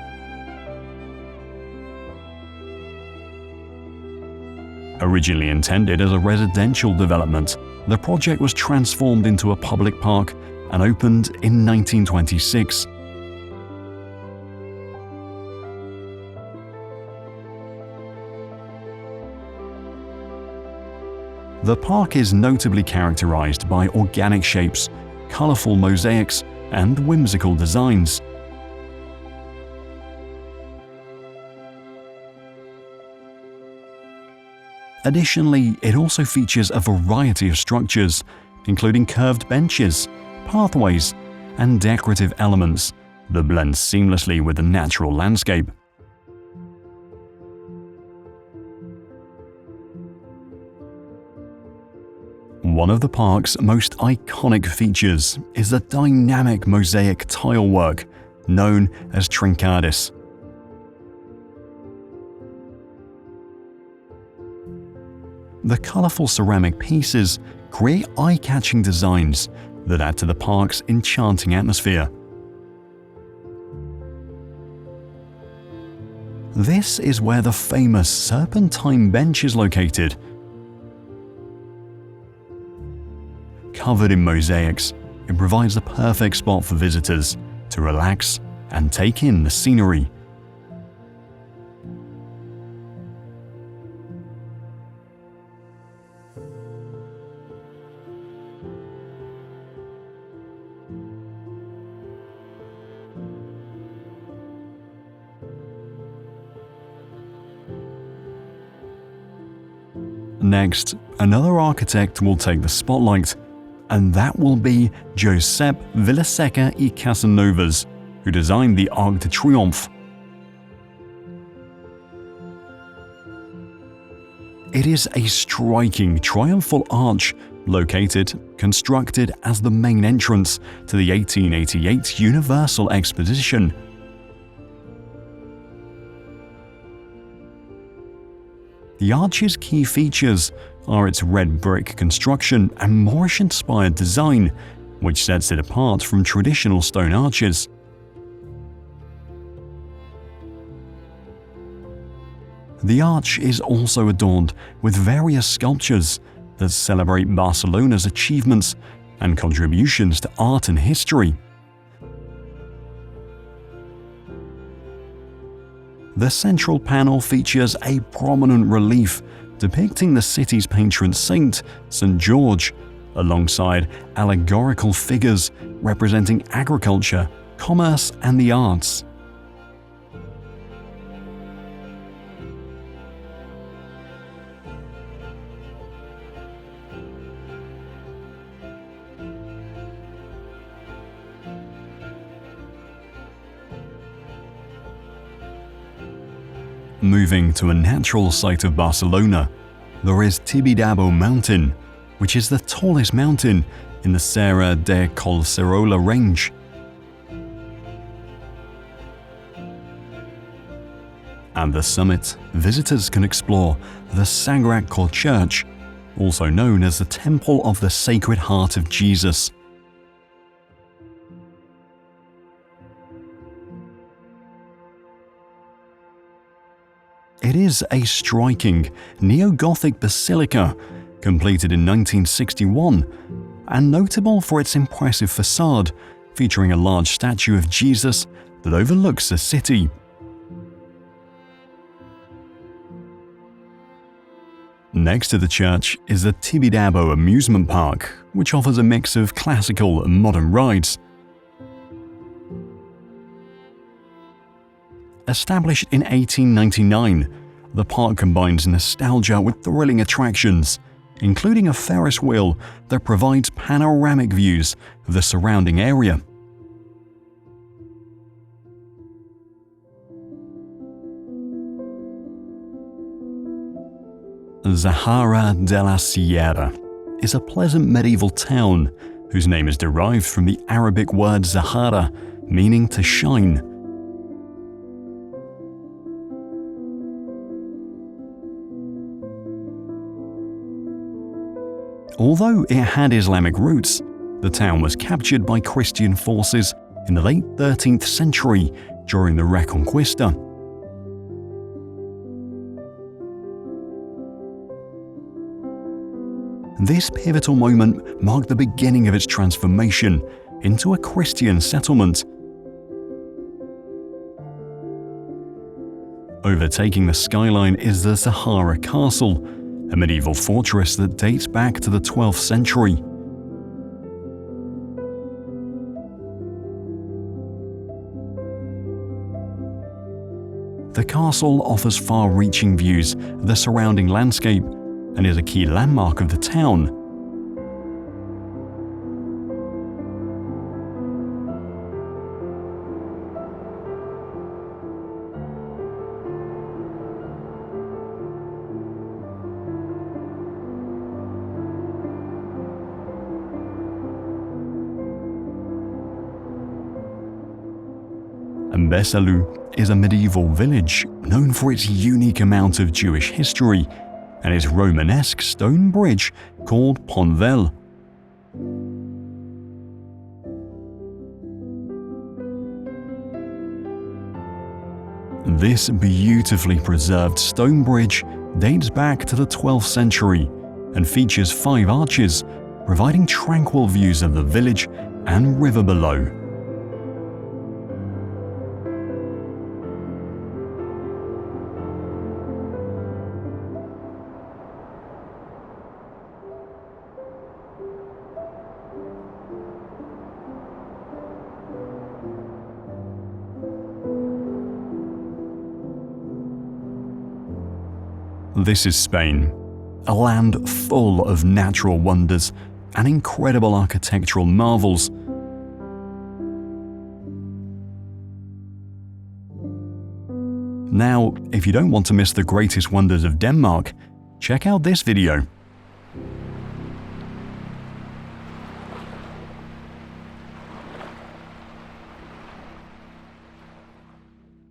Originally intended as a residential development, the project was transformed into a public park and opened in 1926. The park is notably characterized by organic shapes, colorful mosaics, and whimsical designs. Additionally, it also features a variety of structures, including curved benches, pathways, and decorative elements that blend seamlessly with the natural landscape. One of the park's most iconic features is the dynamic mosaic tile work known as trincades. The colorful ceramic pieces create eye-catching designs that add to the park's enchanting atmosphere. This is where the famous Serpentine bench is located. Covered in mosaics, it provides the perfect spot for visitors to relax and take in the scenery. Next, another architect will take the spotlight, and that will be Josep Vilaseca y Casanovas, who designed the Arc de Triomphe. It is a striking triumphal arch constructed as the main entrance to the 1888 Universal Exposition. The arch's key features are its red brick construction and Moorish-inspired design, which sets it apart from traditional stone arches. The arch is also adorned with various sculptures that celebrate Barcelona's achievements and contributions to art and history. The central panel features a prominent relief depicting the city's patron saint, St. George, alongside allegorical figures representing agriculture, commerce, and the arts. Moving to a natural site of Barcelona, there is Tibidabo Mountain, which is the tallest mountain in the Serra de Collserola range. At the summit, visitors can explore the Sagrat Cor Church, also known as the Temple of the Sacred Heart of Jesus. It is a striking neo-Gothic basilica completed in 1961 and notable for its impressive facade featuring a large statue of Jesus that overlooks the city. Next to the church is the Tibidabo Amusement Park, which offers a mix of classical and modern rides. Established in 1899, the park combines nostalgia with thrilling attractions, including a Ferris wheel that provides panoramic views of the surrounding area. Zahara de la Sierra is a pleasant medieval town whose name is derived from the Arabic word Zahara, meaning to shine. Although it had Islamic roots, the town was captured by Christian forces in the late 13th century during the Reconquista. This pivotal moment marked the beginning of its transformation into a Christian settlement. Overtaking the skyline is the Zahara Castle, a medieval fortress that dates back to the 12th century. The castle offers far-reaching views of the surrounding landscape and is a key landmark of the town. Besalú is a medieval village known for its unique amount of Jewish history and its Romanesque stone bridge called Pontvel. This beautifully preserved stone bridge dates back to the 12th century and features 5 arches, providing tranquil views of the village and river below. This is Spain, a land full of natural wonders and incredible architectural marvels. Now, if you don't want to miss the greatest wonders of Denmark, check out this video.